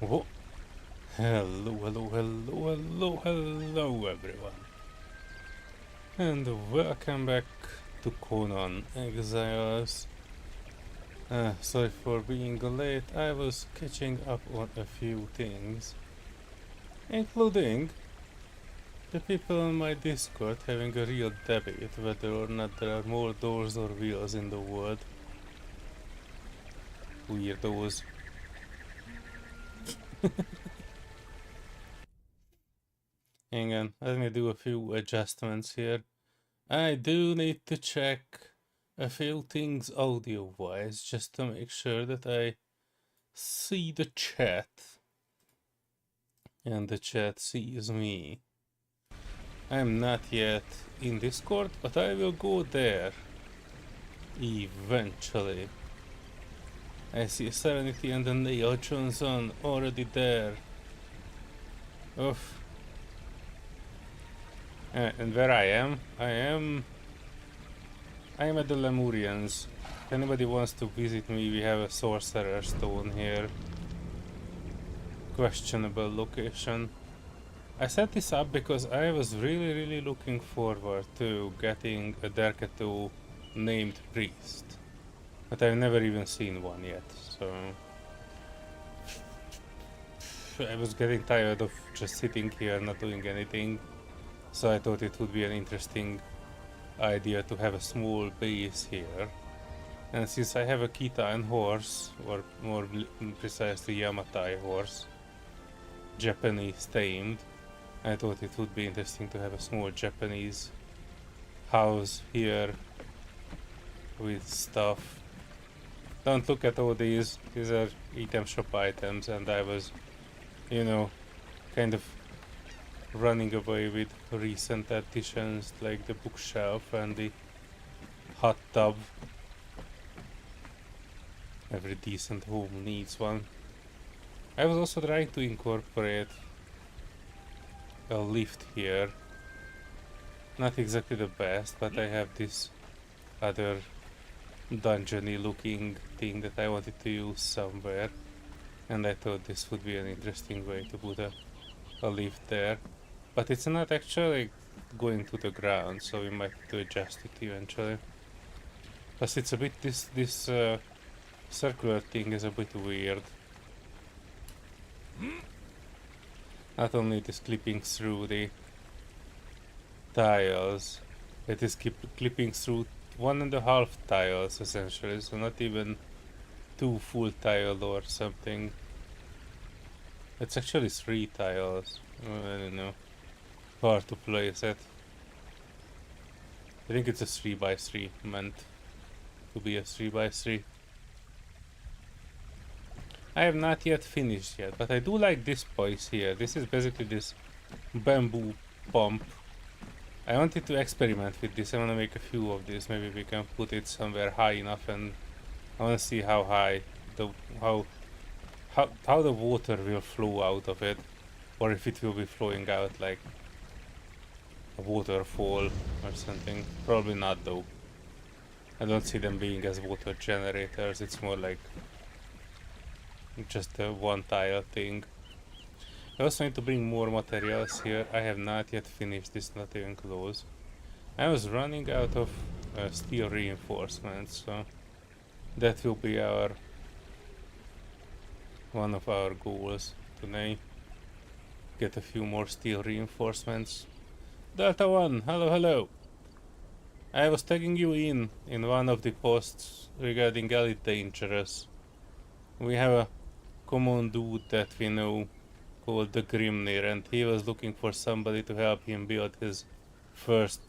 Oh, hello everyone. And welcome back to Conan Exiles. Sorry for being late, I was catching up on a few things, including the people on my Discord having a real debate whether or not there are more doors or wheels in the world. Weirdos. Hang on, let me do a few adjustments here. I do need to check a few things audio-wise just to make sure that I see the chat and the chat sees me. I am not yet in Discord, but I will go there eventually. I see Serenity and the Neil Johnson already there. Oof. And where I am at the Lemurians. If anybody wants to visit me, we have a sorcerer stone here. Questionable location. I set this up because I was really looking forward to getting a Derketu named priest. But I've never even seen one yet, so I was getting tired of just sitting here not doing anything. So I thought it would be an interesting idea to have a small base here. And since I have a Khitan horse, or more precisely Yamatai horse, Japanese tamed, I thought it would be interesting to have a small Japanese house here with stuff. Don't look at all these are item shop items, and I was, you know, kind of running away with recent additions like the bookshelf and the hot tub. Every decent home needs one. I was also trying to incorporate a lift here. Not exactly the best, but I have this other dungeony looking thing that I wanted to use somewhere, and I thought this would be an interesting way to put a lift there. But it's not actually going to the ground, so we might have to adjust it eventually. Plus it's a bit, this circular thing is a bit weird. Not only it is clipping through the tiles, it is clipping through 1.5 tiles essentially, so not even 2 full tiles or something. It's actually 3 tiles. I don't know. Hard to place it. I think it's a 3x3, meant to be a 3x3. I have not yet finished yet, but I do like this place here. This is basically this bamboo pump. I wanted to experiment with this. I want to make a few of these. Maybe we can put it somewhere high enough, and I want to see how high how the water will flow out of it, or if it will be flowing out like a waterfall or something. Probably not though. I don't see them being as water generators. It's more like just a one tile thing. I also need to bring more materials here. I have not yet finished this, not even close. I was running out of steel reinforcements, so that will be one of our goals today. Get a few more steel reinforcements. Delta 1, hello. I was tagging you in one of the posts regarding Elite Dangerous. We have a common dude that we know called the Grimnir, and he was looking for somebody to help him build his first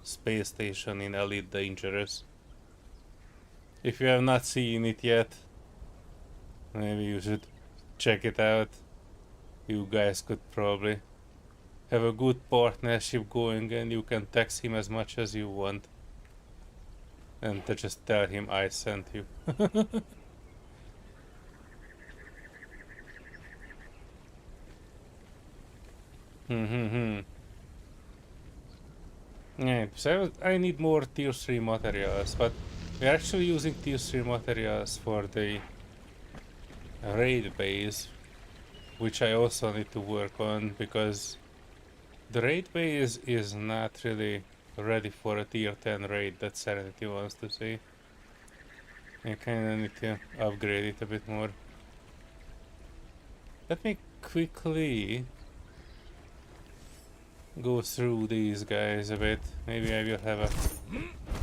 space station in Elite Dangerous. If you have not seen it yet, maybe you should check it out. You guys could probably have a good partnership going, and you can text him as much as you want. And to just tell him I sent you. Yeah, so I need more tier 3 materials, but we're actually using tier 3 materials for the raid base. which I also need to work on because the raid base is not really ready for a tier 10 raid that Serenity wants to see. I kinda need to upgrade it a bit more. Let me quickly go through these guys a bit. Maybe I will have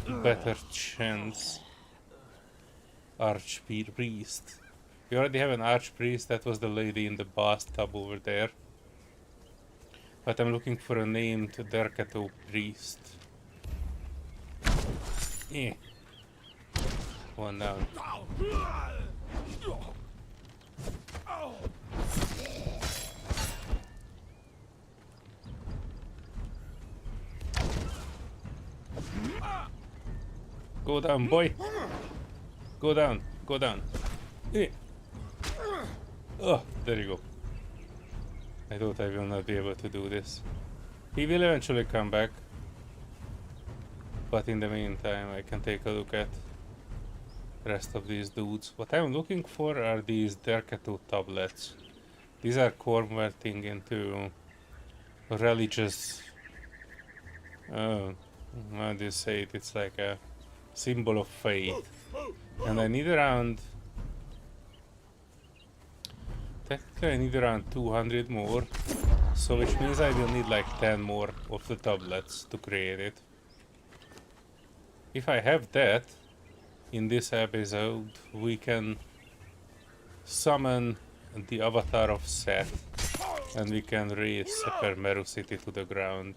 a better chance. Archpriest. We already have an Archpriest. That was the lady in the bathtub over there. But I'm looking for a named Derkato priest. Eh. One down. Go down, boy. Go down. Go down. Eh. Oh, there you go. I thought I will not be able to do this. He will eventually come back. But in the meantime, I can take a look at the rest of these dudes. What I'm looking for are these Derkato tablets. These are converting into religious... how do you say it? It's like a symbol of faith. And I need around... Technically I need around 200 more. So which means I will need like 10 more of the tablets to create it. If I have that, in this episode we can summon the avatar of Seth and we can raise Sepermeru City to the ground.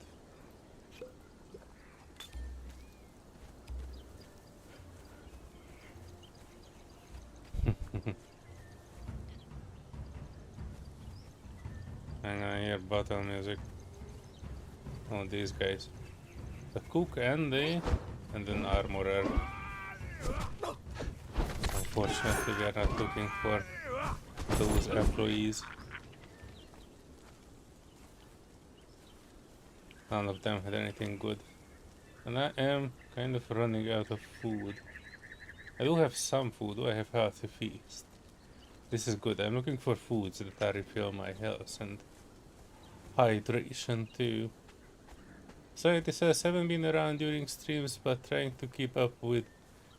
Hang on, I hear battle music. Oh, these guys. The cook and an armorer. Unfortunately, we are not looking for those employees. None of them had anything good. And I am kind of running out of food. I do have some food. Do I have healthy feast? This is good. I'm looking for foods that refill my health and hydration too. So it says, haven't been around during streams but trying to keep up with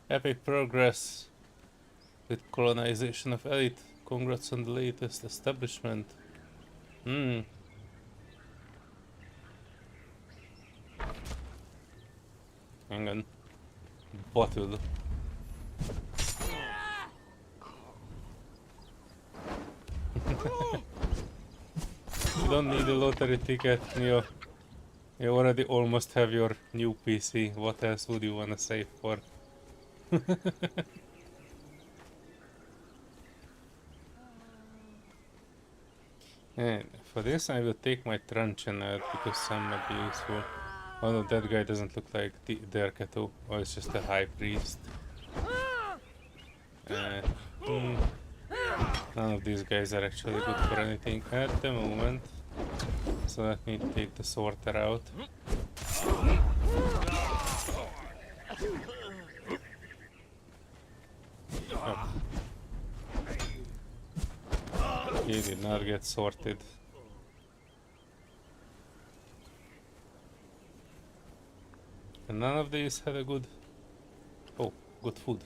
epic progress with colonization of Elite. Congrats on the latest establishment. Hang on. Bottle. You don't need a lottery ticket, Neo. You already almost have your new PC. What else would you wanna save for? And for this I will take my truncheon out because some might be useful. Oh no, that guy doesn't look like Derkato. Oh, it's just a high priest. None of these guys are actually good for anything at the moment. So let me take the sorter out. Oh. He did not get sorted. And none of these had a good... Oh, good food.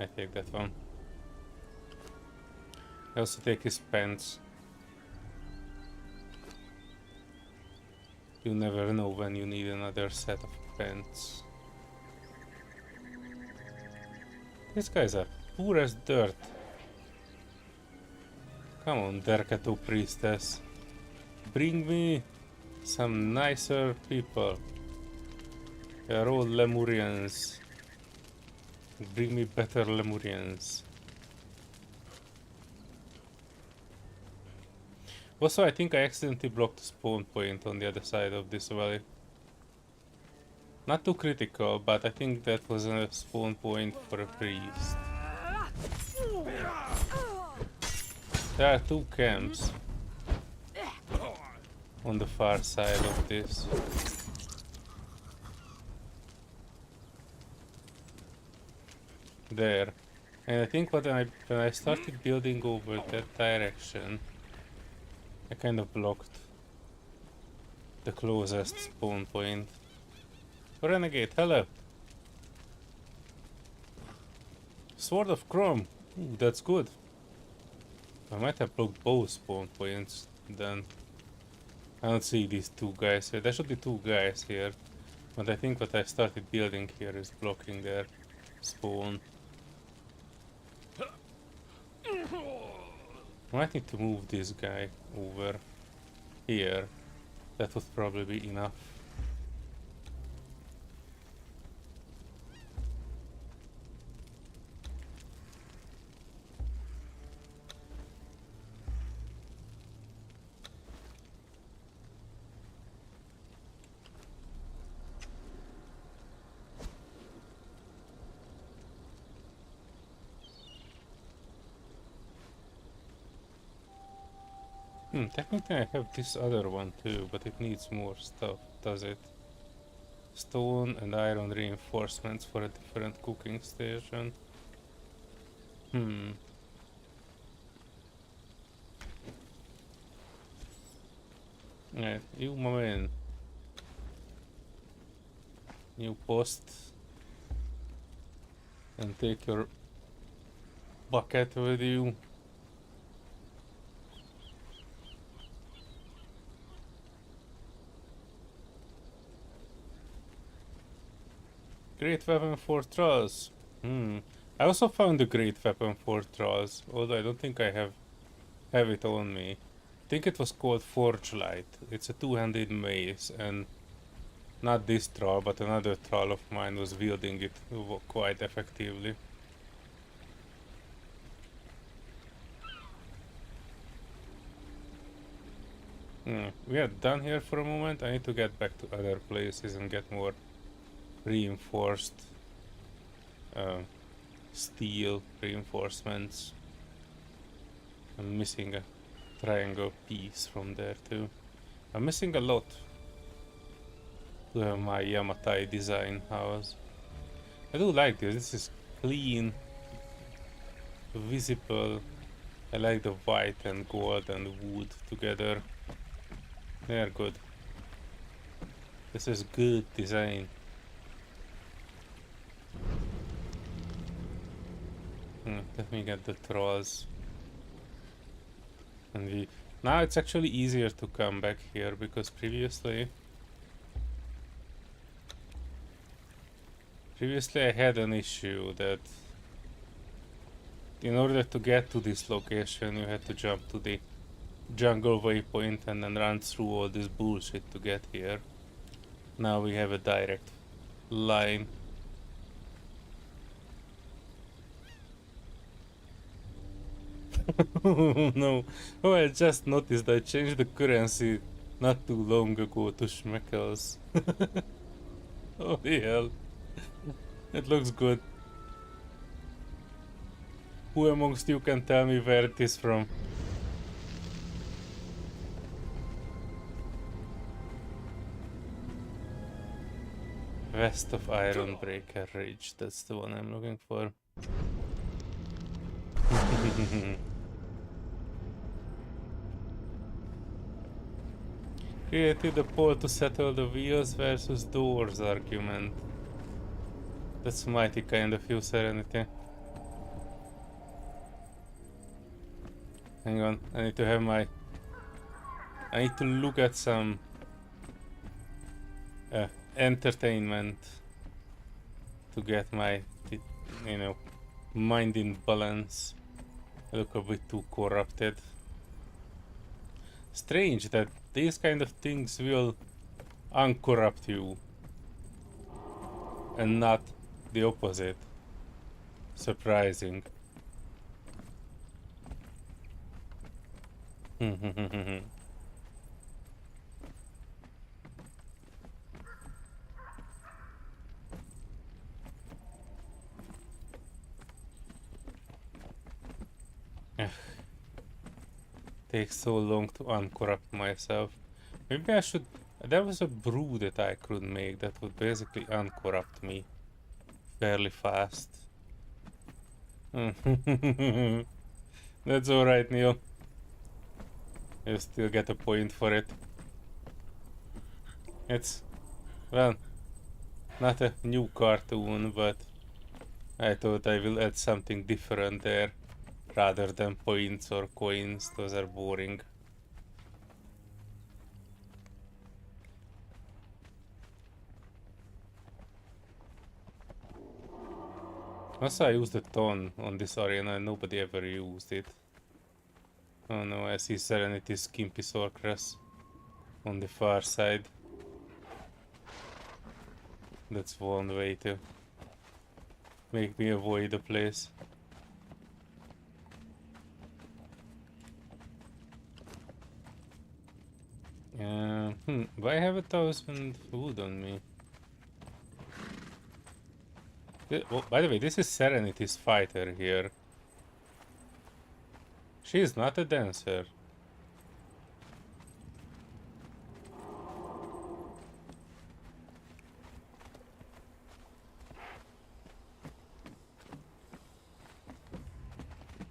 I take that one. I also take his pants. You never know when you need another set of pants. These guys are poor as dirt. Come on, Derkato priestess. Bring me some nicer people. They are all Lemurians. Bring me better Lemurians. Also, I think I accidentally blocked the spawn point on the other side of this valley. Not too critical, but I think that was a spawn point for a priest. There are two camps on the far side of this. There. And I think when I started building over that direction, I kind of blocked the closest spawn point. Renegade, hello! Sword of Chrome! Ooh, that's good. I might have blocked both spawn points then. I don't see these two guys here. There should be two guys here. But I think what I started building here is blocking their spawn. I might need to move this guy over here. That would probably be enough. Technically I have this other one too, but it needs more stuff, does it? Stone and iron reinforcements for a different cooking station. Right, you man. You post and take your bucket with you. Great weapon for trolls. I also found a great weapon for trolls, although I don't think I have it on me. I think it was called Forge Light. It's a two-handed mace, and not this troll, but another troll of mine was wielding it quite effectively. We are done here for a moment. I need to get back to other places and get more reinforced steel reinforcements. I'm missing a triangle piece from there too. I'm missing a lot to have my Yamatai design house. I do like this. This is clean, visible. I like the white and gold and wood together. They are good. This is good design. Let me get the trolls. And now it's actually easier to come back here, because previously I had an issue that in order to get to this location you had to jump to the jungle waypoint and then run through all this bullshit to get here. Now we have a direct line. Oh no. Oh, I just noticed I changed the currency not too long ago to schmeckles. Oh the hell. It looks good. Who amongst you can tell me where it is from? West of Ironbreaker Ridge, that's the one I'm looking for. Created a poll to settle the wheels versus doors argument. That's mighty kind of you, Serenity. Hang on, I need to look at some entertainment to get my, mind in balance. I look a bit too corrupted. Strange that these kind of things will uncorrupt you and not the opposite. Surprising. Takes so long to uncorrupt myself. Maybe I should. There was a brew that I could make that would basically uncorrupt me fairly fast. That's alright, Neil. You still get a point for it. It's, well, not a new cartoon, but I thought I will add something different there rather than points or coins. Those are boring. Also, I used a ton on this arena and nobody ever used it. Oh no, I see Serenity's Skimpy Sorceress on the far side. That's one way to make me avoid the place. Why have 1,000 food on me? Oh, by the way, this is Serenity's fighter here. She is not a dancer.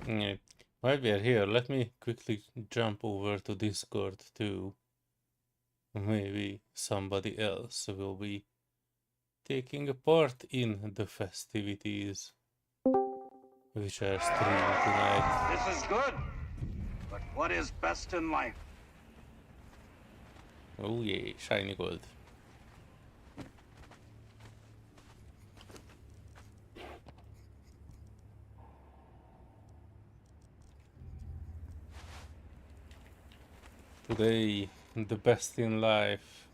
Yeah. While we are here, let me quickly jump over to Discord too. Maybe somebody else will be taking a part in the festivities which are streamed tonight. This is good, but what is best in life? Oh yeah, shiny gold. Today, the best in life.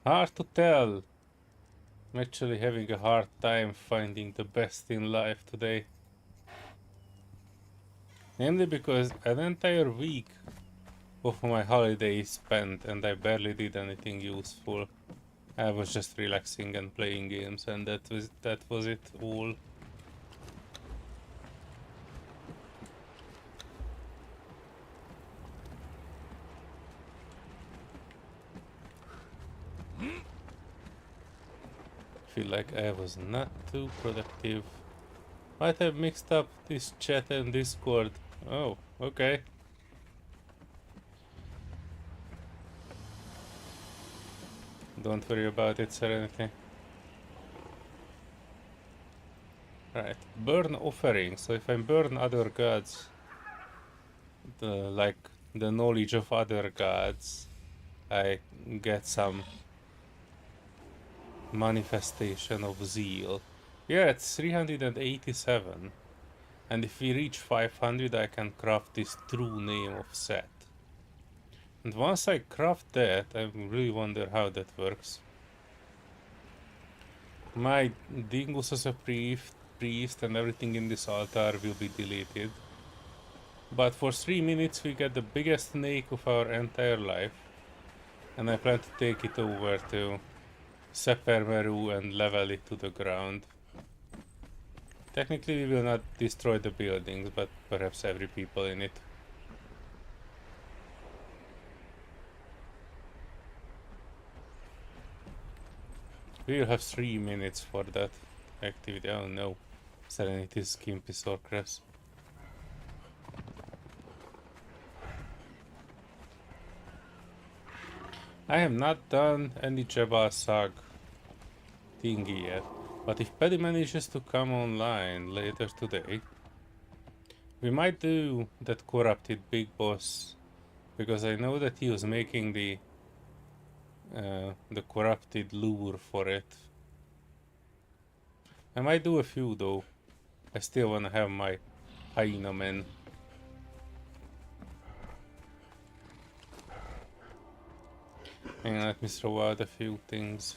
Hard to tell. I'm actually having a hard time finding the best in life today. Namely because an entire week of my holiday is spent and I barely did anything useful. I was just relaxing and playing games, and that was it all. Feel like I was not too productive. Might have mixed up this chat and Discord. Oh, okay. Don't worry about it, Serenity. Right, burn offering. So if I burn other gods, like the knowledge of other gods, I get some manifestation of zeal. Yeah, it's 387. And if we reach 500, I can craft this true name of Set. And once I craft that, I really wonder how that works. My Dingus as a priest and everything in this altar will be deleted. But for 3 minutes we get the biggest snake of our entire life. And I plan to take it over to Sepermeru and level it to the ground. Technically we will not destroy the buildings, but perhaps every people in it. We will have 3 minutes for that activity. Oh no, Serenity's Skimpy Sorceress. I have not done any Jabba Sag thingy yet, but if Paddy manages to come online later today, we might do that corrupted big boss, because I know that he was making the corrupted lure for it. I might do a few though. I still wanna have my hyena men. Hang on, let me throw out a few things.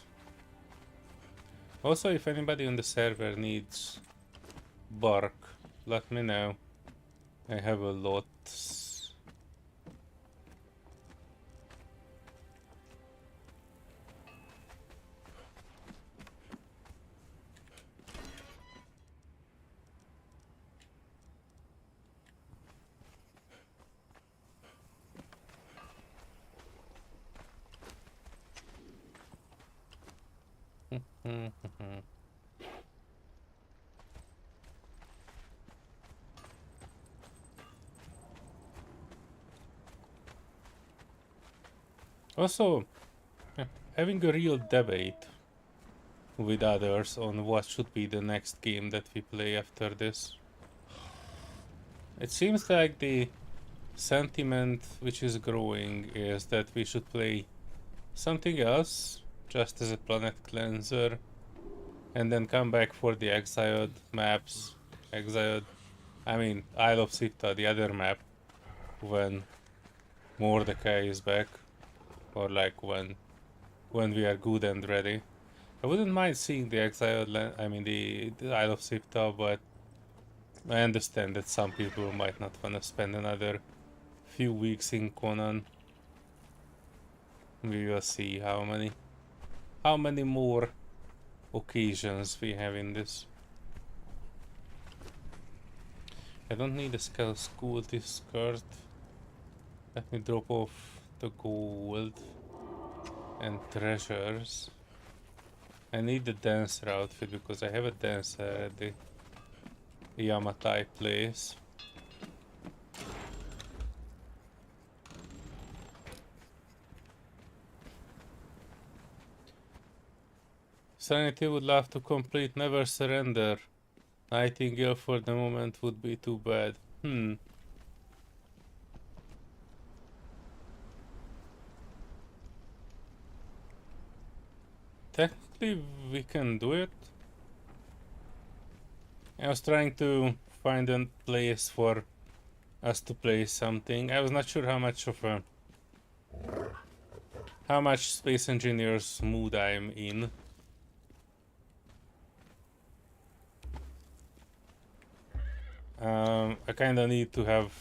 Also, if anybody on the server needs bark, let me know. I have a lot. Also, having a real debate with others on what should be the next game that we play after this. It seems like the sentiment which is growing is that we should play something else just as a planet cleanser and then come back for the exiled maps. I mean Isle of Sipta, the other map, when Mordecai is back, or like when we are good and ready. I wouldn't mind seeing the exiled the Isle of Sipta, but I understand that some people might not want to spend another few weeks in Conan. We will see how many more occasions we have in this. I don't need a school this skirt. Let me drop off the gold and treasures. I need the dancer outfit because I have a dancer at the Yamatai place. Sanity would love to complete Never Surrender. Nightingale for the moment would be too bad. Technically we can do it. I was trying to find a place for us to play something. I was not sure how much Space Engineers mood I'm in. I kinda need to have,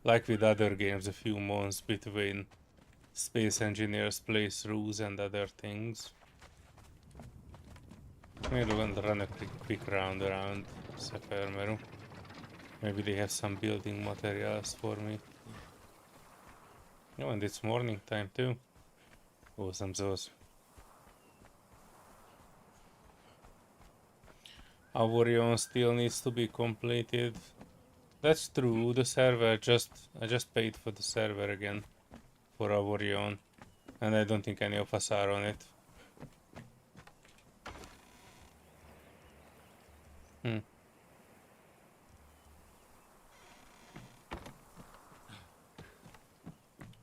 like with other games, a few months between Space Engineers playthroughs and other things. Maybe we'll run a quick round around Sefermeru. Maybe they have some building materials for me. Oh, and it's morning time too. Awesome those. Avorion still needs to be completed. That's true, the server I just paid for the server again for Avorion, and I don't think any of us are on it.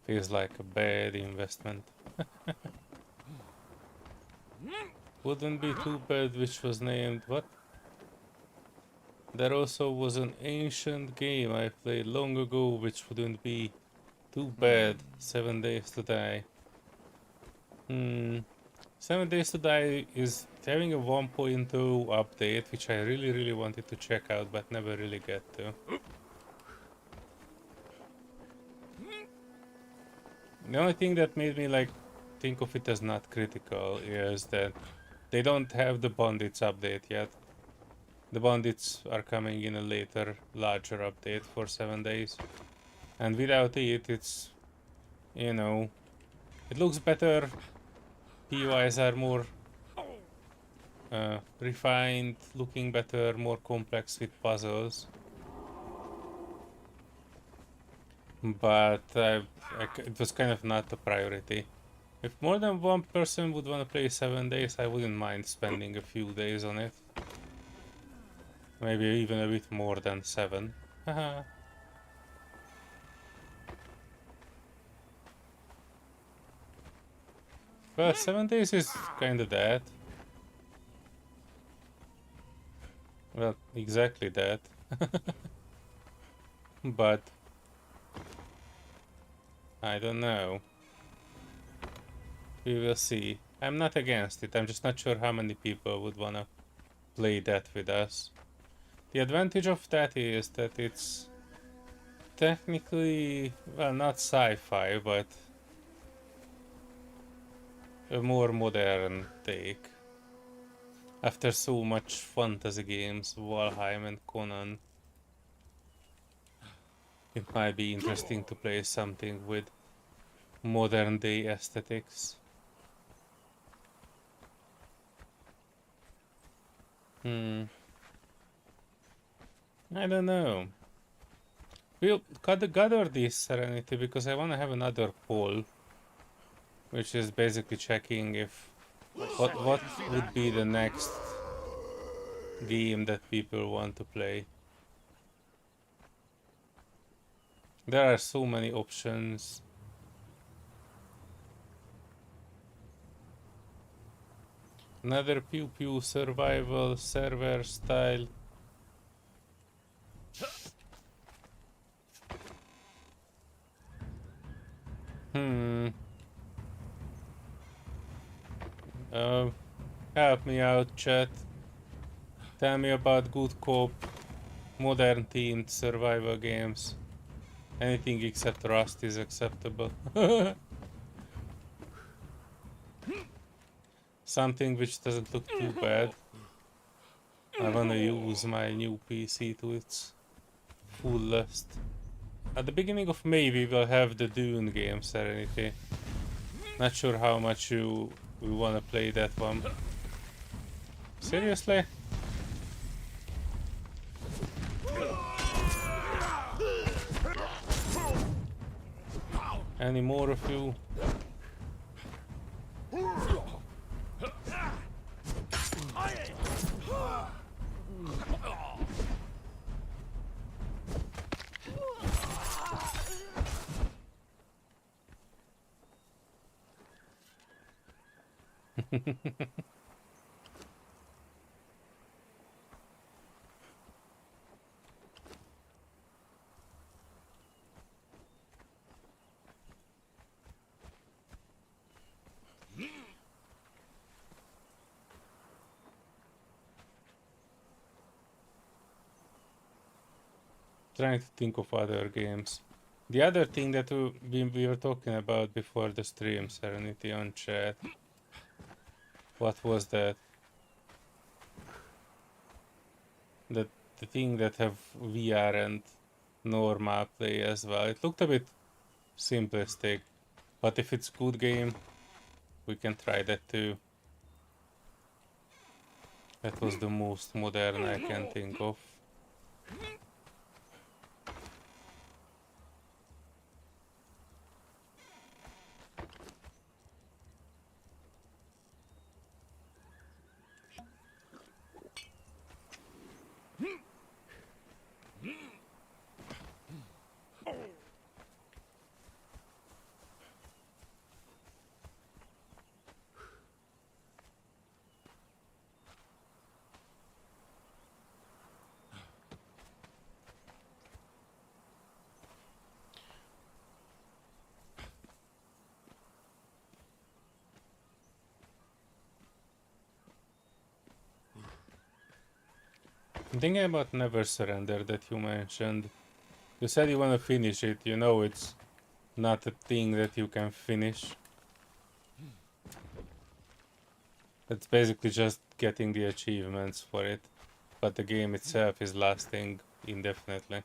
Feels like a bad investment. Wouldn't be too bad which was named what? There also was an ancient game I played long ago which wouldn't be too bad. 7 Days to Die. 7 Days to Die is having a 1.0 update which I really wanted to check out but never really get to. The only thing that made me like think of it as not critical is that they don't have the bandits update yet. The bandits are coming in a later, larger update for 7 days. And without it, it's, you know, it looks better. POIs are more refined, looking better, more complex with puzzles. But it was kind of not a priority. If more than one person would want to play 7 days, I wouldn't mind spending a few days on it. Maybe even a bit more than 7. Haha. Well, 7 days is kinda that. Well, exactly that. But I don't know. We will see. I'm not against it, I'm just not sure how many people would wanna play that with us. The advantage of that is that it's technically, well, not sci-fi, but a more modern take. After so much fantasy games, Valheim and Conan, it might be interesting to play something with modern day aesthetics. I don't know. We'll gather this Serenity because I want to have another poll which is basically checking if what would be the next game that people want to play. There are so many options. Another pew pew survival server style. Help me out, chat. Tell me about good co-op, modern themed survival games. Anything except Rust is acceptable. Something which doesn't look too bad. I wanna use my new PC to its fullest. At the beginning of May we will have the Dune game, Serenity. Not sure how much we wanna play that one. Seriously? Any more of you? Trying to think of other games. The other thing that we were talking about before the stream, Serenity, on chat. What was that? The thing that have VR and normal play as well. It looked a bit simplistic, but if it's good game, we can try that too. That was the most modern I can think of. I'm thinking about Never Surrender that you mentioned. You said you want to finish it, you know it's not a thing that you can finish. It's basically just getting the achievements for it, but the game itself is lasting indefinitely.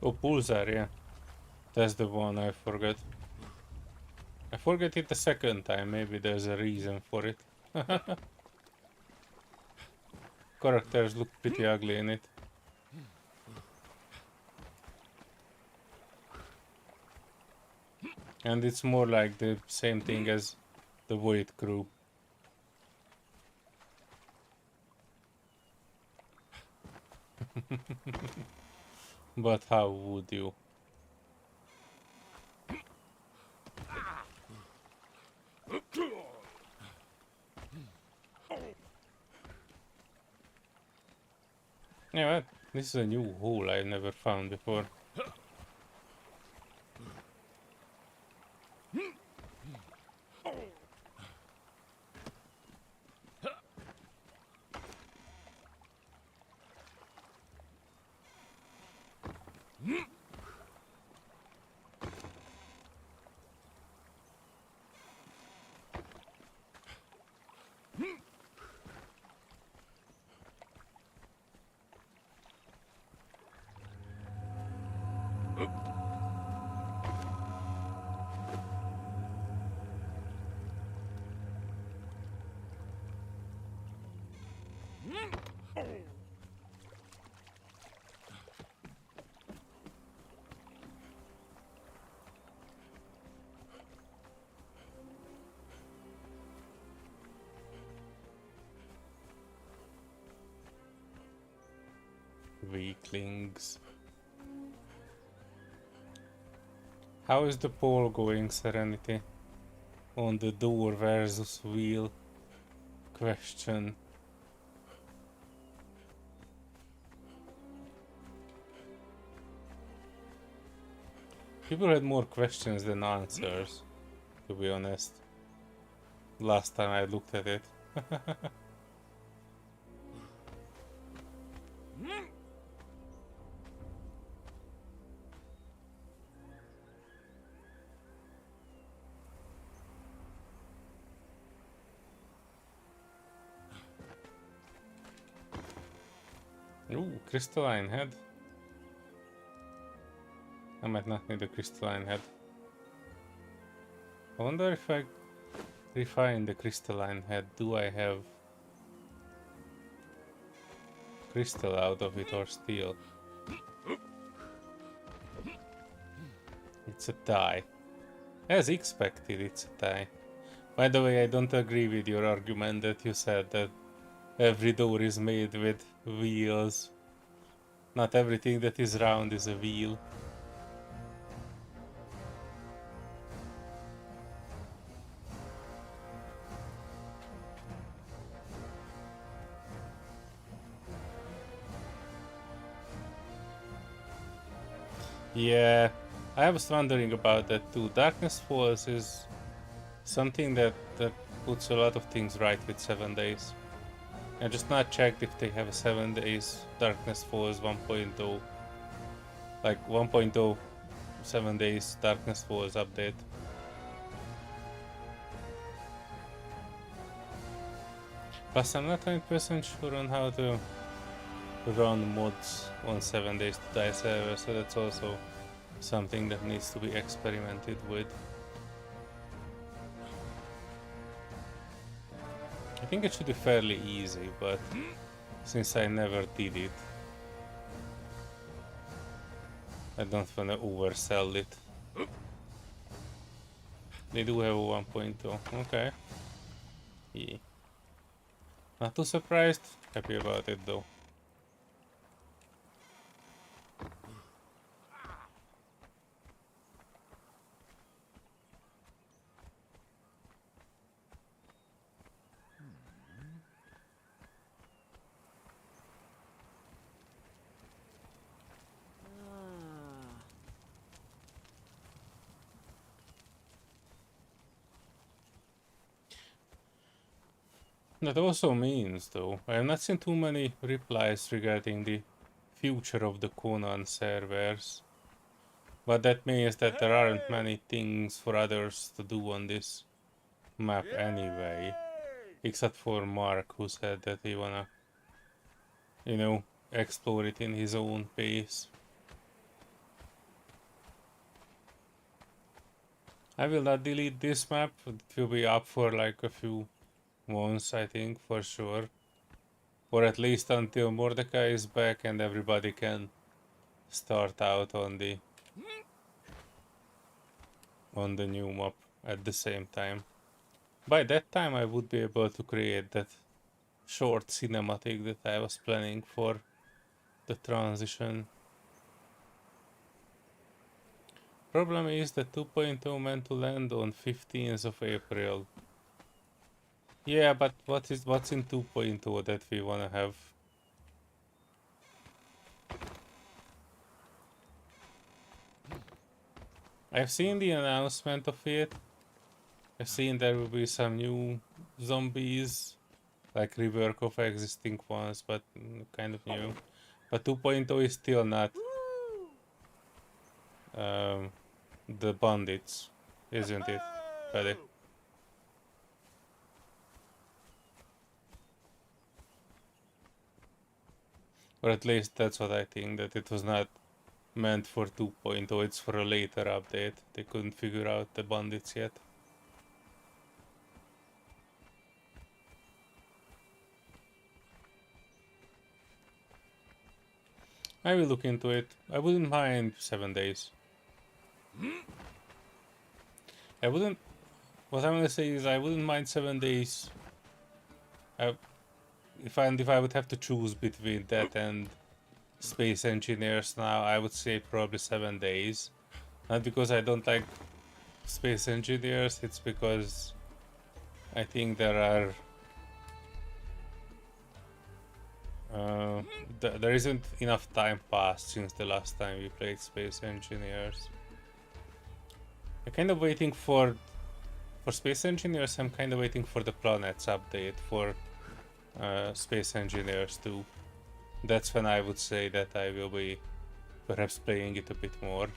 Oh, Pulsar, yeah. That's the one I forgot. I forget it the second time, maybe there's a reason for it. Characters look pretty ugly in it. And it's more like the same thing as the Void Crew. But how would you? Yeah, this is a new hole I never found before. Weaklings. How is the poll going, Serenity? On the door versus wheel question. People had more questions than answers, to be honest. Last time I looked at it. Ooh, crystalline head. I might not need a crystalline head. I wonder if I refine the crystalline head, do I have crystal out of it or steel? It's a tie. As expected, it's a tie. By the way, I don't agree with your argument that you said that every door is made with wheels. Not everything that is round is a wheel. Yeah, I was wondering about that too. Darkness Falls is something that puts a lot of things right with 7 days. I just not checked if they have a 7 days Darkness Falls 1.0. Like 1.0 7 days Darkness Falls update. Plus I'm not 100% sure on how to run mods on 7 days to die server, so that's also something that needs to be experimented with. I think it should be fairly easy, but since I never did it, I don't wanna oversell it. They do have a 1.0, okay. Yeah. Not too surprised, happy about it though. That also means, though, I have not seen too many replies regarding the future of the Conan servers. But that means that there aren't many things for others to do on this map anyway. Except for Mark, who said that he wanna, you know, explore it in his own pace. I will not delete this map, it will be up for like a few months, I think, for sure. Or at least until Mordecai is back and everybody can start out on the new map at the same time. By that time I would be able to create that short cinematic that I was planning for the transition. Problem is that 2.0 meant to land on 15th of April. Yeah, but what's in 2.0 that we wanna have? I've seen the announcement of it. I've seen there will be some new zombies, like rework of existing ones, but kind of new. But 2.0 is still not the bandits, isn't it, buddy? Or at least that's what I think, that it was not meant for 2.0, it's for a later update. They couldn't figure out the bandits yet. I will look into it. I wouldn't mind 7 days. I wouldn't... What I'm gonna say is I wouldn't mind 7 days. If I would have to choose between that and Space Engineers now, I would say probably 7 days. Not because I don't like Space Engineers, it's because I think there isn't enough time passed since the last time we played Space Engineers. I'm kind of waiting for Space Engineers. I'm kind of waiting for the planets update for Space Engineers 2. That's when I would say that I will be perhaps playing it a bit more.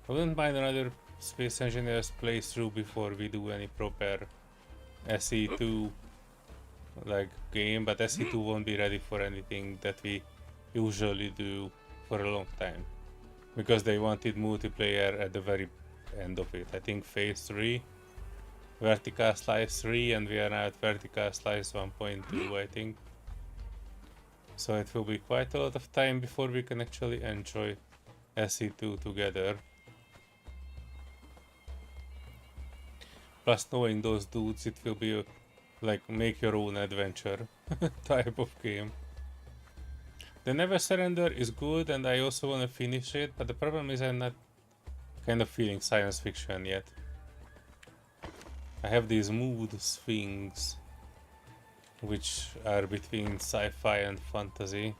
I wouldn't mind another Space Engineers playthrough before we do any proper SE2 like game, but SE2 won't be ready for anything that we usually do for a long time, because they wanted multiplayer at the very end of it. I think phase 3, vertical slice 3, and we are now at vertical slice 1.2, I think. So it will be quite a lot of time before we can actually enjoy SE2 together. Plus, knowing those dudes, it will be a, like, make your own adventure type of game. The Never Surrender is good, and I also want to finish it, but the problem is I'm not kind of feeling science fiction yet. I have these mood swings which are between sci-fi and fantasy,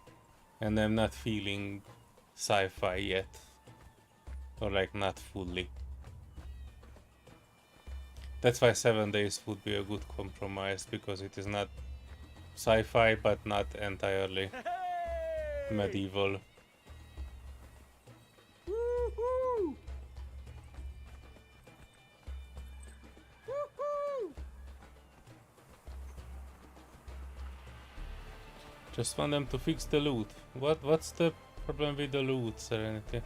and I'm not feeling sci-fi yet, or like not fully. That's why 7 days would be a good compromise, because it is not sci-fi but not entirely medieval. Woohoo! Woohoo! Just want them to fix the loot. What's the problem with the loot, Serenity?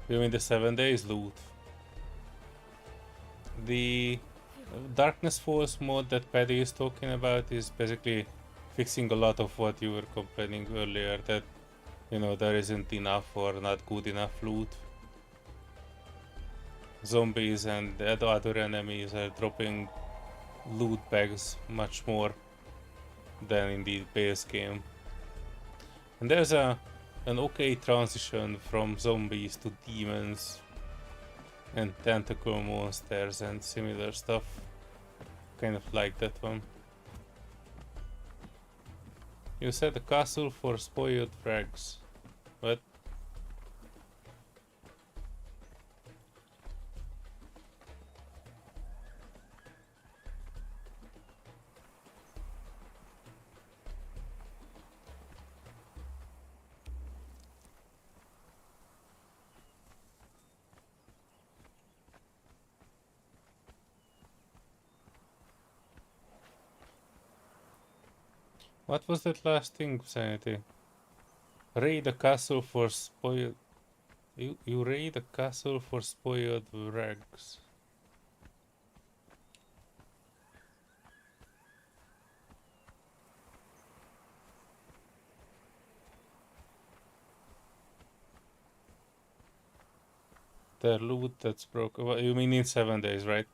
You mean the 7 days loot? The Darkness Falls mod that Paddy is talking about is basically fixing a lot of what you were complaining earlier, that, you know, there isn't enough or not good enough loot. Zombies and the other enemies are dropping loot bags much more than in the base game. And there's an okay transition from zombies to demons and tentacle monsters and similar stuff. Kind of like that one. You said a castle for spoiled frags. What? What was that last thing, Sanity? Raid a castle for spoiled... You raid a castle for spoiled rags. The loot that's broken. Well, you mean in 7 days, right?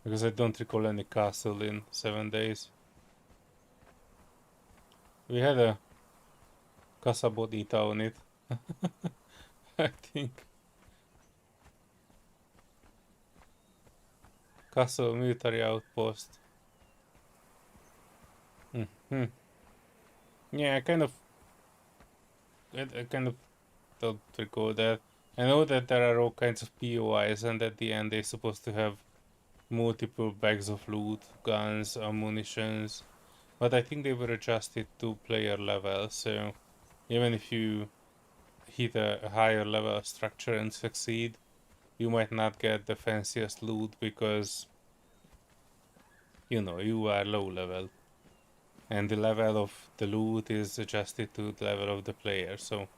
Because I don't recall any castle in 7 days. We had a Casa Bonita on it. I think. Castle military outpost. Hmm. Yeah, I kind of don't recall that. I know that there are all kinds of POIs, and at the end they're supposed to have multiple bags of loot, guns, ammunitions, but I think they were adjusted to player level, so even if you hit a higher level structure and succeed, you might not get the fanciest loot because, you know, you are low level. And the level of the loot is adjusted to the level of the player, so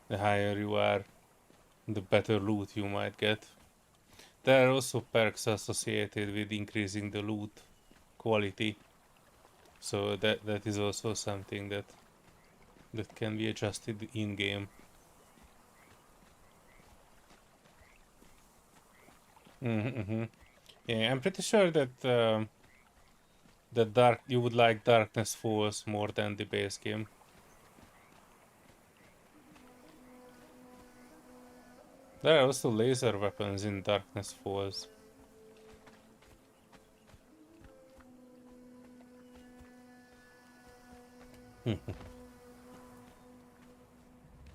the higher you are, the better loot you might get. There are also perks associated with increasing the loot quality, so that is also something that can be adjusted in game. Yeah, I'm pretty sure that that you would like Darkness Falls more than the base game. There are also laser weapons in Darkness Falls.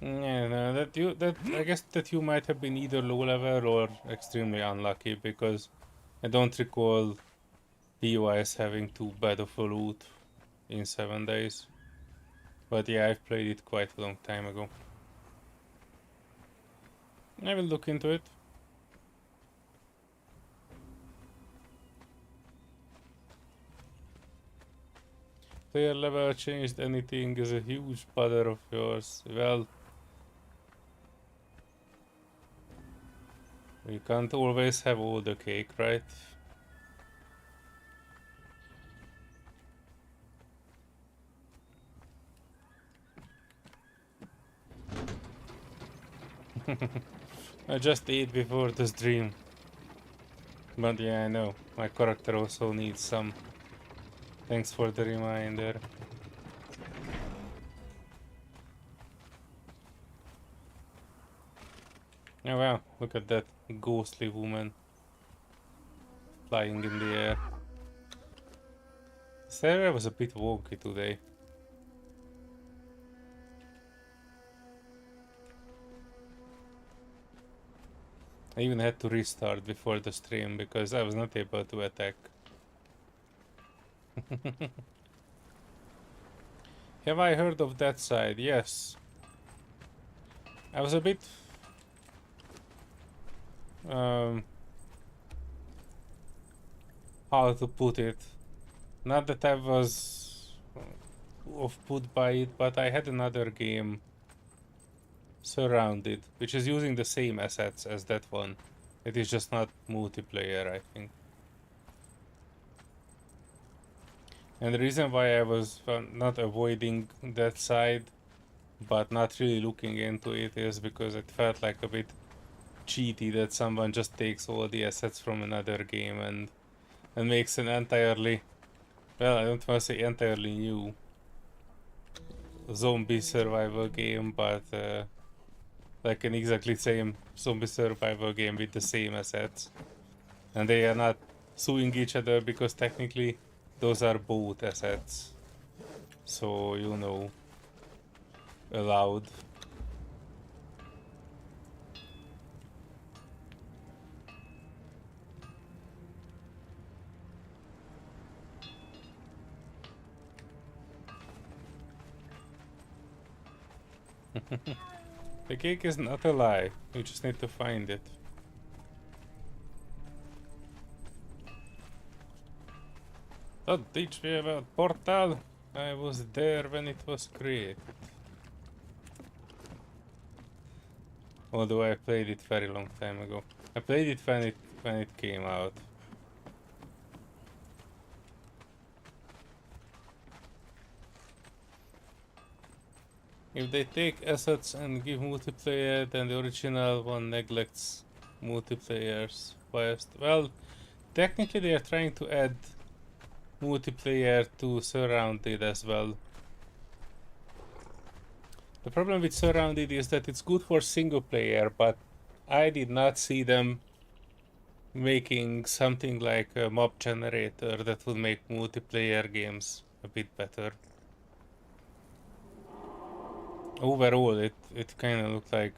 Yeah, no, that I guess that you might have been either low level or extremely unlucky, because I don't recall POIs having too bad of a loot in 7 days. But yeah, I've played it quite a long time ago. I will look into it. Player level changed anything is a huge bother of yours. Well, you can't always have all the cake, right? I just ate before the stream. But yeah, I know. My character also needs some. Thanks for the reminder. Oh wow, look at that ghostly woman flying in the air. This area was a bit wonky today. I even had to restart before the stream because I was not able to attack. Have I heard of that side? Yes. I was a bit how to put it. Not that I was off put by it, but I had another game Surrounded, which is using the same assets as that one. It is just not multiplayer, I think. And the reason why I was not avoiding that side, but not really looking into it, is because it felt like a bit cheaty that someone just takes all the assets from another game and makes an entirely, well, I don't want to say entirely new zombie survival game, but like an exactly same zombie survival game with the same assets. And they are not suing each other because technically those are both assets. So, you know, allowed. The cake is not a lie, you just need to find it. Don't teach me about Portal. I was there when it was created. Although I played it very long time ago. I played it when it came out. If they take assets and give multiplayer, then the original one neglects multiplayers. Well, technically they are trying to add multiplayer to Surrounded as well. The problem with Surrounded is that it's good for single player, but I did not see them making something like a mob generator that would make multiplayer games a bit better. Overall, it kind of looked like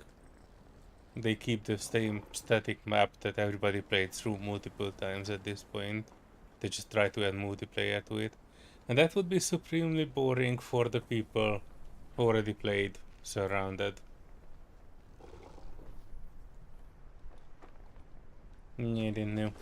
they keep the same static map that everybody played through multiple times at this point. They just try to add multiplayer to it. And that would be supremely boring for the people who already played Surrounded. I didn't know.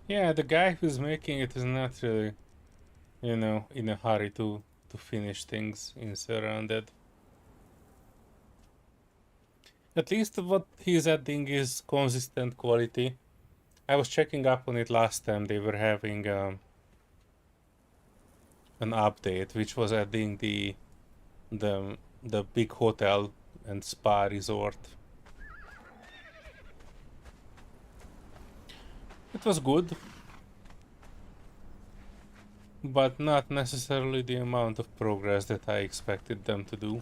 Yeah, the guy who's making it is not really, you know, in a hurry to finish things in Surrounded. At least what he's adding is consistent quality. I was checking up on it last time. They were having an update which was adding the big hotel and spa resort. It was good, but not necessarily the amount of progress that I expected them to do.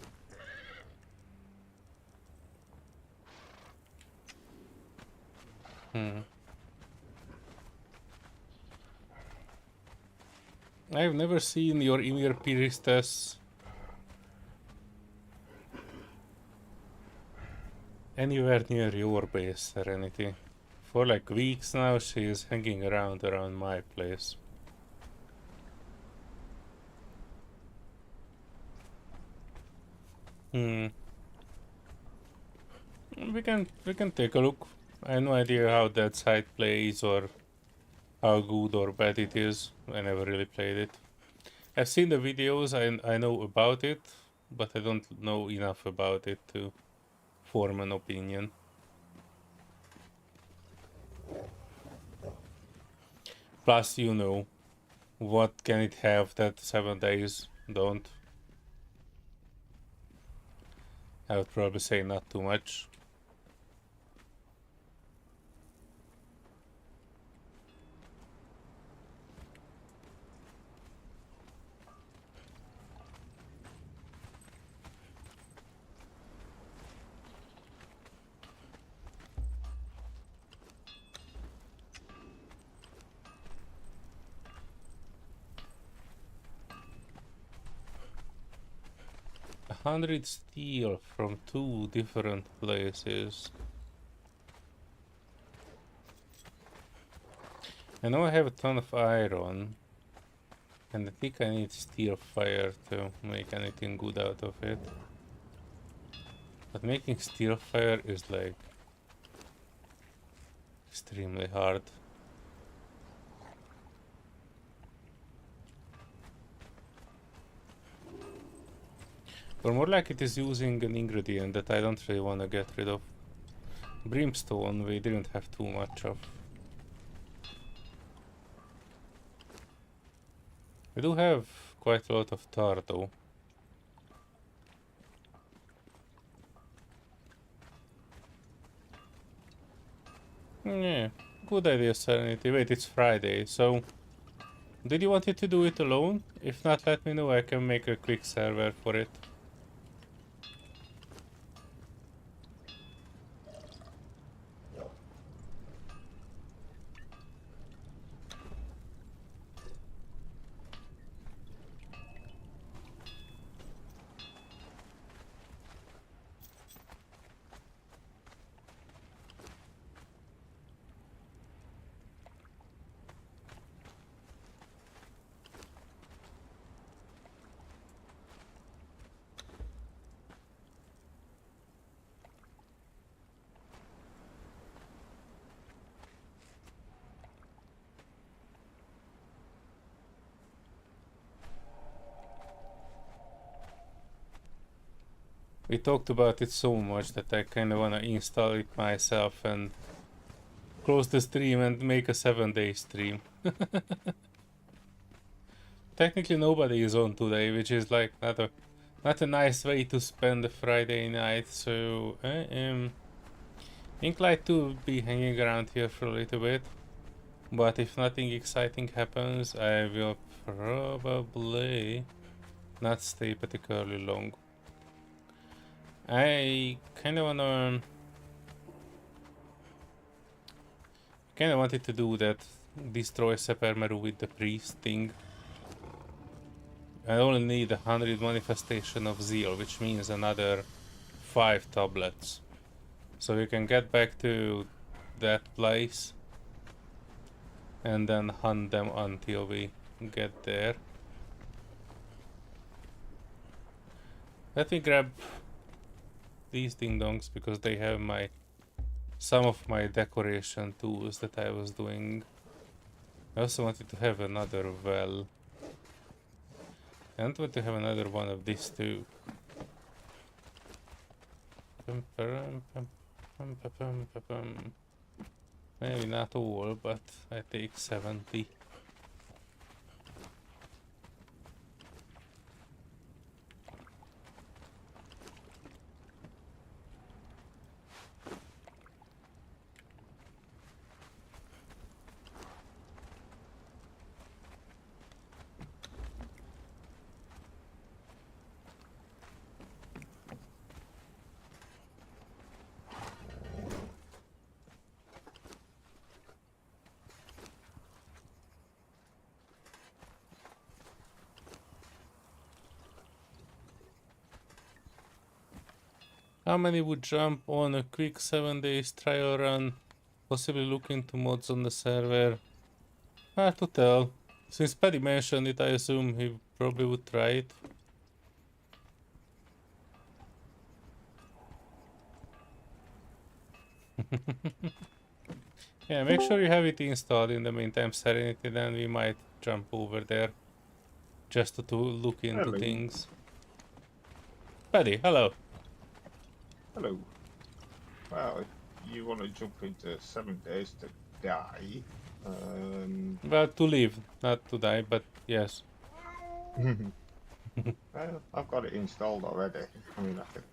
I've never seen your Emir Priestess anywhere near your base, Serenity. For like weeks now, she is hanging around my place. Hmm. We can take a look. I have no idea how that site plays or how good or bad it is. I never really played it. I've seen the videos, I know about it, but I don't know enough about it to form an opinion. Plus, you know, what can it have that 7 days don't? I would probably say not too much. A 100 steel from 2 different places. I know I have a ton of iron, and I think I need steel fire to make anything good out of it. But making steel fire is like extremely hard. Or more like it is using an ingredient that I don't really want to get rid of. Brimstone we didn't have too much of. We do have quite a lot of tar though. Yeah, good idea, Serenity. Wait, it's Friday, so did you want it to do it alone? If not, let me know, I can make a quick server for it. We talked about it so much that I kinda wanna install it myself and close the stream and make a 7-day stream. Technically nobody is on today, which is like not a nice way to spend a Friday night, so I am inclined to be hanging around here for a little bit. But if nothing exciting happens, I will probably not stay particularly long. I kinda wanted to do that, destroy Sepermeru with the priest thing. I only need 100 manifestation of zeal, which means another 5 tablets. So we can get back to that place and then hunt them until we get there. Let me grab these ding dongs because they have my some of my decoration tools that I was doing. I also wanted to have another well. I want to have another one of these too. Maybe not all, but I take 70. How many would jump on a quick 7 days trial run, possibly look into mods on the server? Hard to tell. Since Paddy mentioned it, I assume he probably would try it. Yeah, make sure you have it installed in the meantime, Serenity, then we might jump over there just to look into Hello. things. Paddy, hello. Hello. Well, if you want to jump into 7 days to die, Well, to live, not to die, but yes. well, I've got it installed already. I mean, I can.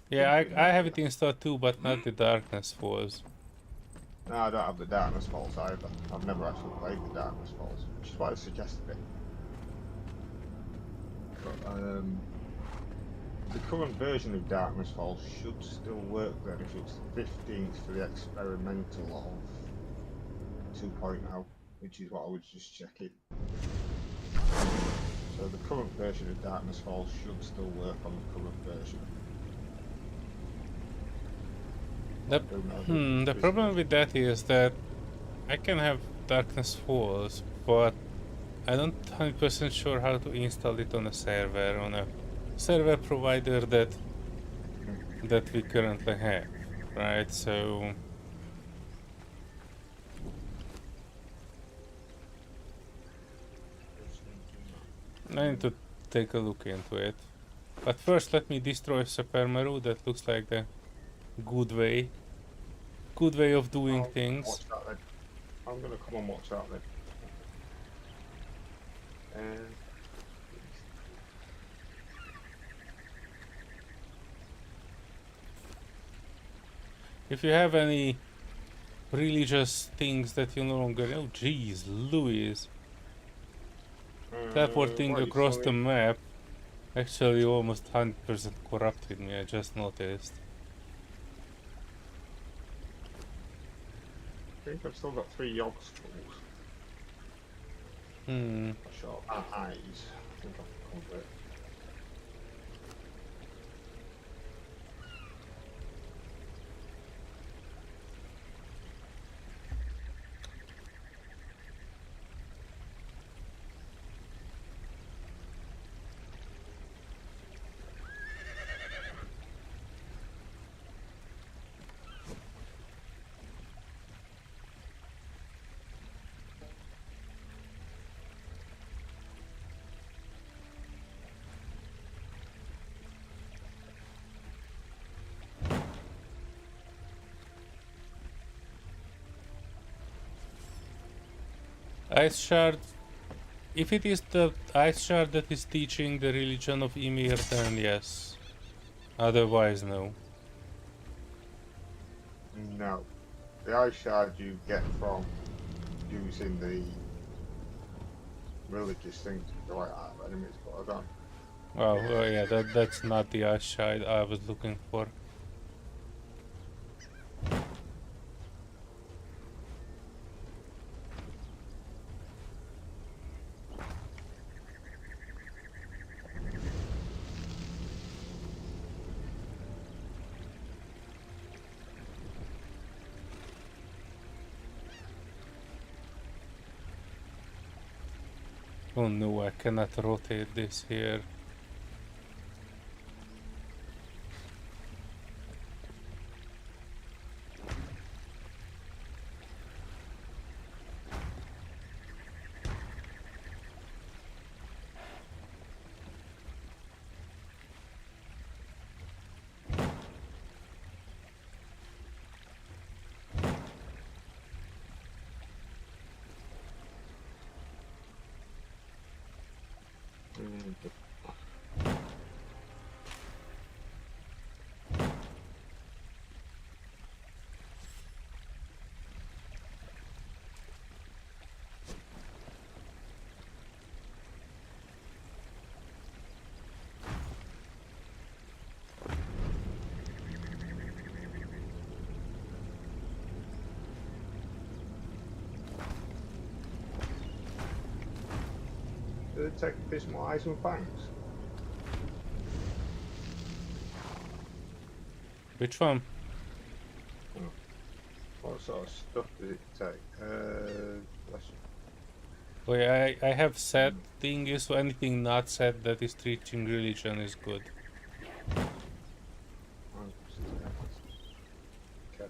Yeah, I have it installed too, but not the Darkness Falls. No, I don't have the Darkness Falls either. I've never actually played the Darkness Falls, which is why I suggested it. But, the current version of Darkness Falls should still work then if it's 15th for the experimental of 2.0, which is what I was just checking. So the current version of Darkness Falls should still work on the current version. The problem with that is that I can have Darkness Falls, but I don't 100% sure how to install it on a server provider that we currently have, right? So I need to take a look into it. But first let me destroy Supermaru. That looks like the good way of doing things. Watch that then. I'm gonna come and watch that then. If you have any religious things that you no longer... Oh jeez, Louise. Teleporting across the map actually almost 100% corrupted me, I just noticed. I think I've still got 3 yog skulls. Short eyes. I think I can cover it. Ice Shard... If it is the Ice Shard that is teaching the religion of Ymir, then yes. Otherwise, no. No. The ice shard you get from using the religious thing to go out of enemies, but I don't. Oh, yeah, that's not the Ice Shard I was looking for. Oh no, I cannot rotate this here. take abysmal eyes and fangs? Which one? What sort of stuff does it take? Bless you. Wait, I have set thingies, so anything not set that is teaching religion is good. Cat,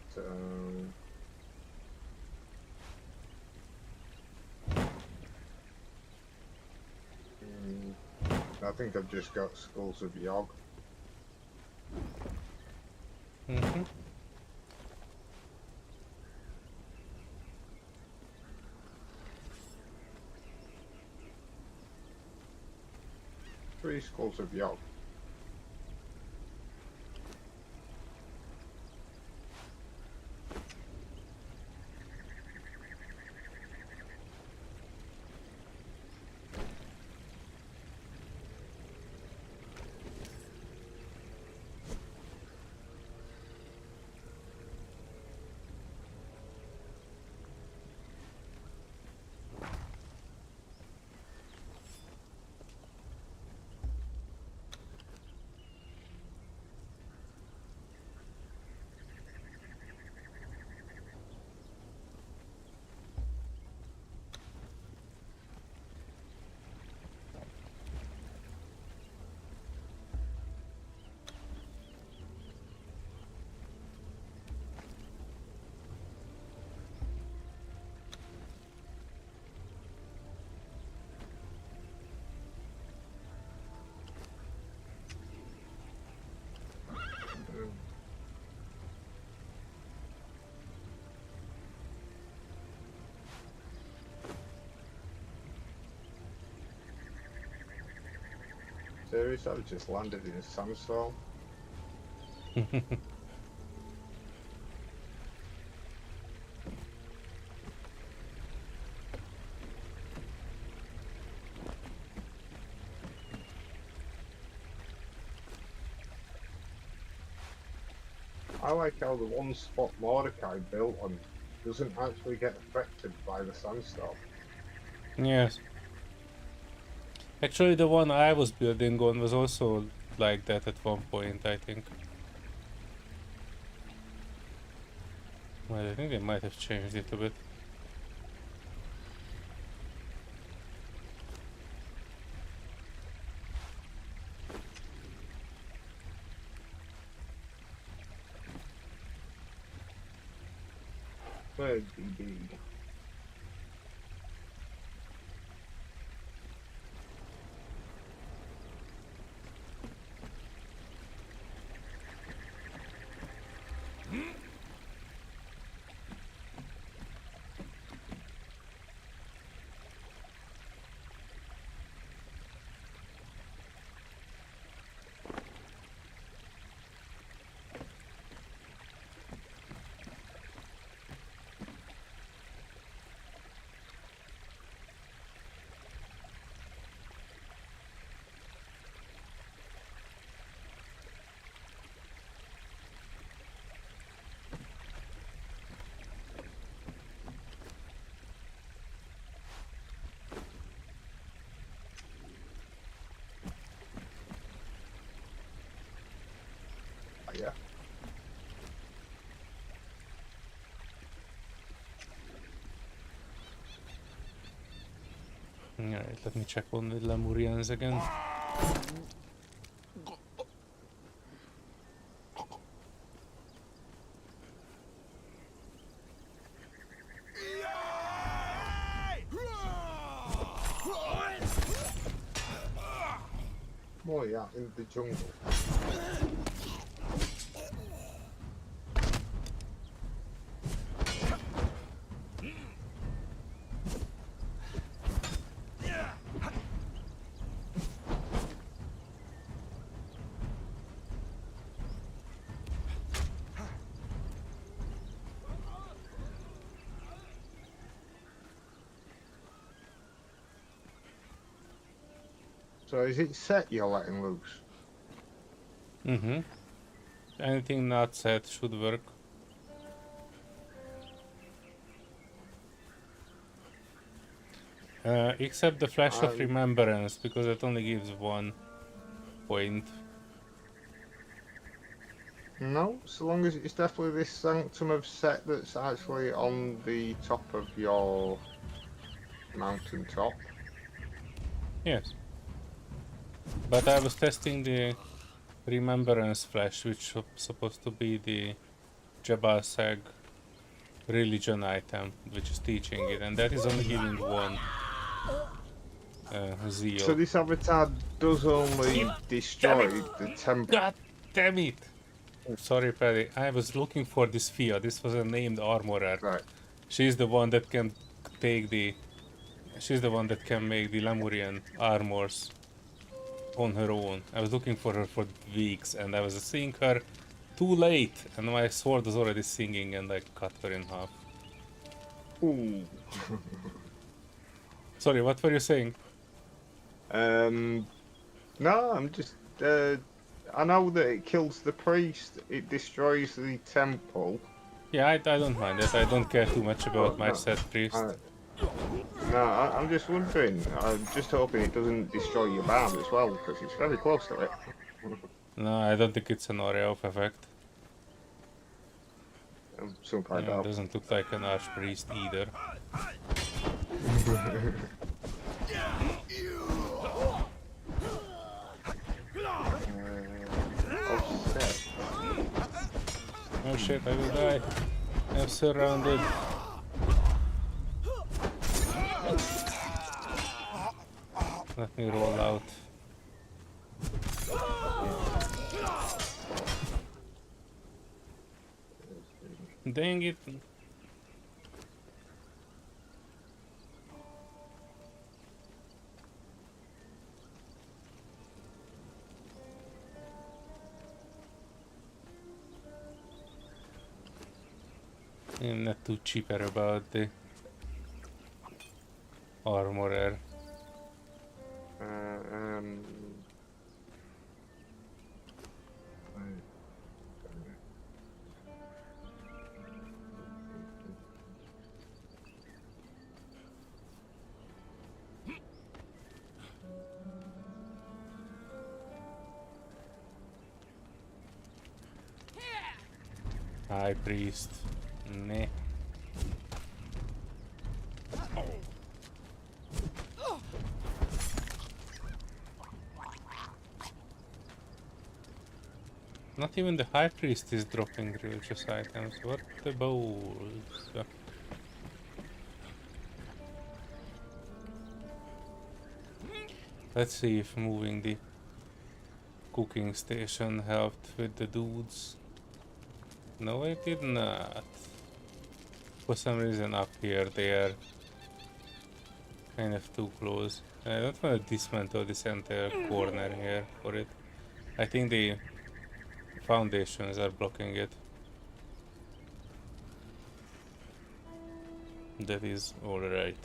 I think I've just got Skulls of Yog. Mm-hmm. Three Skulls of Yog. Serious? I've just landed in a sandstorm. I like how the one spot Mordecai built on doesn't actually get affected by the sandstorm. Yes. Actually, the one I was building on was also like that at one point, I think. Well, I think they might have changed it a bit. Where's BB? Yeah. Alright, let me check on the Lemurians again. Oh yeah, in the jungle. So is it set you're letting loose? Mm-hmm. Anything not set should work. Except the Flash of Um, Remembrance, because it only gives 1 point. No, so long as it's definitely this Sanctum of Set that's actually on the top of your mountaintop. Yes. But I was testing the Remembrance Flash, which was supposed to be the Jabal Sag religion item, which is teaching it, and that is only giving 1 So zeal. this avatar does only Damn destroy it! the temple. God damn it! Sorry, Paddy. I was looking for this Fia. This was a named armorer. Right. She's the one that can take the. She's the one that can make the Lemurian armors on her own. I was looking for her for weeks, and I was seeing her too late, and my sword was already singing, and I cut her in half. Ooh. Sorry, what were you saying? No, I'm just. I know that it kills the priest. It destroys the temple. Yeah, I don't mind that. I don't care too much about But my no, set priest. I'm just wondering. I'm just hoping it doesn't destroy your barb as well, because it's very close to it. No, I don't think it's an area of effect. So I Yeah, it doubt. doesn't look like an archpriest either. Offset. Oh shit, I will die. I'm surrounded. Let me roll out. Dang it. I'm not too cheaper about the armorer. Um, High priest. Meh. Not even the high priest is dropping religious items. What the balls? Let's see if moving the cooking station helped with the dudes. No, it did not. For some reason up here they are kind of too close. I don't want to dismantle this entire corner here for it. I think the foundations are blocking it. That is alright.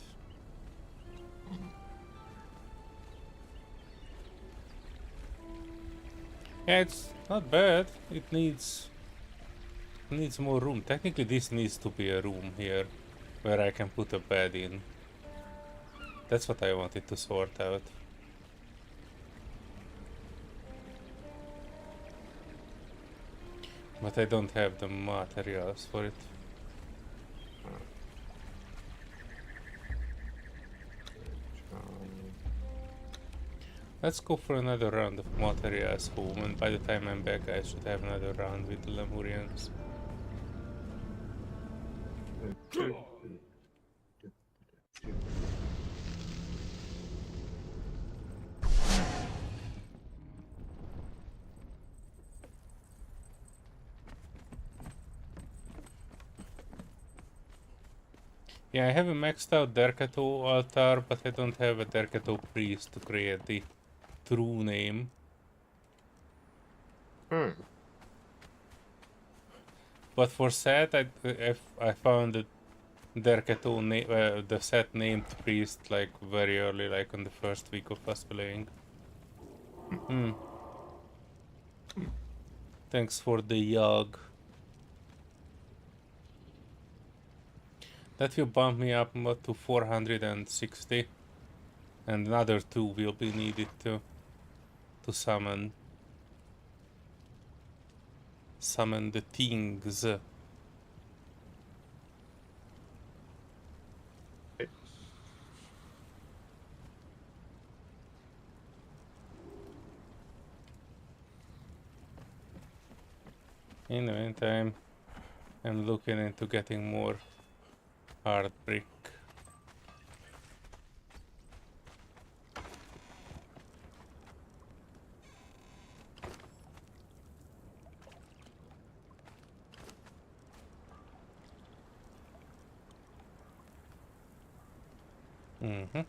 Yeah, it's not bad. It needs more room. Technically this needs to be a room here where I can put a bed in. That's what I wanted to sort out. But I don't have the materials for it. Let's go for another round of materials home, and by the time I'm back I should have another round with the Lemurians. Yeah, I have a maxed out Derkato altar, but I don't have a Derkato priest to create the true name. But for set, I found the Derkato the set named priest like very early, like on the first week of us playing. Thanks for the yog. That will bump me up to 460 And another 2 will be needed to summon the things. In the meantime, I'm looking into getting more hard brick. Mm-hmm.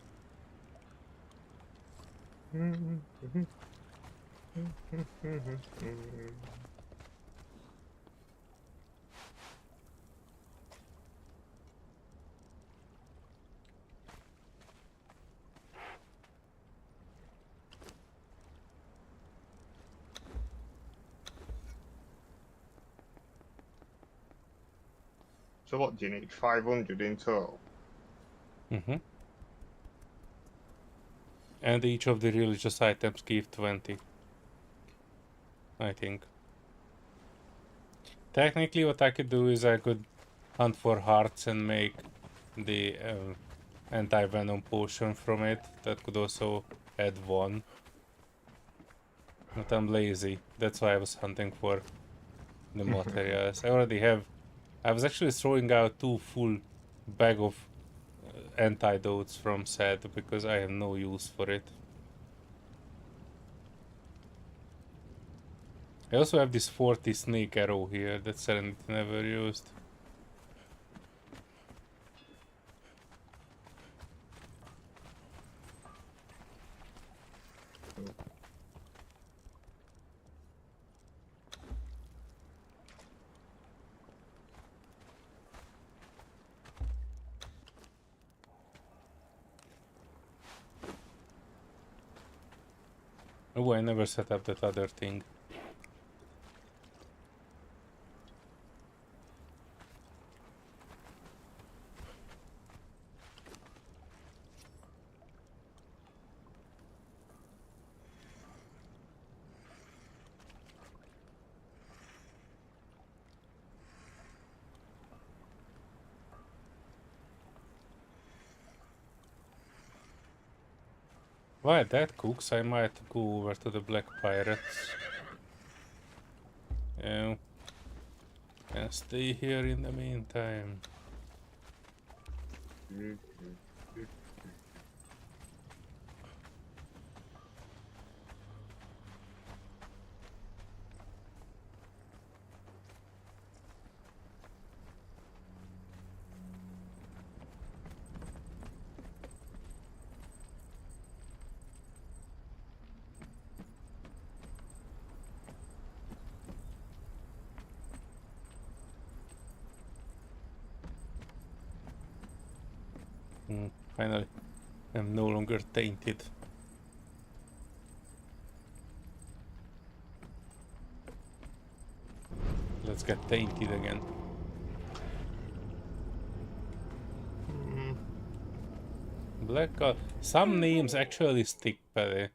So what do you need? 500 in total? Mm-hmm. And each of the religious items give 20. I think. Technically what I could do is I could hunt for hearts and make the anti-venom potion from it. That could also add 1. But I'm lazy. That's why I was hunting for the materials. I was actually throwing out 2 full bag of antidotes from set because I have no use for it. I also have this 40 snake arrow here that Serenity never used. Oh, I never set up that other thing. While that cooks, I might go over to the Black Pirates. Yeah. And stay here in the meantime. Finally, I'm no longer tainted. Let's get tainted again. Some names actually stick, Paddy.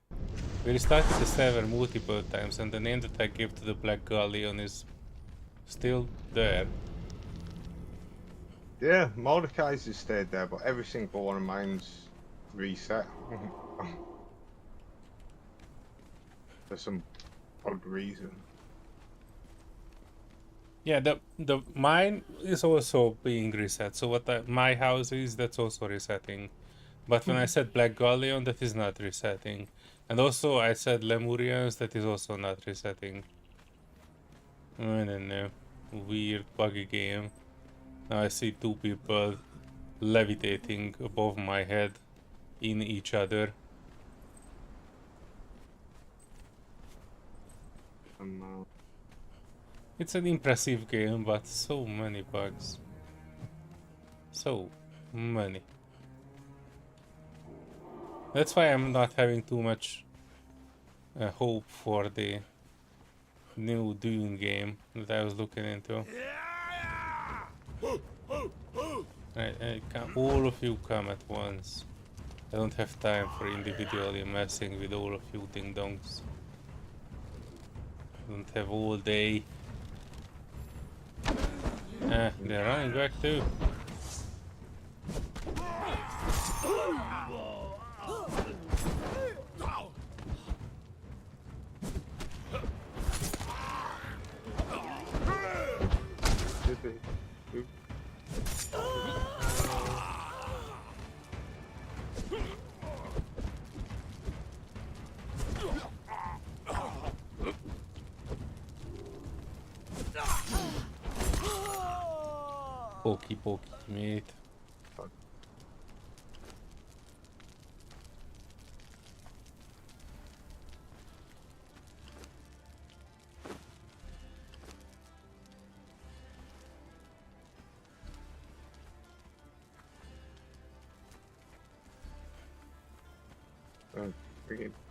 We restarted the server multiple times and the name that I gave to the Black Galleon is still there. Yeah, Mordecai's has stayed there, but every single one of mine's reset. For some odd reason. Yeah, the mine is also being reset. So my house is, that's also resetting. But when I said Black Galleon, that is not resetting. And also I said Lemurians, that is also not resetting. I don't know. Weird buggy game. Now I see 2 people levitating above my head in each other. It's an impressive game, but so many bugs. So many. That's why I'm not having too much hope for the new Dune game that I was looking into. All of you come at once. I don't have time for individually messing with all of you ding dongs. I don't have all day. They're running back too. Pokey, mate.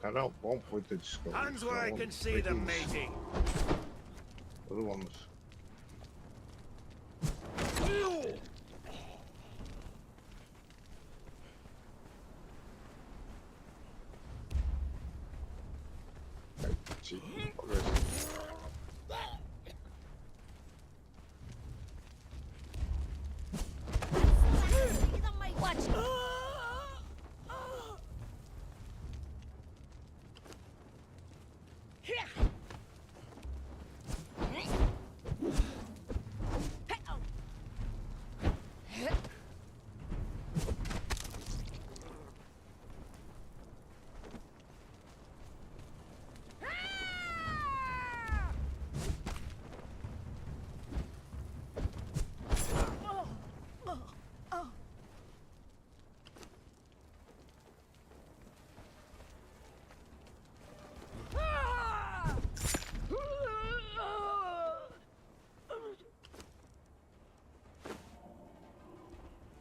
I don't want withered skulls. Hands where I can see them mating. Other ones.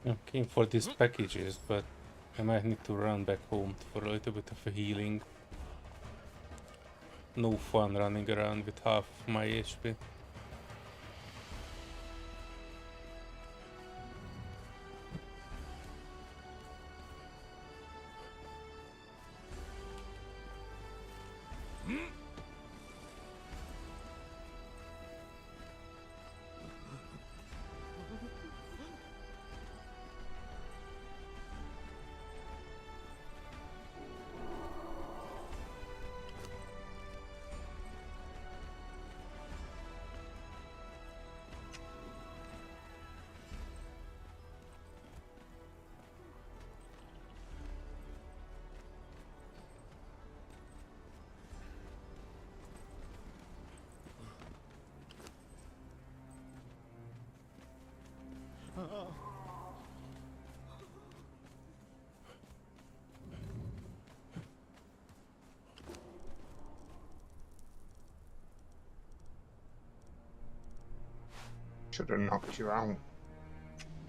I'm keen for these packages, but I might need to run back home for a little bit of a healing. No fun running around with half of my HP. Should have knocked you out.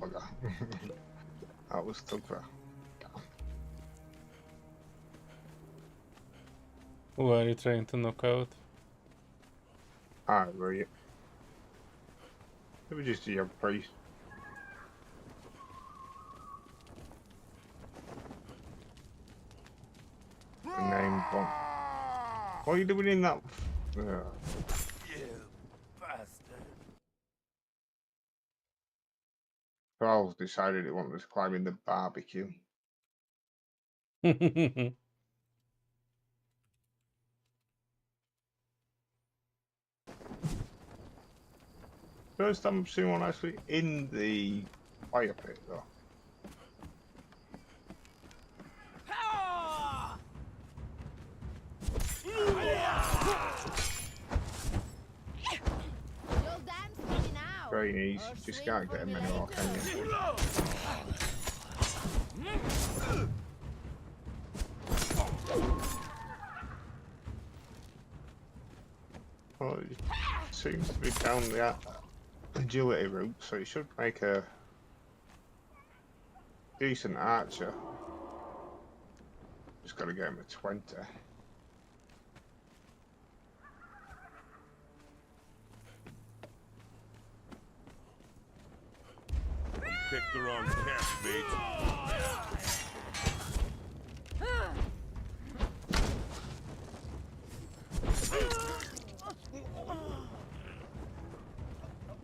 Bugger. That was tougher. Who are you trying to knock out? Alright, were you? It was just a young priest. The name bomb. What are you doing in that? You bastard. Charles decided he wanted to climb in the barbecue. First time I've seen one actually in the fire pit though. Very easy, just can't get him anymore, can you? Well, it seems to be down the agility route, so he should make a decent archer. Just gotta get him a 20. Picked the wrong cast, mate.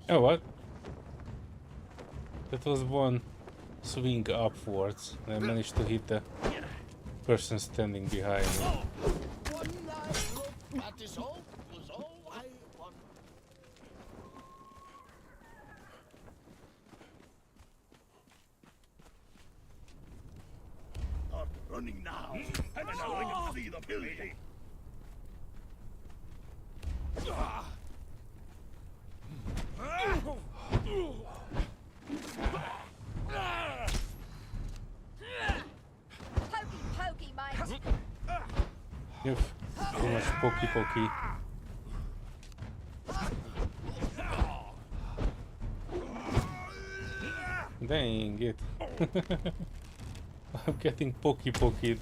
Oh, what? That was one swing upwards. I managed to hit the person standing behind me. One night look at this all was all I wanted. I'm running now, and I'm going to see the building. Pokey, pokey, mate. You've too much pokey pokey. Dang it. I'm getting pokey pokeyed.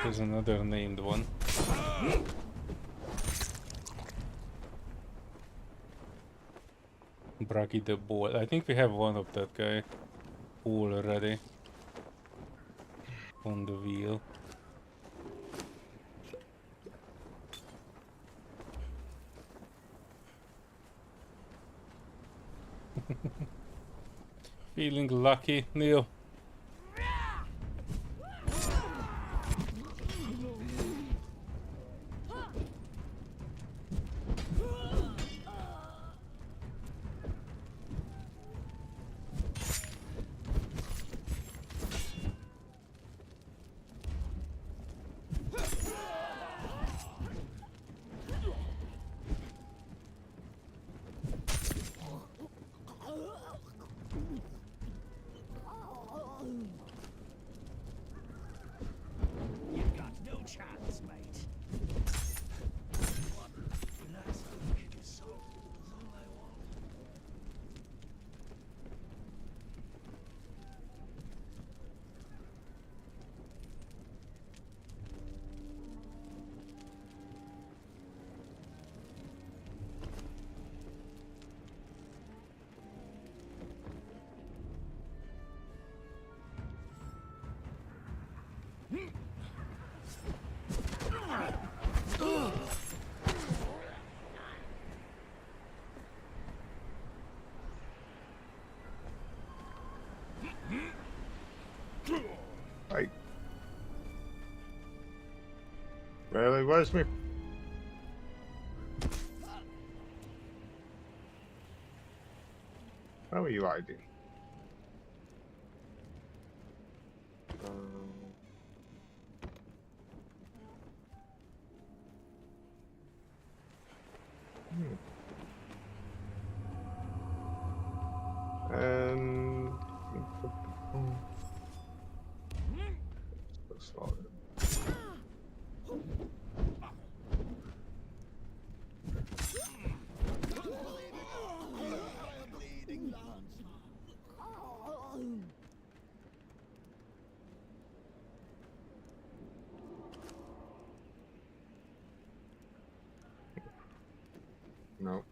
There's another named one. Bragi the Ball. I think we have one of that guy already on the wheel. Feeling lucky, Neil. You've got no chance, mate. Relax, it's all I want. Right. Really? Where's me? How are you hiding? Um. Sorry. No.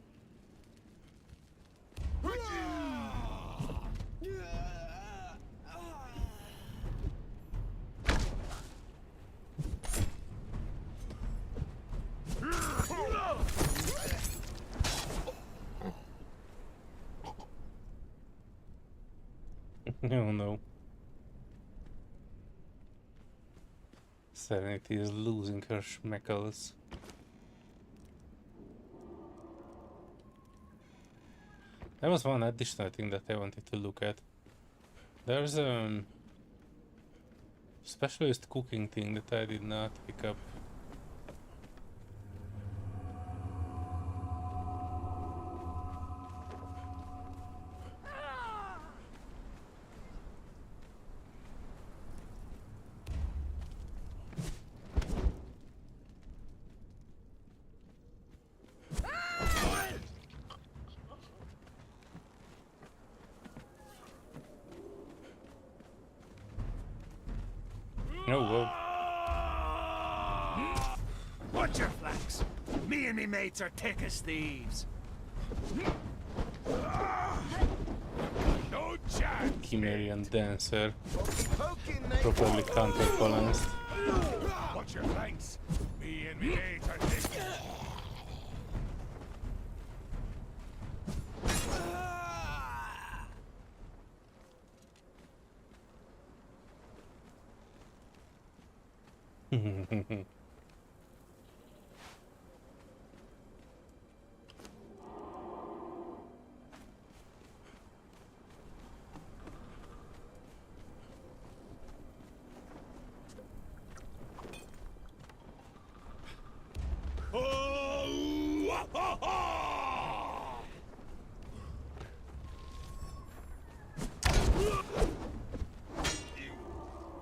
Oh no. Serenity is losing her schmeckles. There was one additional thing that I wanted to look at. There's a specialist cooking thing that I did not pick up. Oh, well. Watch your flanks. Me and me mates are thick as thieves. No chance. Chimerian dancer. Pokey, mate. Properly counterbalanced. Watch your flanks. Me and me mates are thick.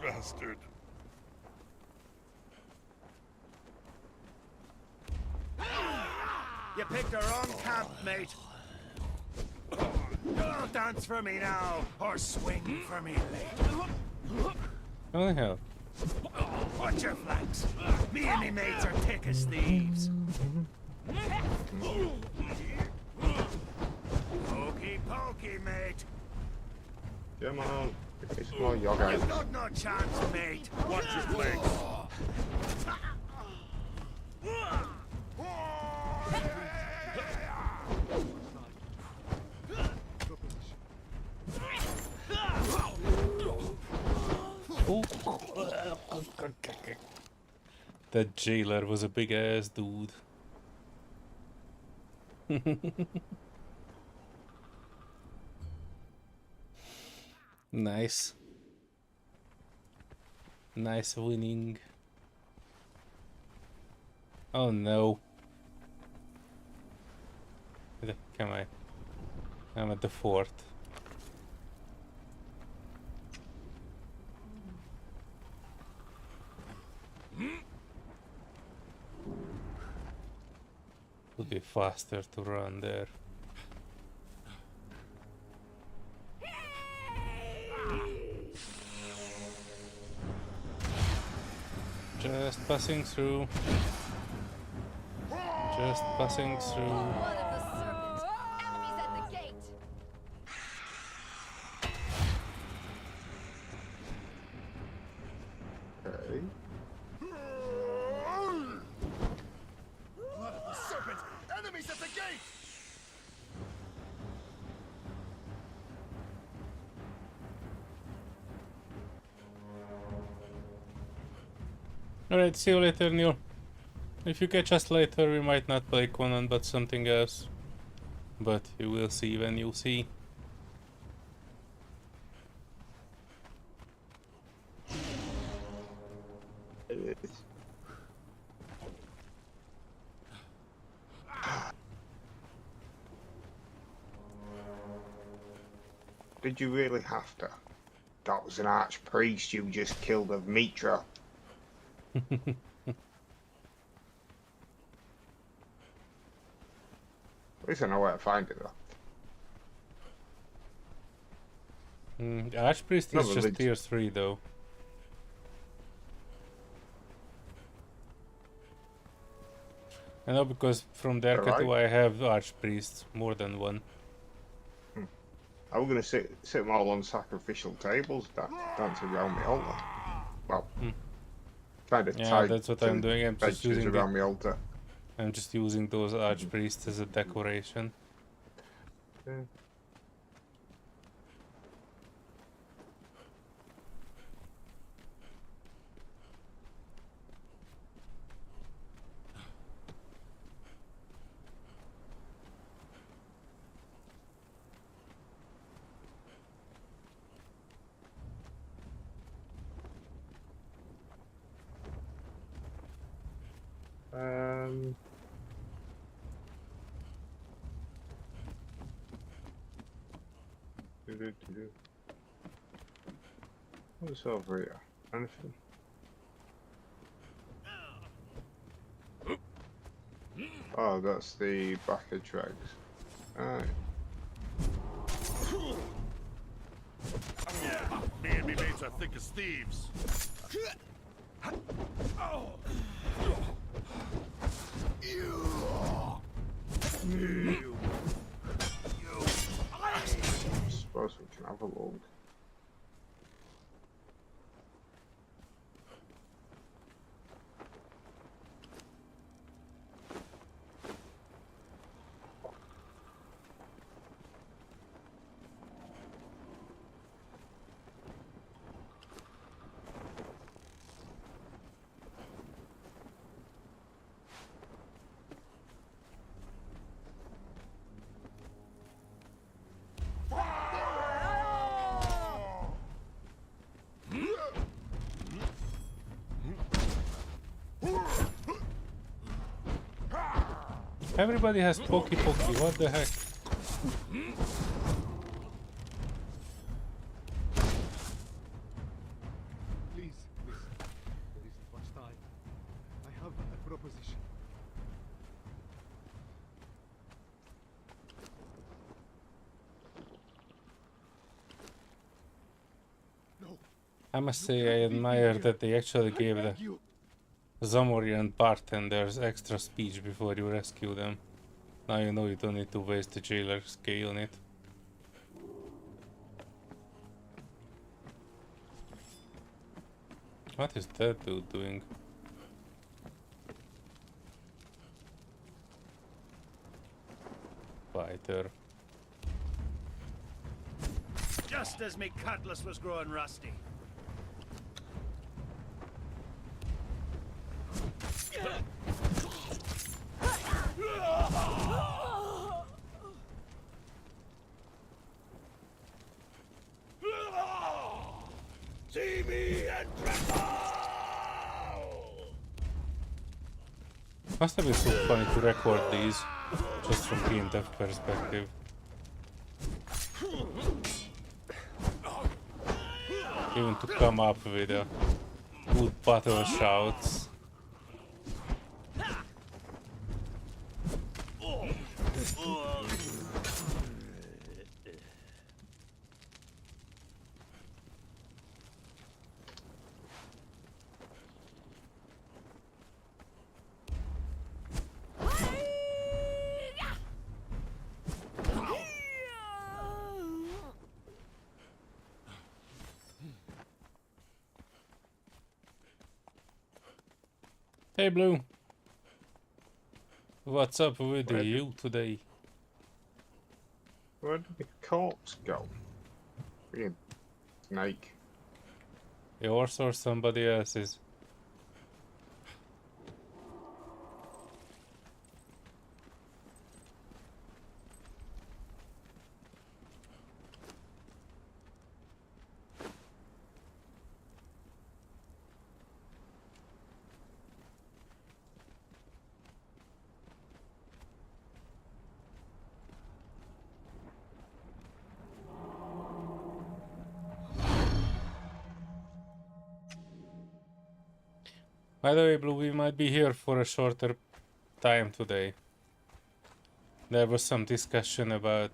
Bastard. You picked the wrong camp, mate. Don't dance for me now, or swing for me later. How the hell? Watch your flanks. Me and me mates are thick as thieves. Pokey, pokey, mate. Come on. Give me some more yoga. You've got no chance, mate. Watch your flanks. That jailer was a big ass dude. Nice. Nice winning. Oh no. Where the heck am I? I'm at the fort. Would be faster to run there. Just passing through. Just passing through. Blood of the serpent. Enemies at the gate. Okay. Blood of the serpent! Enemies at the gate! Alright, see you later, Neil. If you catch us later, we might not play Conan, but something else. But you will see when you see. It is. Did you really have to? That was an archpriest you just killed of Mitra. At least I know where to find it though. Archpriest No, is but just it's- tier 3 though. I know because from the Arca 2 I have Archpriest, more than one. I was gonna sit them all on sacrificial tables, dancing around the altar. Well, kind of Yeah, tied that's what to I'm doing. I'm just benches using around the altar. I'm just using those Archpriests as a decoration. Yeah. do. What's over here? Anything? Oh, that's the back of drags. Alright. Me and me mates are thick as thieves. I suppose we can have a look. Everybody has pokey, what the heck? Please, listen. There isn't much time. I have a proposition. No. I must say I admire that they actually gave the You. Zamorian bartenders extra speech before you rescue them. Now you know you don't need to waste the jailer's K on it. What is that dude doing? Fighter. Just as me cutlass was growing rusty. See me and tremble! Must have been so funny to record these, just from PNF perspective. Even to come up with a good battle shouts. Hey Blue, what's up with you today? Where did the corpse go? Freaking snake. Yours or somebody else's? By the way, Blue, we might be here for a shorter time today. There was some discussion about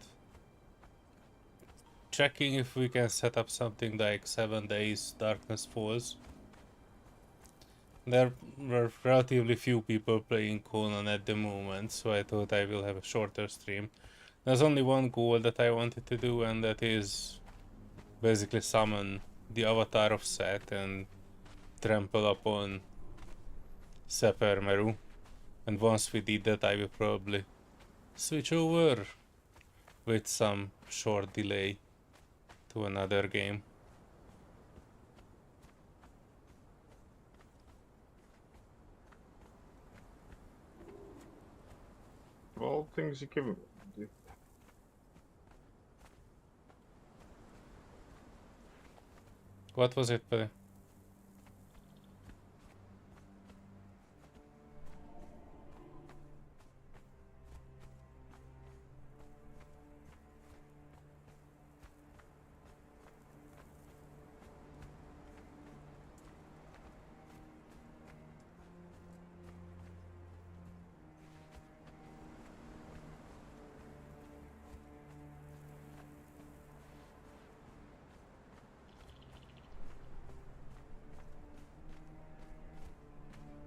checking if we can set up something like 7 days Darkness Falls. There were relatively few people playing Conan at the moment, so I thought I will have a shorter stream. There's only one goal that I wanted to do, and that is basically summon the avatar of Set and trample upon Sepermeru. And once we did that, I will probably switch over with some short delay to another game. Of all things you give me. What was it, buddy?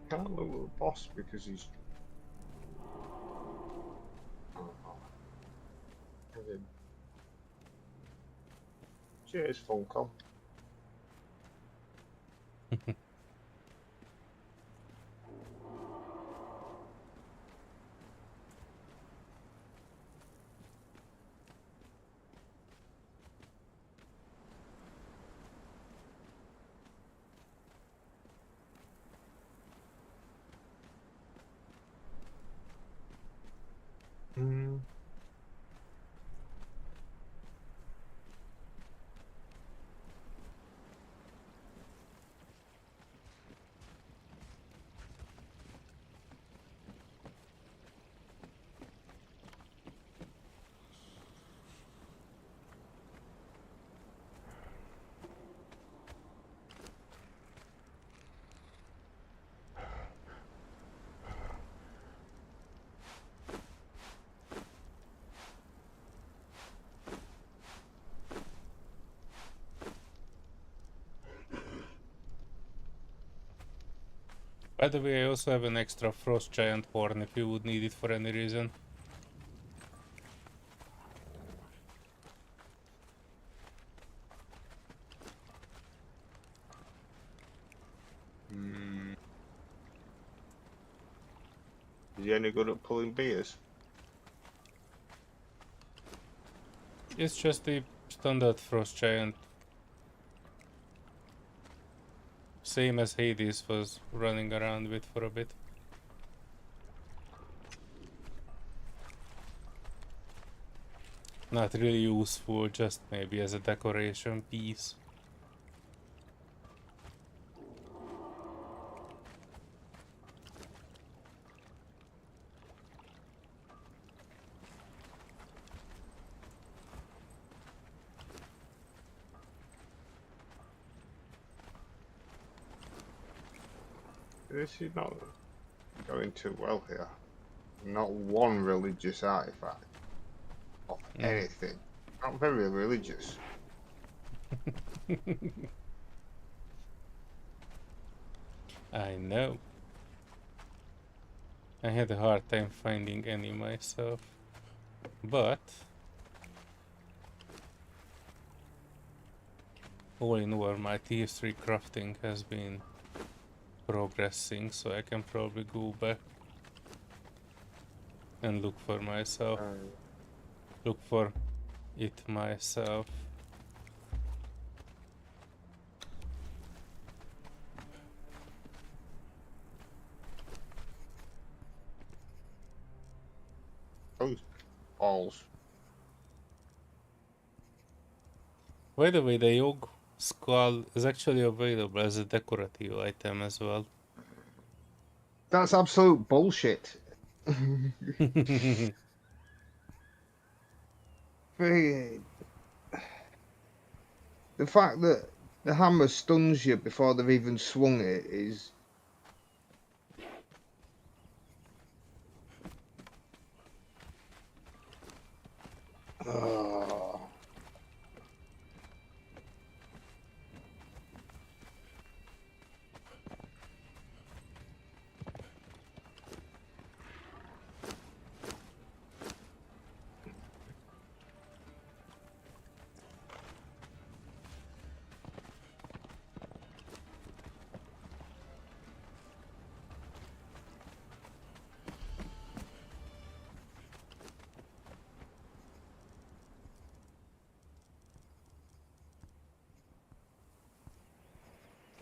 Can't look at the boss because he's. Oh, oh. Cheers, Funko. Mm. By the way, I also have an extra frost giant horn if you would need it for any reason. Mm. Is he any good at pulling beers? It's just the standard frost giant. Same as Hades was running around with for a bit. Not really useful, just maybe as a decoration piece. This is not going too well here. Not one religious artifact of anything. Not very religious. I know. I had a hard time finding any myself. But all in all, my TF3 crafting has been progressing, so I can probably go back and look for myself. Look for it myself. Those balls. By the way, the Yogg skull is actually available as a decorative item as well. That's absolute bullshit. The fact that the hammer stuns you before they've even swung it is. Oh.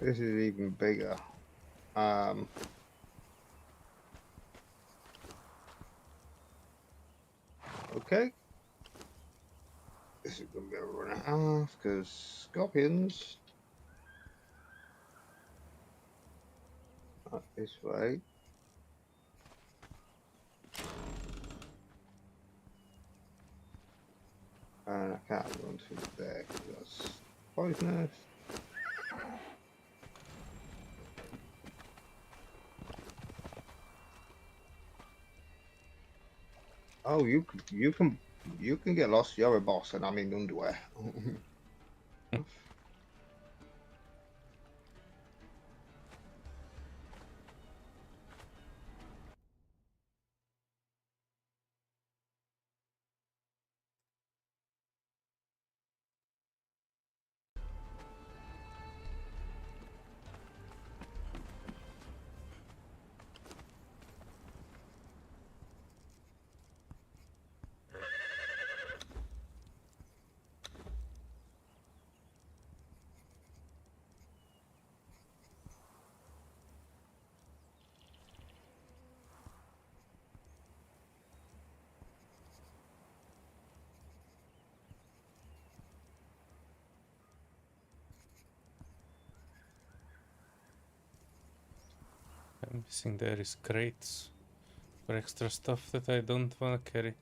This is even bigger. Okay. This is going to be a run and a half because scorpions. Not this way. And I can't run through there because that's poisonous. Oh, you can get lost. You're a boss, and I'm in underwear. I'm missing there is crates for extra stuff that I don't wanna carry.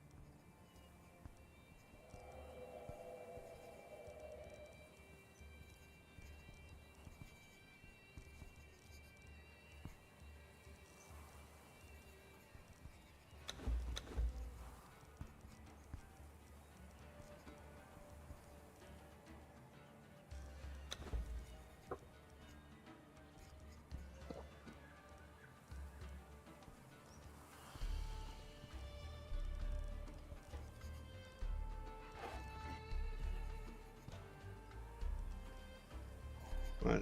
Right.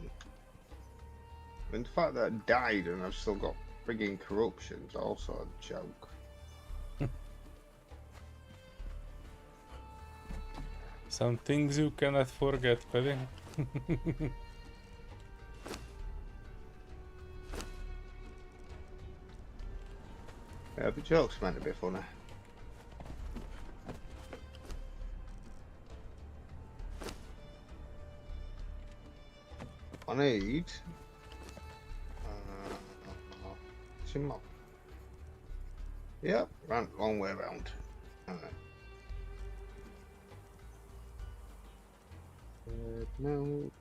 And the fact that I died and I've still got frigging corruption's also a joke. Some things you cannot forget, buddy. Yeah, the joke's meant to be funny. I need some more. Yep, ran long way around. Alright. No.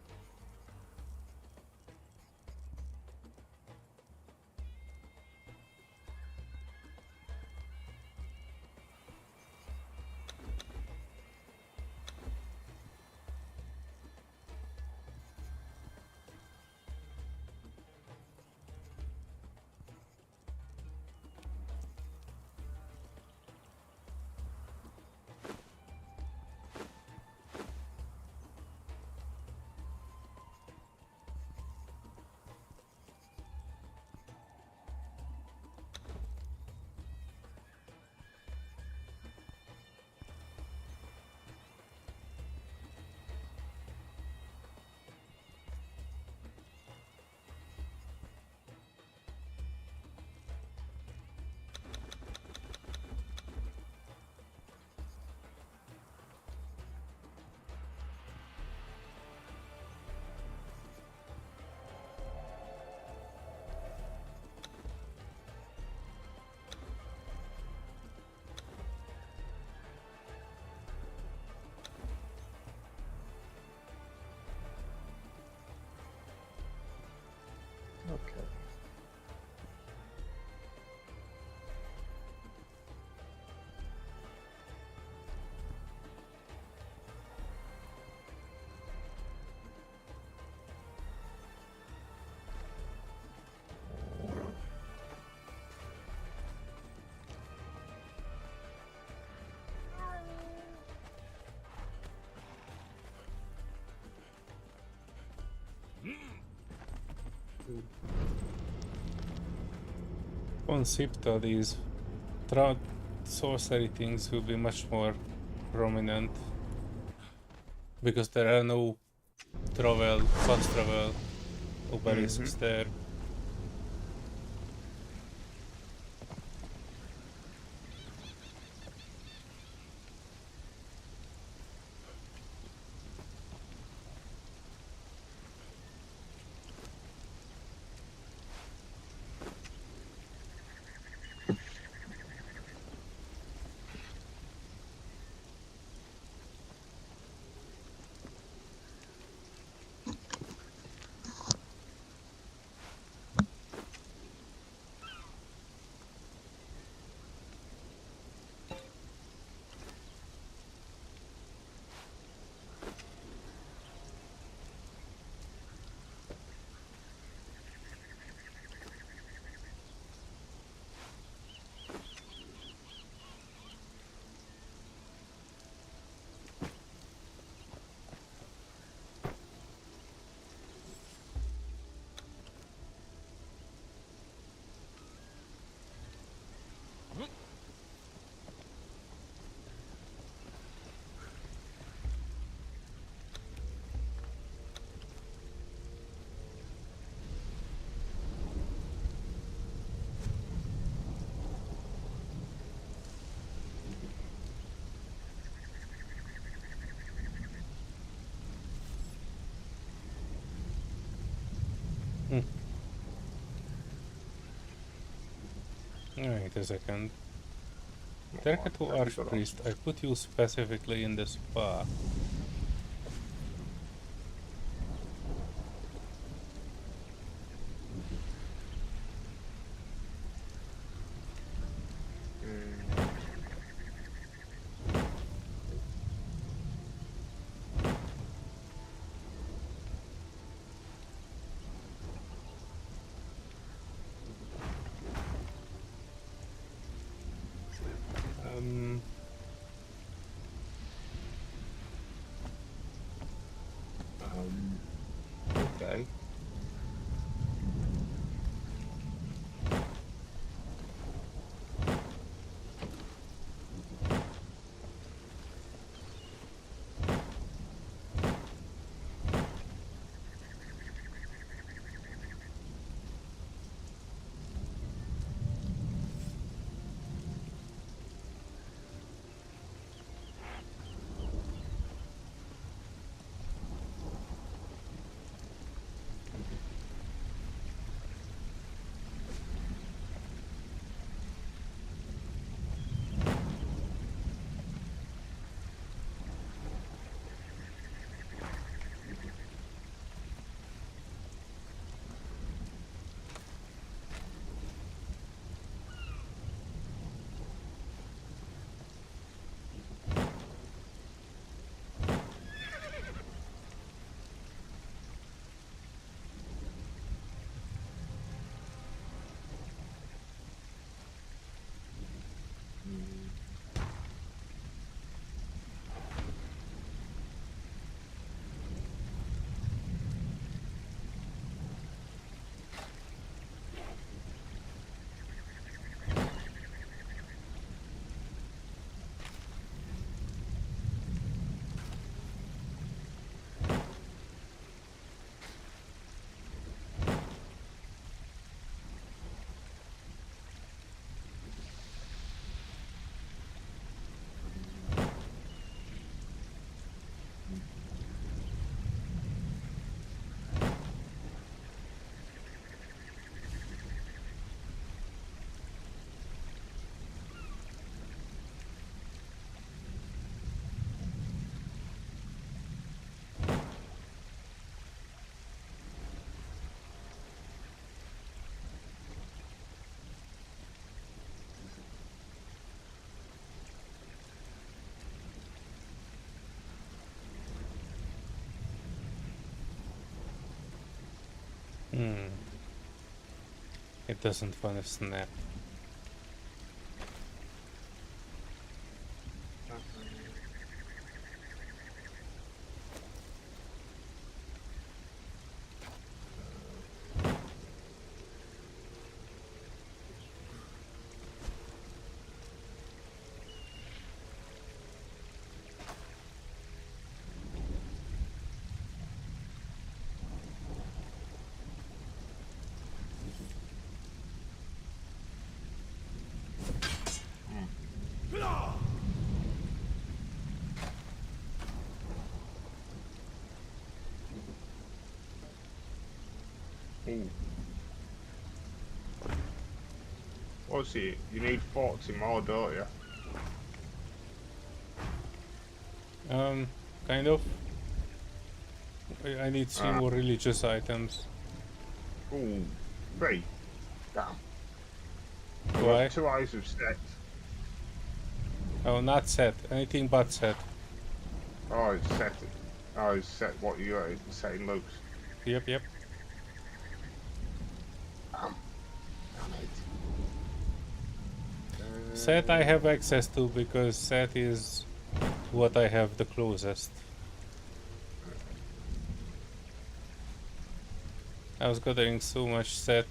Okay. Concept of these sorcery things will be much more prominent because there are no fast travel obelisks there. Wait a second. Not Terka like to that, you got Archpriest, I put you specifically in the spa. Um, Okay. it doesn't want to snap. Ooh. What's it? You need 40 more, don't you? Kind of. I need 3 more religious items. Ooh. 3. Damn. You Why? have 2 eyes of set. Oh, not set. Anything but set. Oh, it's set. Oh, it's set what you are setting loose. Yep, yep. Damn. Damn it. Set I have access to because set is what I have the closest. I was gathering so much set.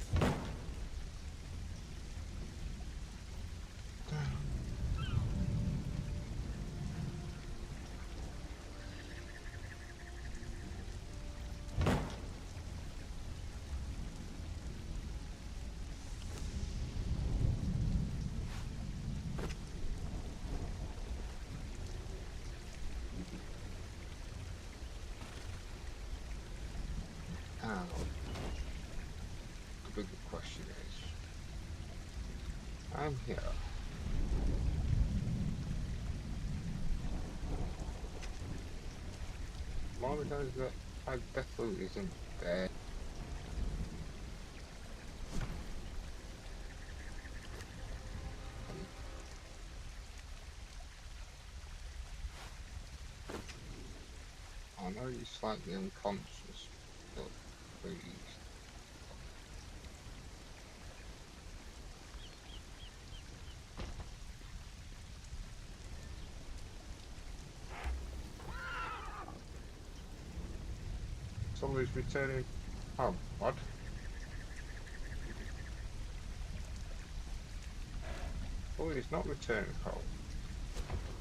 Oh. A big question. down here. More knows that Deathloop isn't there. I know he's slightly unconscious, but please. Somebody's returning. Oh, what? Oh, he's not returning home.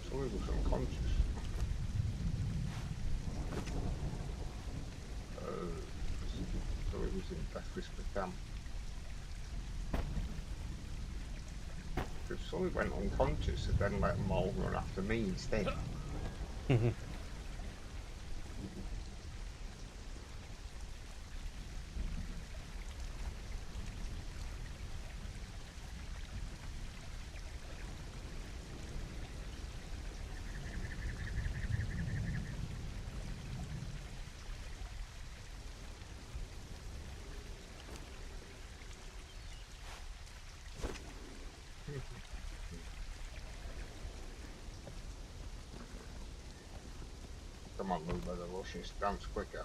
Somebody was unconscious. So he was in Death Whisper Camp. Because somebody went unconscious and then let them all run after me instead. Come on, move by the luscious, dance quicker.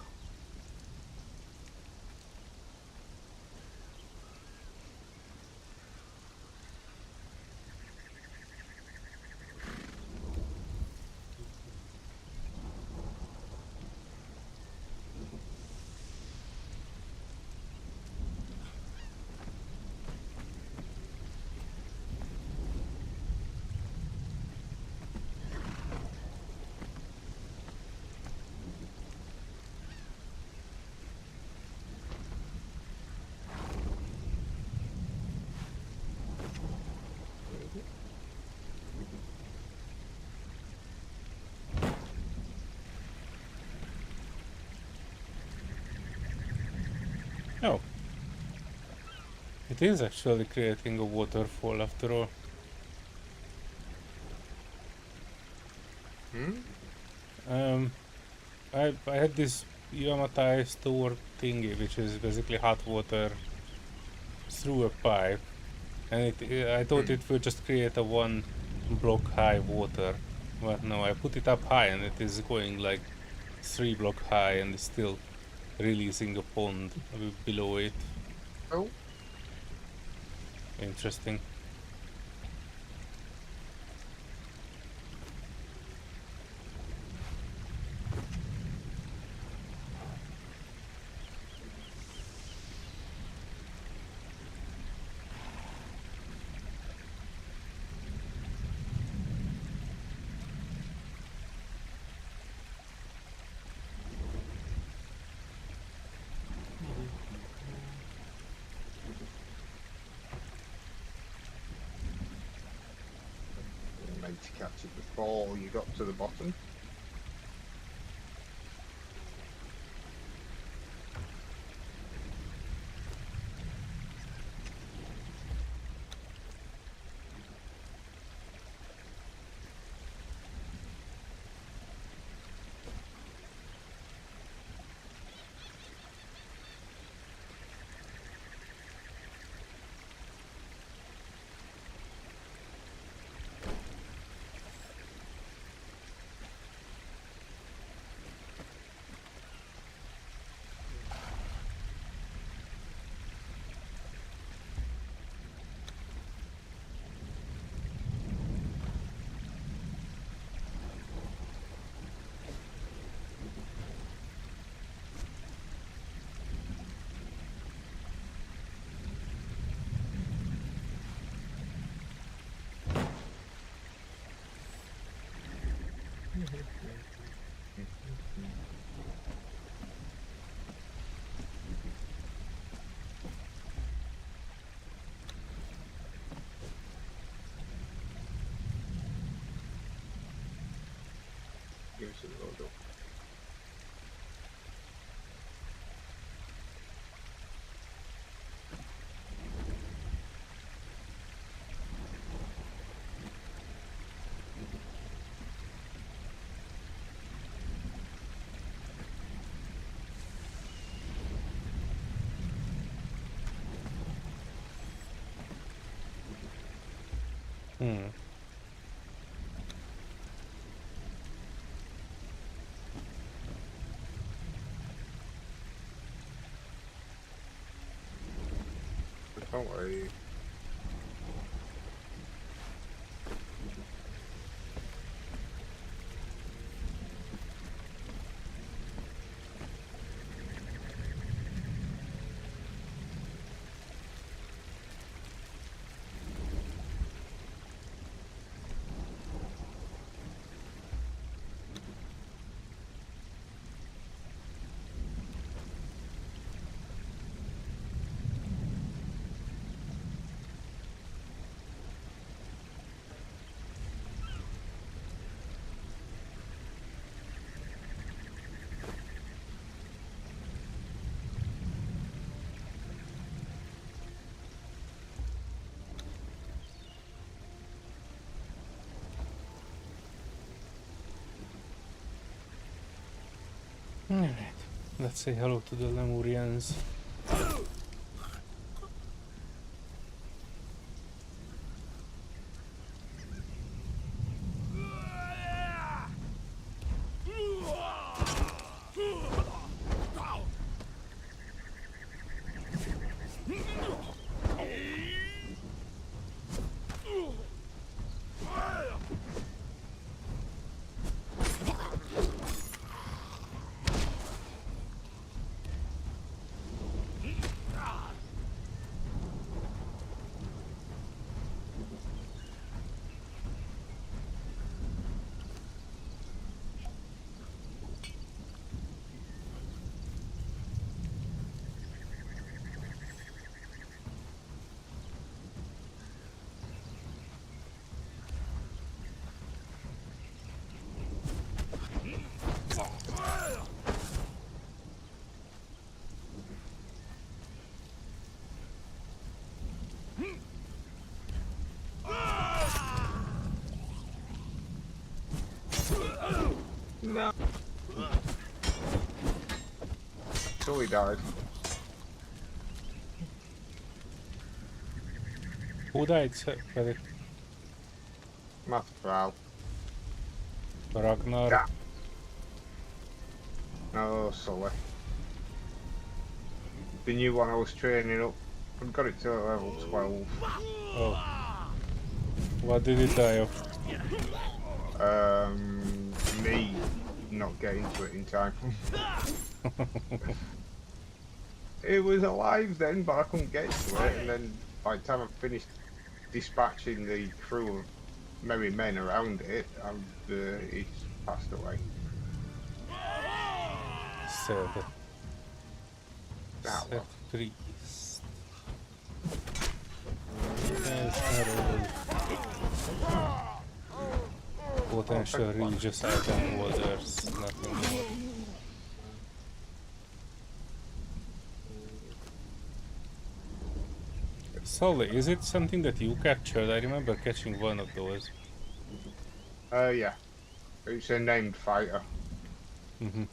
Oh. It is actually creating a waterfall after all. I had this Yamatai store thingy, which is basically hot water through a pipe, and I thought it would just create a one block high water, but no, I put it up high and it is going like 3 block high and is still releasing a pond below it. Oh. Interesting. To catch it before you got to the bottom. Give us a load up. Hmm. But don't worry. Alright. Let's say hello to the Lemurians. No. So he died. Who died? Pedig Mathval. Ragnar. Yeah. No, Solear. The new one I was training up. I've got it to level 12. Oh. What did it die of? Me not getting to it in time. It was alive then, but I couldn't get to it, and then by the time I finished dispatching the crew of merry men around it, it's passed away. Sad. Ah, Sad well. priest. That's not all. Potential religious item holders, nothing more. Sully, is it something that you captured? I remember catching one of those. Yeah. It's a named fighter. Mm-hmm.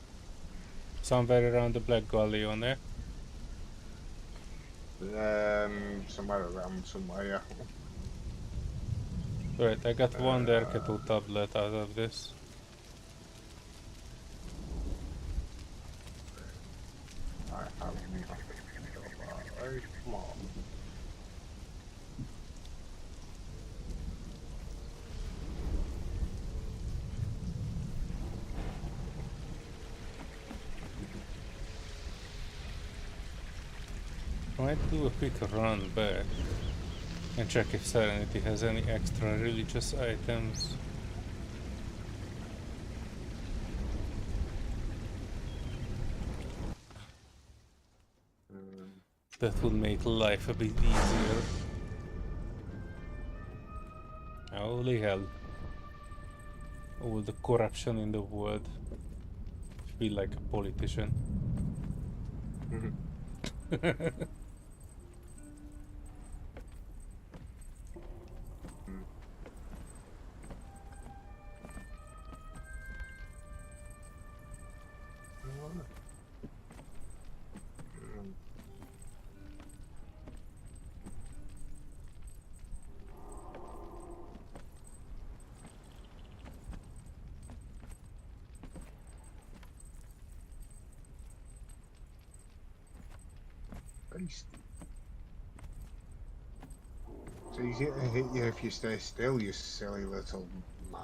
Somewhere around the Black Gully on there. Somewhere around somewhere, yeah. Right, I got one Derketo tablet out of this. I have very small. I might do a quick run back and check if Serenity has any extra religious items. That would make life a bit easier. Holy hell. All the corruption in the world. Feel like a politician. Christ. It's easy to hit you if you stay still, you silly little man.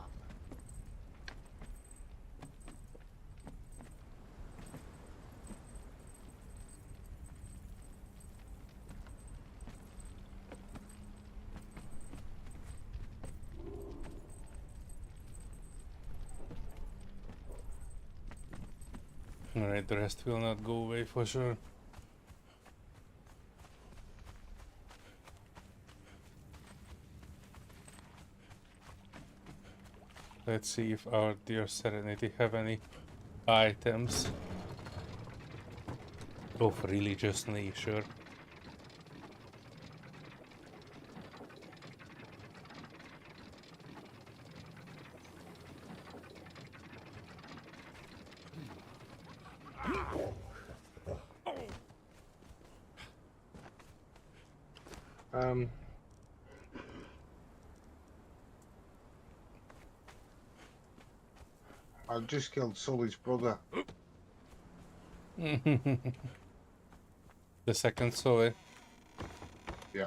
Alright, the rest will not go away for sure. Let's see if our dear Serenity have any items of religious nature. I just killed Sully's brother. The second Solear. Yeah.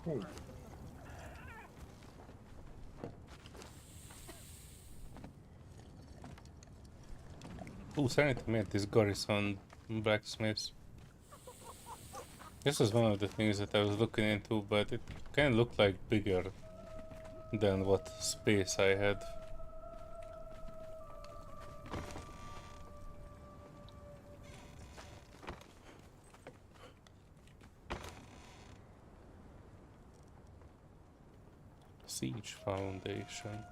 Oh. Oh, Serenity made this Garrison blacksmiths. This was one of the things that I was looking into, but it kind of looked like bigger than what space I had. Siege Foundation.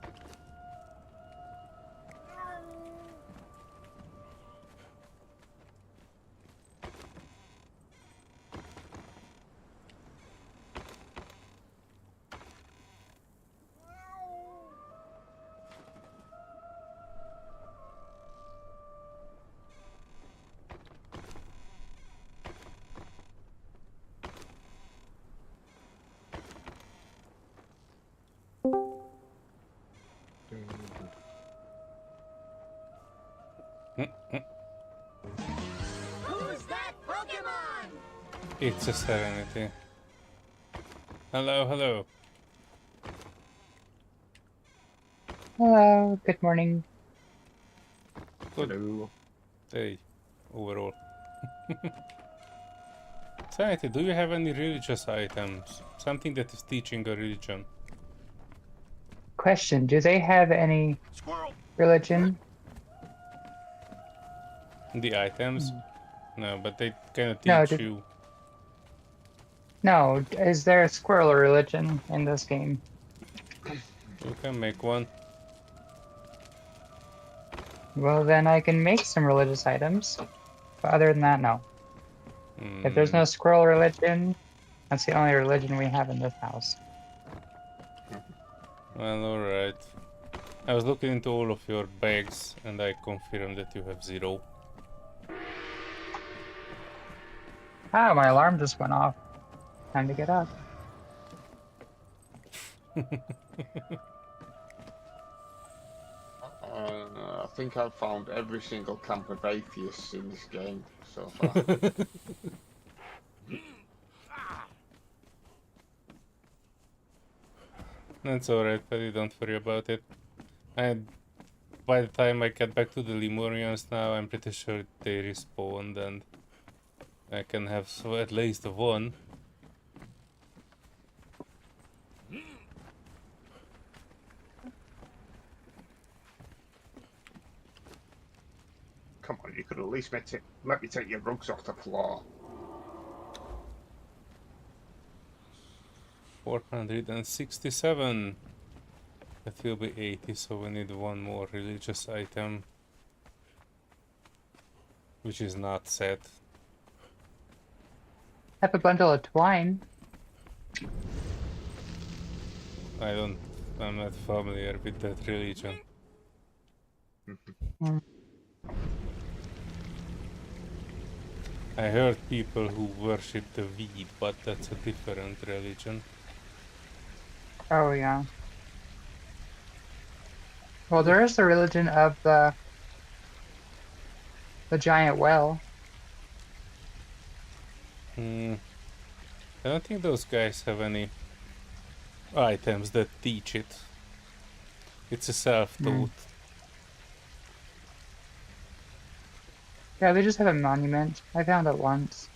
Who's that Pokemon? It's a Serenity. Hello, hello. Hello, good morning. Good Hello. day, overall. Serenity, do you have any religious items? Something that is teaching a religion? Question, do they have any Squirrel. religion? The items? No, but they kind of No, teach you. No, is there a squirrel religion in this game? You can make one. Well, then I can make some religious items. But other than that, no. If there's no squirrel religion, that's the only religion we have in this house. Well, alright. I was looking into all of your bags and I confirmed that you have 0. Ah, my alarm just went off. Time to get up. I think I've found every single camp of atheists in this game so far. That's alright, buddy, don't worry about it. And by the time I get back to the Lemurians now, I'm pretty sure they respawned and I can have at least one. Come on, you could at least let me take your rugs off the floor. 467. That will be 80, so we need one more religious item. Which is not set. Have a bundle of twine. I'm not familiar with that religion. Hmm. I heard people who worship the weed, but that's a different religion. Oh yeah. Well, there is the religion of the giant well. Hmm. I don't think those guys have any items that teach it. It's a Hmm. self-taught. Yeah, they just have a monument. I found it once.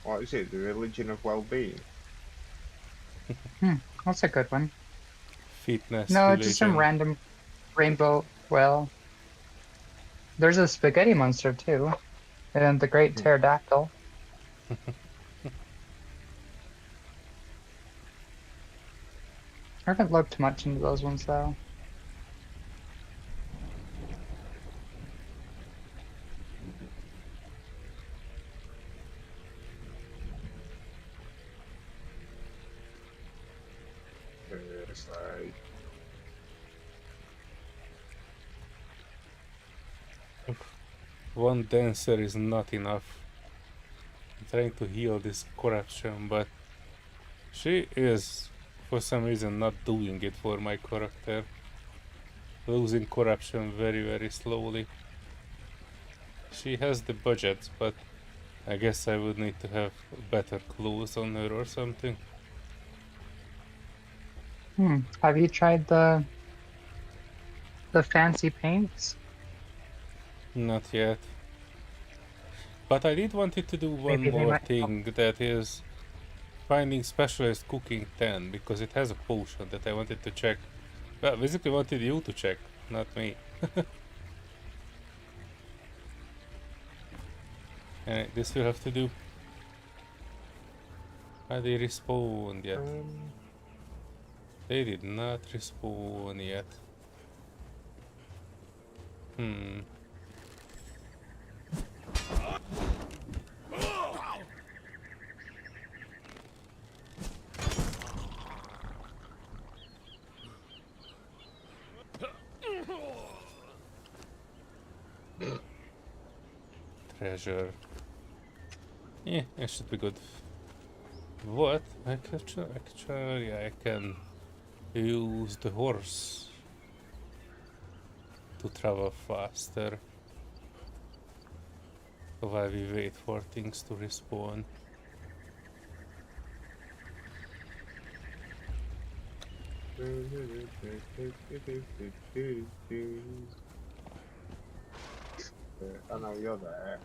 What is it? The religion of well-being? Hmm. That's a good one. Fitness No, it's just some religion. random rainbow well. There's a spaghetti monster too, and the great pterodactyl. I haven't looked much into those ones though. It's like, One dancer is not enough. I'm trying to heal this corruption, but she is, for some reason, not doing it for my character. Losing corruption very, very slowly. She has the budget, but I guess I would need to have better clothes on her or something. Have you tried the fancy paints? Not yet. But I did wanted to do one Maybe they more might help. thing, that is finding specialist cooking 10, because it has a potion that I wanted to check. Well, basically wanted you to check, not me. Alright, this will have to do. Are they respawned yet? They did not respawn yet. Treasure. Yeah, it should be good. What? Actually, I can use the horse to travel faster while we wait for things to respawn. I know you're there.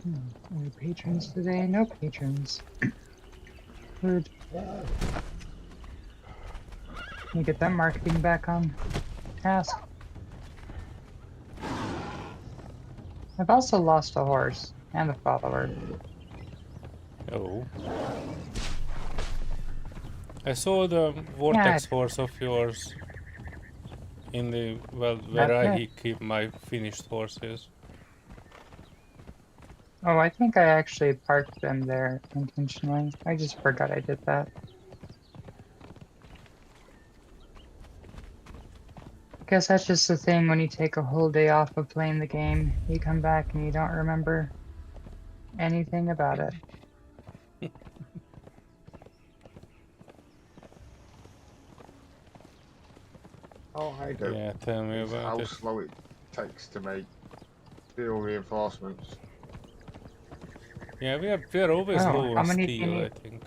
Any patrons today? No patrons. Good. You get that marketing back on task. I've also lost a horse and a follower. Oh. I saw the vortex horse of yours in the, well, where I keep my finished horses. Oh, I think I actually parked them there intentionally. I just forgot I did that. Guess that's just the thing when you take a whole day off of playing the game. You come back and you don't remember anything about it. Oh, I do. Yeah, tell me It's about how it. slow it takes to make steel reinforcements. Yeah, we are always Oh, low how on many do you steel, I need? think.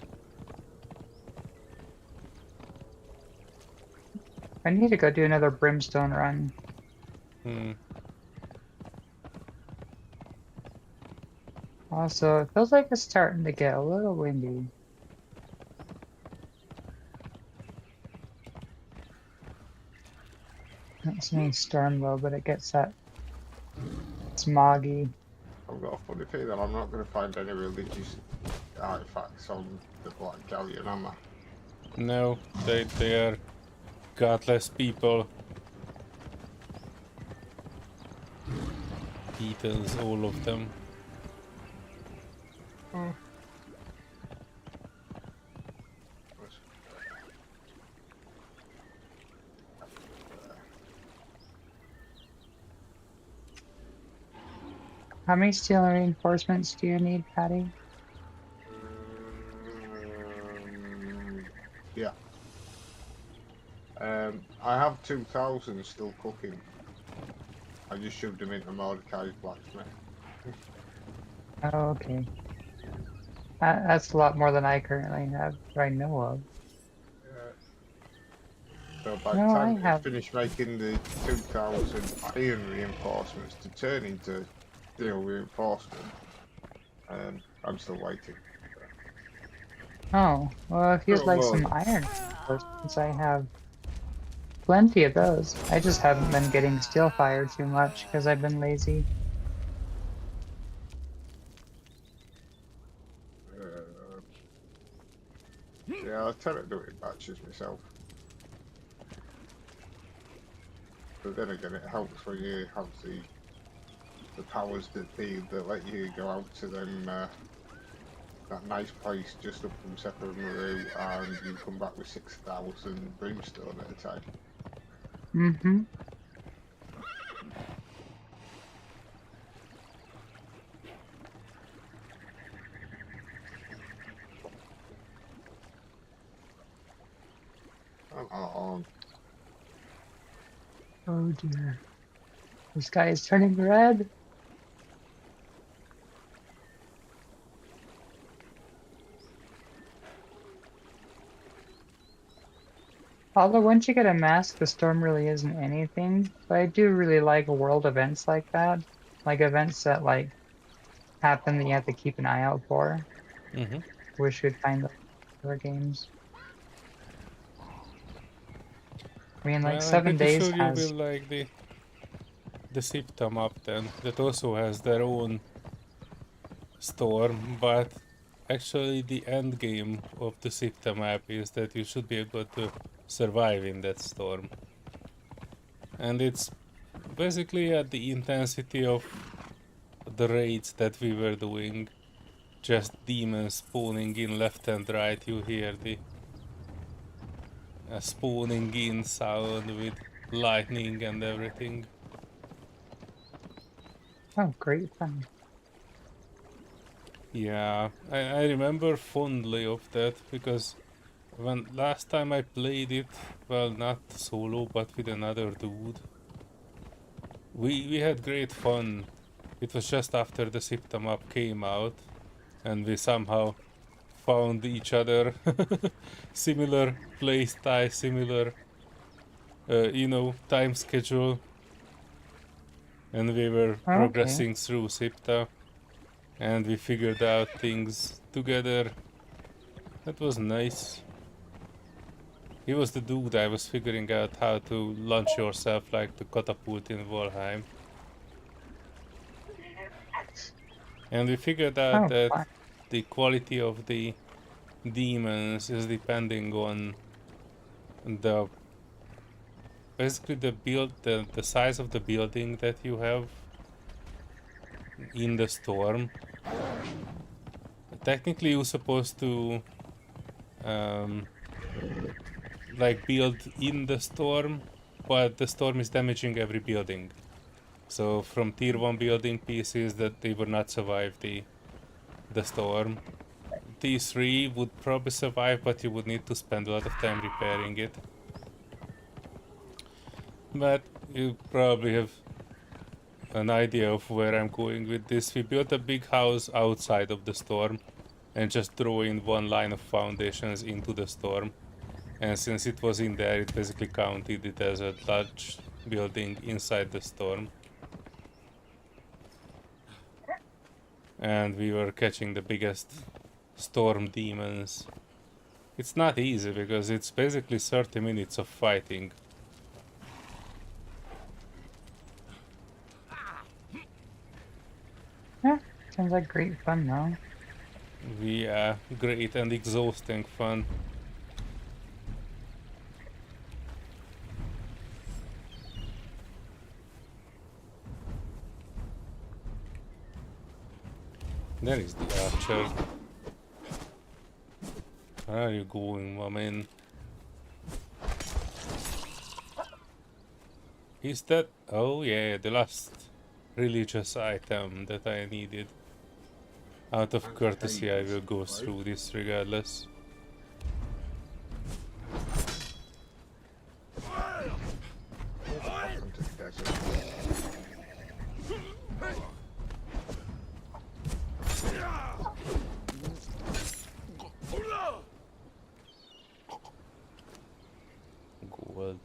I need to go do another brimstone run. Also, it feels like it's starting to get a little windy. It's no storm though, but it gets that smoggy. I've got a funny feeling I'm not going to find any religious artifacts on the Black Galleon, am I? No, they are godless people. Heathens, all of them. How many steel reinforcements do you need, Patty? Yeah. I have 2,000 still cooking. I just shoved them into Mordecai's blacksmith. Oh, okay. That's a lot more than I currently have, that I know of. So by No, the I time I have. finish making the 2,000 iron reinforcements to turn into steel reinforcement, I'm still waiting. Oh, well, if you'd Oh, like well. some iron reinforcements, I have plenty of those. I just haven't been getting steel fire too much because I've been lazy. Yeah, I tend to do it in batches myself. But then again, it helps when you have the powers that be that let you go out to them that nice place just up from Sephiroth and you come back with 6,000 brimstone at a time. Mm-hmm. Oh, Oh dear. The sky is turning red. Although once you get a mask, the storm really isn't anything. But I do really like world events like that. Like events that like happen that you have to keep an eye out for. Mm-hmm. Wish we'd find those in other games. I mean, like Well, I'm 7 pretty days sure you will has. like the SIPTA map then. That also has their own storm, but actually the end game of the SIPTA map is that you should be able to survive in that storm. And it's basically at the intensity of the raids that we were doing. Just demons spawning in left and right. You hear the spawning in sound with lightning and everything. Oh, great fun. Yeah, I remember fondly of that because when last time I played it, well, not solo but with another dude, we had great fun. It was just after the SIPTA map came out and we somehow found each other. Similar playstyle, similar time schedule, and we were Oh, okay. progressing through SIPTA and we figured out things together. That was nice. He was the dude I was figuring out how to launch yourself like the catapult in Valheim. And we figured out Oh, that fun. the quality of the demons is depending on the basically the size of the building that you have in the storm. Technically you're supposed to like build in the storm, but the storm is damaging every building. So from tier 1 building pieces that they would not survive the storm. T3 would probably survive, but you would need to spend a lot of time repairing it. But you probably have an idea of where I'm going with this. We built a big house outside of the storm and just throw in one line of foundations into the storm. And since it was in there, it basically counted it as a building inside the storm. And we were catching the biggest storm demons. It's not easy because it's basically 30 minutes of fighting. Yeah, sounds like great fun though. Yeah, great and exhausting fun. There is the archer. Where are you going, woman? Is that... Oh yeah, the last religious item that I needed. Out of courtesy, I will go through this regardless. Gold.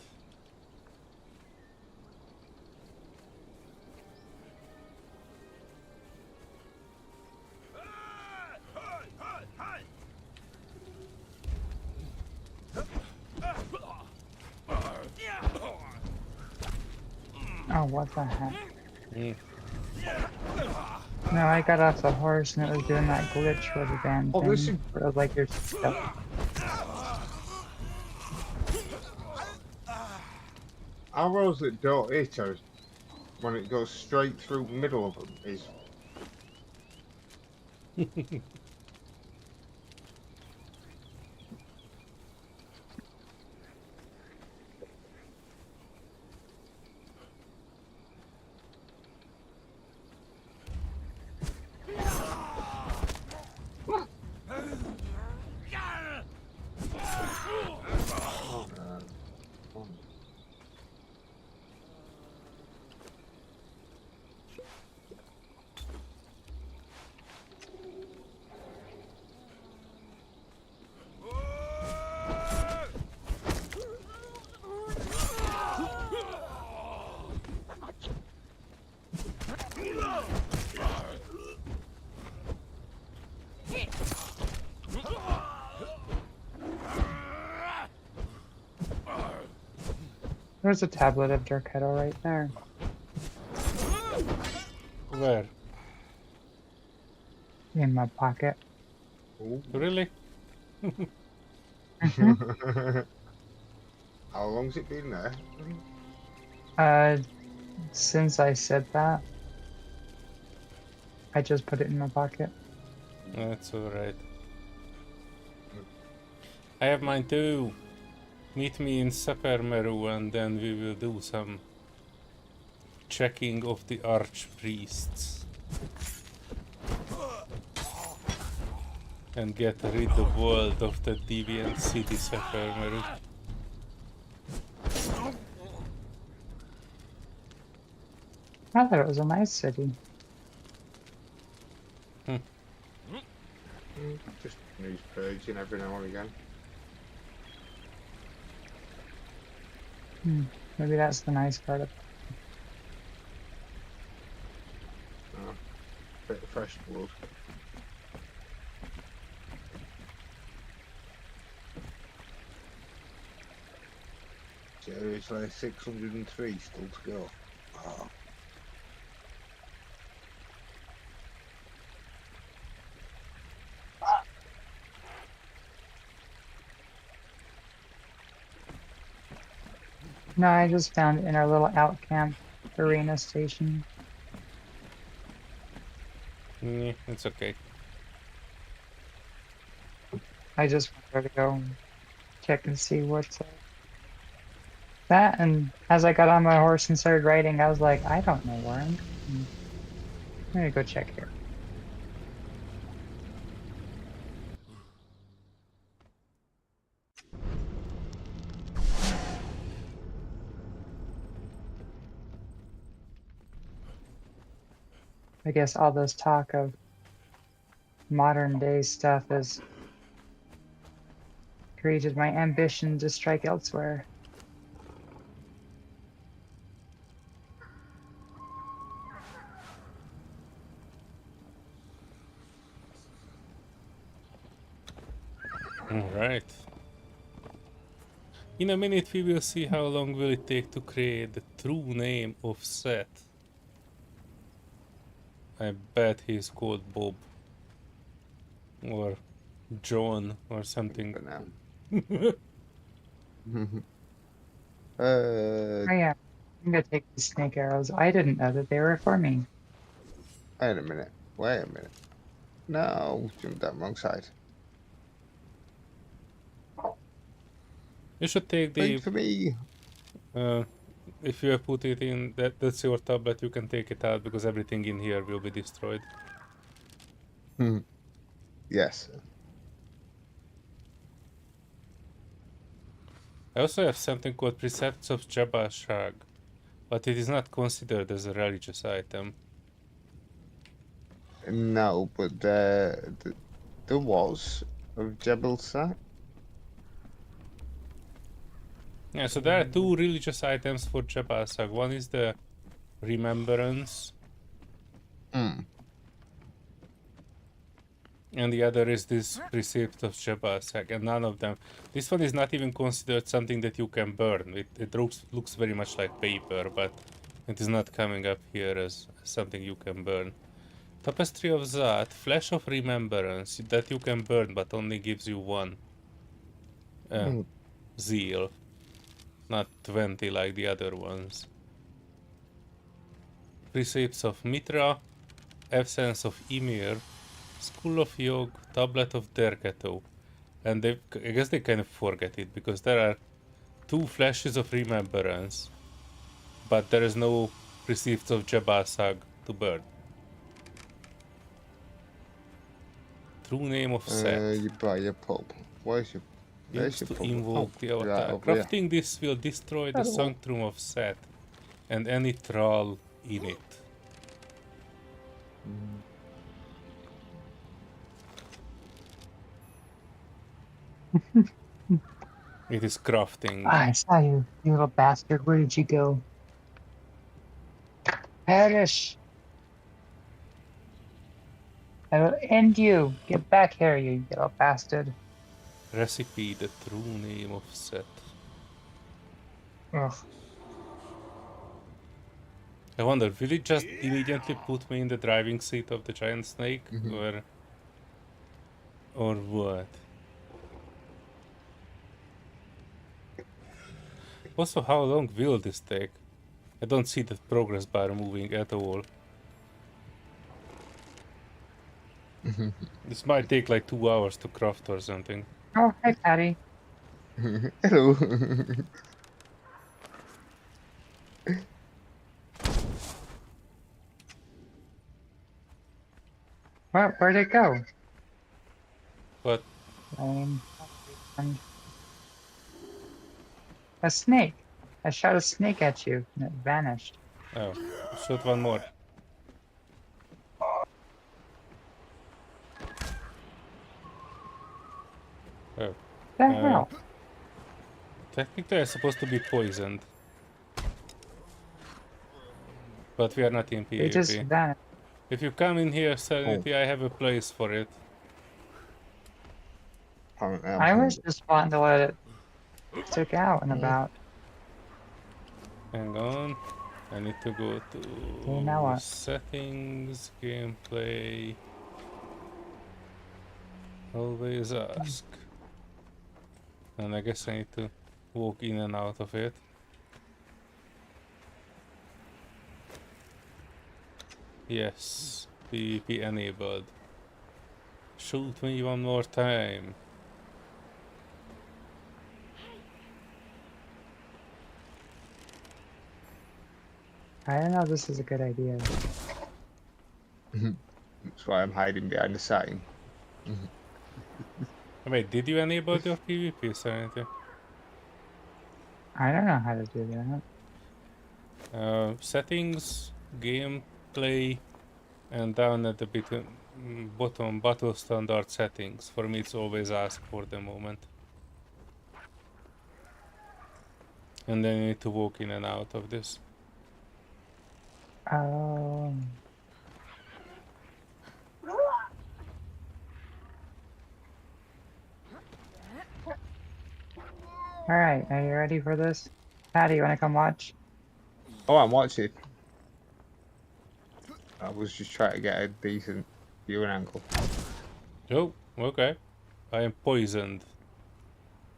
Oh, what the heck? Mm. No, I got off the horse and it was doing that glitch where the damn Oh, thing. this is- Where it was like you're stuck. Arrows that don't hit us when it goes straight through the middle of them is There's a tablet of Darketo right there. Where? In my pocket. Really? How long's it been there? Since I said that, I just put it in my pocket. That's alright. I have mine too. Meet me in Sapermeru and then we will do some checking of the archpriests. And get rid of the world of the deviant city Sapermeru. I thought it was a nice city. Just needs purging every now and again. Maybe that's the nice part of it. Bit of fresh blood. Seriously, 603 still to go. Oh. No, I just found it in our little out camp arena station. Yeah, it's okay. I just wanted to go check and see what's that. And as I got on my horse and started riding, I was like, I don't know where I'm going. I'm gonna go check here. I guess all this talk of modern day stuff has created my ambition to strike elsewhere. Alright. In a minute we will see how long will it take to create the true name of Seth. I bet he's called Bob. Or John or something. For now. Oh yeah, I'm gonna take the snake arrows. I didn't know that they were for me. Wait a minute. Wait a minute. No, jumped that wrong side. You should take Wait the for me. if you have put it in that's your tablet, you can take it out because everything in here will be destroyed. Yes. I also have something called Precepts of Jabba Shag, but it is not considered as a religious item. No, but there was of Jebel Sat. Yeah, so there are two religious items for Jabba Shag. One is the Remembrance, and the other is this Precept of Jabba Shag, and none of them. This one is not even considered something that you can burn. It looks very much like paper, but it is not coming up here as something you can burn. Tapestry of Zat, Flash of Remembrance, that you can burn, but only gives you one zeal, not 20 like the other ones. Precepts of Mitra, Essence of Ymir, School of Yog, Tablet of Derketo. And I guess they kind of forget it, because there are two Flashes of Remembrance, but there is no Precepts of Jabba Shag to burn. True name of Seth. You buy your pulp. Where's your Used to pulp? invoke the right avatar. over here. Crafting this will destroy the Sanctum of Seth and any thrall in it. It is crafting. I saw you, you little bastard. Where did you go? Perish! I will end you. Get back here, you little bastard. Recipe, the true name of Seth. Ugh. I wonder, will it just immediately put me in the driving seat of the giant snake? Or what? Also, how long will this take? I don't see the progress bar moving at all. This might take like 2 hours to craft or something. Oh, hi, Patty. Hello. Where'd it go? But Um, a snake. I shot a snake at you and it vanished. oh, shoot one more. Oh, The hell? technically I'm supposed to be poisoned. But we are not in It just PvP. vanished. If you come in here, Serenity, I have a place for it. Apparently, I was just wanting to let it stick out and about. Hang on. I need to go Okay, now to what? settings, gameplay. Always ask. And I guess I need to walk in and out of it. Yes, PvP enabled. Shoot me one more time. I don't know if this is a good idea. That's why I'm hiding behind the sign. Wait, did you enable your PvP, Serenity? I don't know how to do that. Settings, gameplay, and down at the bottom, battle standard settings. For me, it's always ask for the moment. And then you need to walk in and out of this. Oh. Alright, are you ready for this? Patty, you wanna come watch? Oh, I'm watching. I was just trying to get a decent viewing angle. Oh, okay. I am poisoned.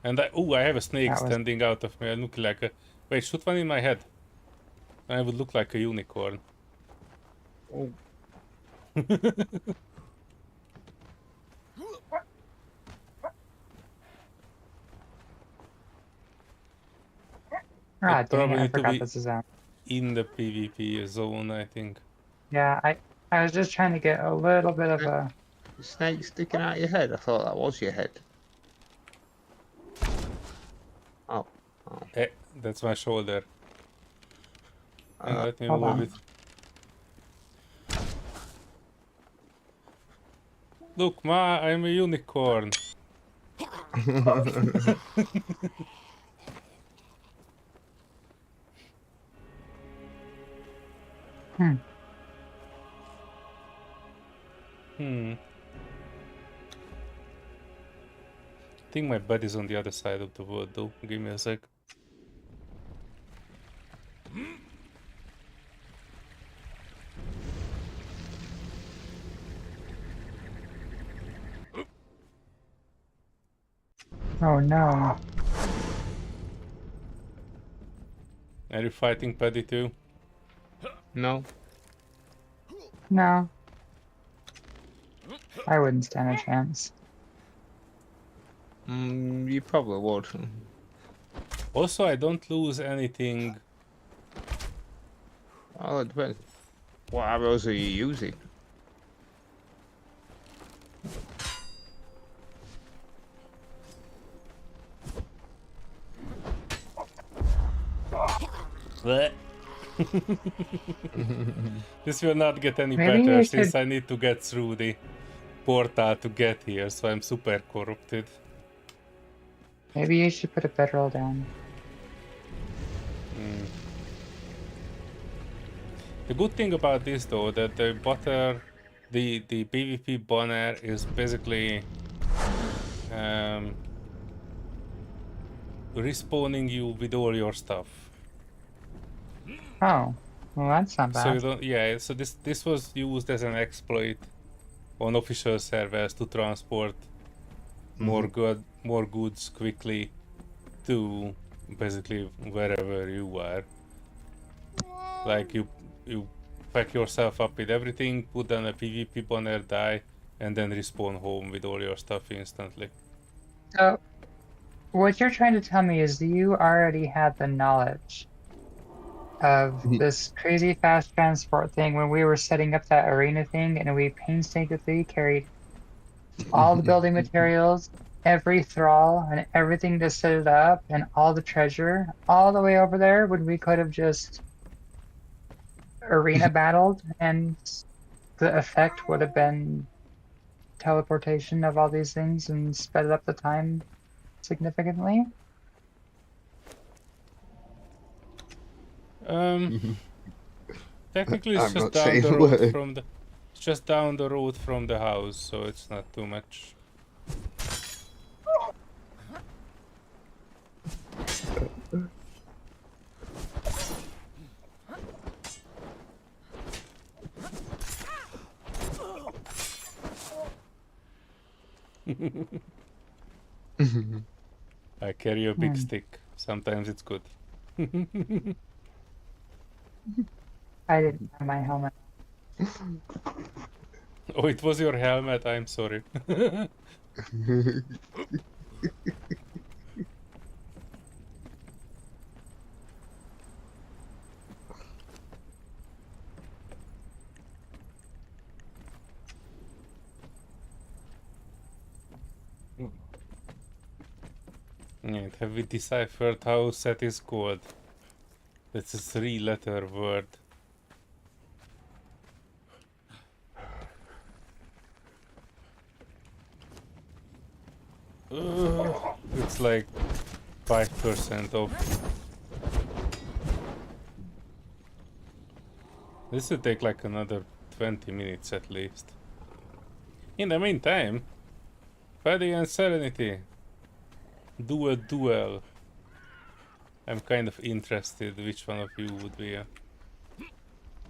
And I have a snake That was standing out of me. I look like a... Wait, shoot one in my head. I would look like a unicorn. Oh, I ah dang it, probably I need to forgot be this is out. in the PvP zone, I think. Yeah, I was just trying to get a little bit of a the snake sticking out your head. I thought that was your head. Oh, Eh, that's my shoulder. And let me hold move on. it. Look, Ma, I'm a unicorn. Hmm. I think my bed is on the other side of the world, though. Give me a sec. Oh no. Are you fighting Paddy too? no. No. I wouldn't stand a chance. You probably would. Also, I don't lose anything. Oh, it depends. What arrows are you using? Bleh. This will not get any Maybe better you since should I need to get through the portal to get here, so I'm super corrupted. put a bedroll down. The good thing about this though, that the PvP banner is basically respawning you with all your stuff. Oh. Well that's not So you bad. don't, yeah. So this was used as an exploit on official servers to transport more goods quickly to basically wherever you are. Like you pack yourself up with everything, put down a PvP banner, die, and then respawn home with all your stuff instantly. So what you're trying to tell me is that you already had the knowledge of this crazy fast transport thing when we were setting up that arena thing, and we painstakingly carried all the building materials, every thrall, and everything to set it up, and all the treasure, all the way over there when we could have just arena battled, and the effect would have been teleportation of all these things and sped up the time significantly. Technically it's I'm just not down saying the a road word. from the it's just down the road from the house, so it's not too much. I carry a big stick. Sometimes it's good. I didn't have my helmet. Oh, it was your helmet. I'm sorry. Right, have we deciphered how set is called? That's a 3-letter word. It's like 5% off. This will take like another 20 minutes at least. In the meantime, Paddy and Serenity do a duel. I'm kind of interested which one of you would be a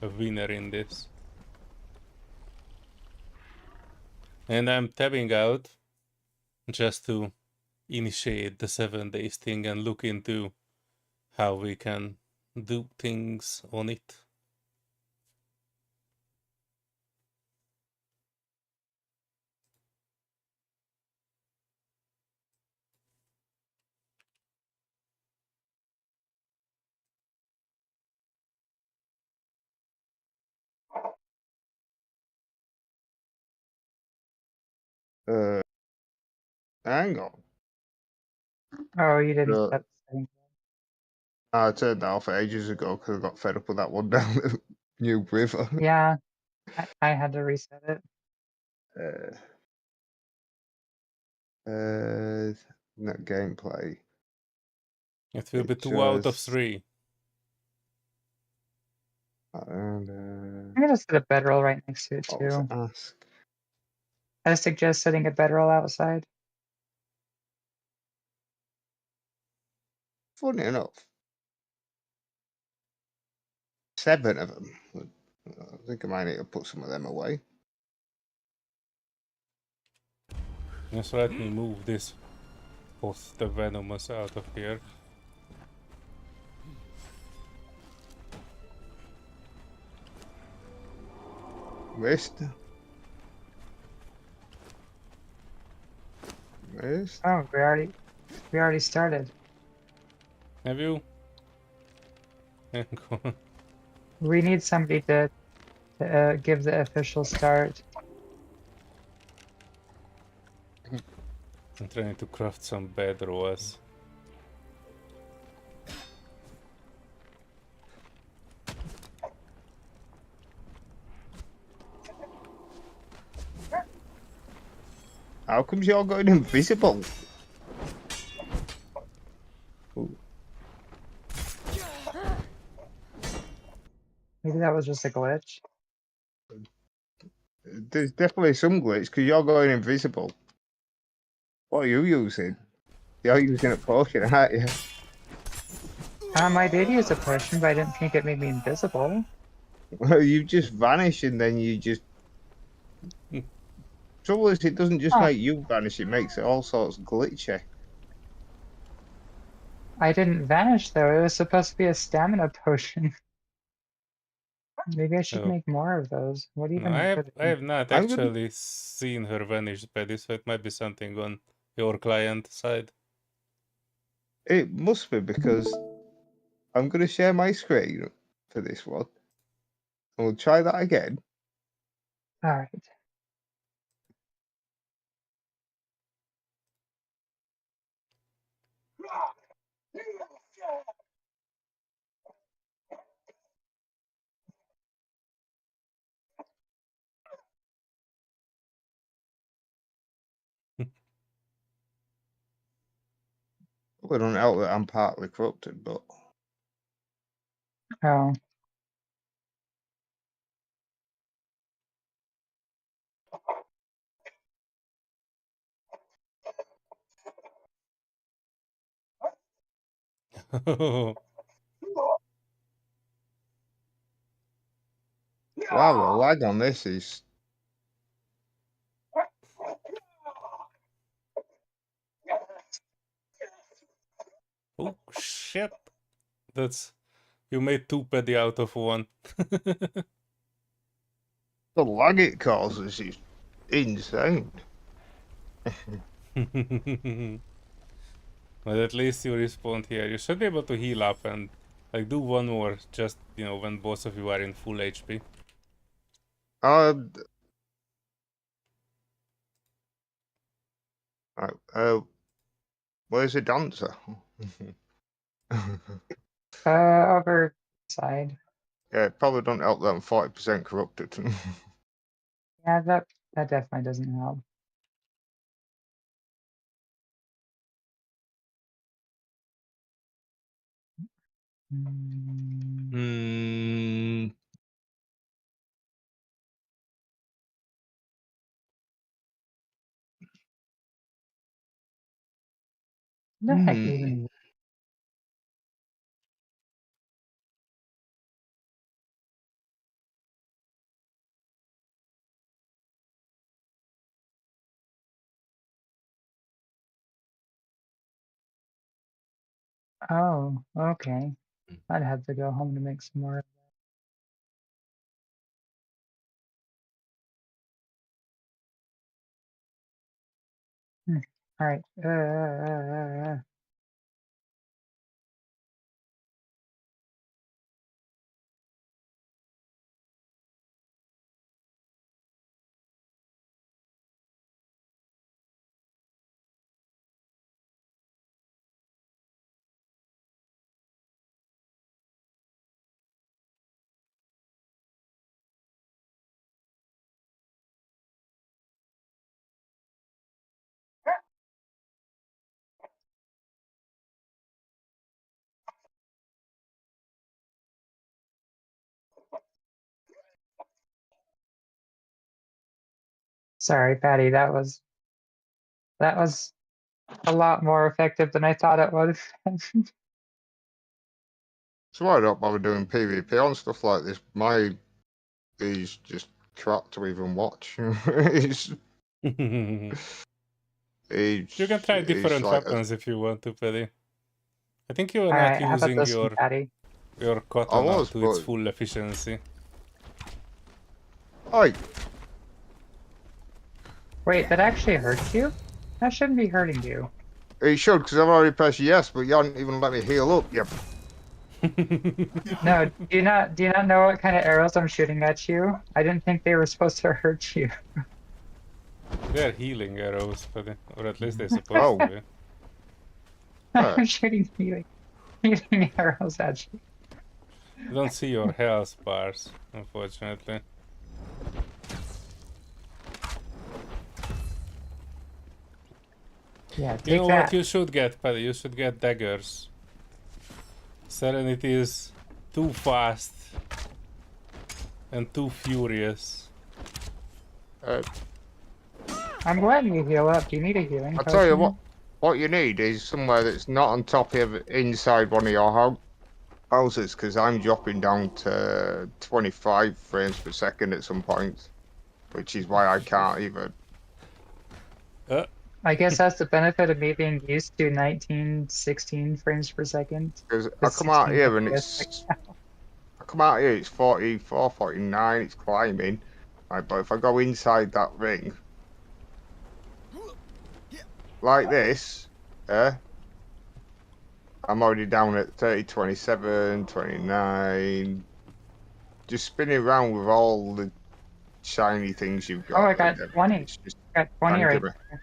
winner in this. And I'm tabbing out just to initiate the 7 days thing and look into how we can do things on it. Hang on. Oh, you didn't So, set the setting. I turned that off ages ago because I got fed up with that one down the New River. Yeah, I had to reset it. Not gameplay. It will be 2 out of Pictures. 3. And I'm gonna set a bedroll right next to it what was too. ask? I suggest setting a bedroll outside. Funny enough, 7 of them. I think I might need to put some of them away. Just let me move this post the venomous out of here. Wrist. Wrist. Oh, we already started. Have you? Hang on. We need somebody to give the official start. I'm trying to craft some bedrolls. How comes you're going invisible? Ooh. Maybe that was just a glitch. There's definitely some glitch because you're going invisible. What are you using? You're using a potion, aren't you? I did use a potion, but I didn't think it made me invisible. Well, you just vanish and then you just. Trouble is, it doesn't just Oh, make you vanish; it makes it all sorts glitchy. I didn't vanish though. It was supposed to be a stamina potion. Maybe I should Oh. make more of those. What No, even good I have not I'm gonna. actually seen her vanish, Paddy, so it might be something on your client side. It must be because I'm gonna share my screen for this one. And we'll try that again. All right. We don't help that I'm partly corrupted, but Oh, wow, the lag on this is. Oh shit! That's you made 2 Paddy out of 1. The lag it causes is insane. But at least you respawned here. You should be able to heal up and like do one more, just when both of you are in full HP. Um, where's the dancer? over side. Yeah, it probably don't help that I'm 40% corrupted. Yeah, that definitely doesn't help. Mm, Hmm. the heck even? Oh, okay. I'd have to go home to make some more. Hmm. All right. Sorry, Patty. That was a lot more effective than I thought it was. So I don't bother doing PvP on stuff like this. My is just crap to even watch. it's, You it's, can try it's different like weapons if you want to, Paddy. I think you are All not right. How about using this one, Patty? your I katana was, to its but full efficiency. I Wait, that actually hurts you? That shouldn't be hurting you. it should because I've already pressed yes, but you haven't even let me heal up. Yep. No, do you not know what kind of arrows I'm shooting at you? I didn't think they were supposed to hurt you. They're healing arrows, Paddy. Or at least they're supposed Oh. to be. I'm shooting healing arrows at you. I don't see your health bars, unfortunately. Yeah, You take know that. what you should get, Paddy? You should get daggers. Serenity is too fast and too furious. I'm letting you heal up. Do you need a healing I'll tell you potion? what you need is somewhere that's not on top of inside one of your houses, because I'm dropping down to 25 frames per second at some point, which is why I can't even. I guess that's the benefit of me being used to 1916 frames per second. Because I come out here and it's 44, 49, it's climbing. Right, but if I go inside that ring, like this, I'm already down at 30, 27, 29. Just spinning around with all the shiny things you've got. Oh, I got and 20. it's just Got 20 right tangible. there.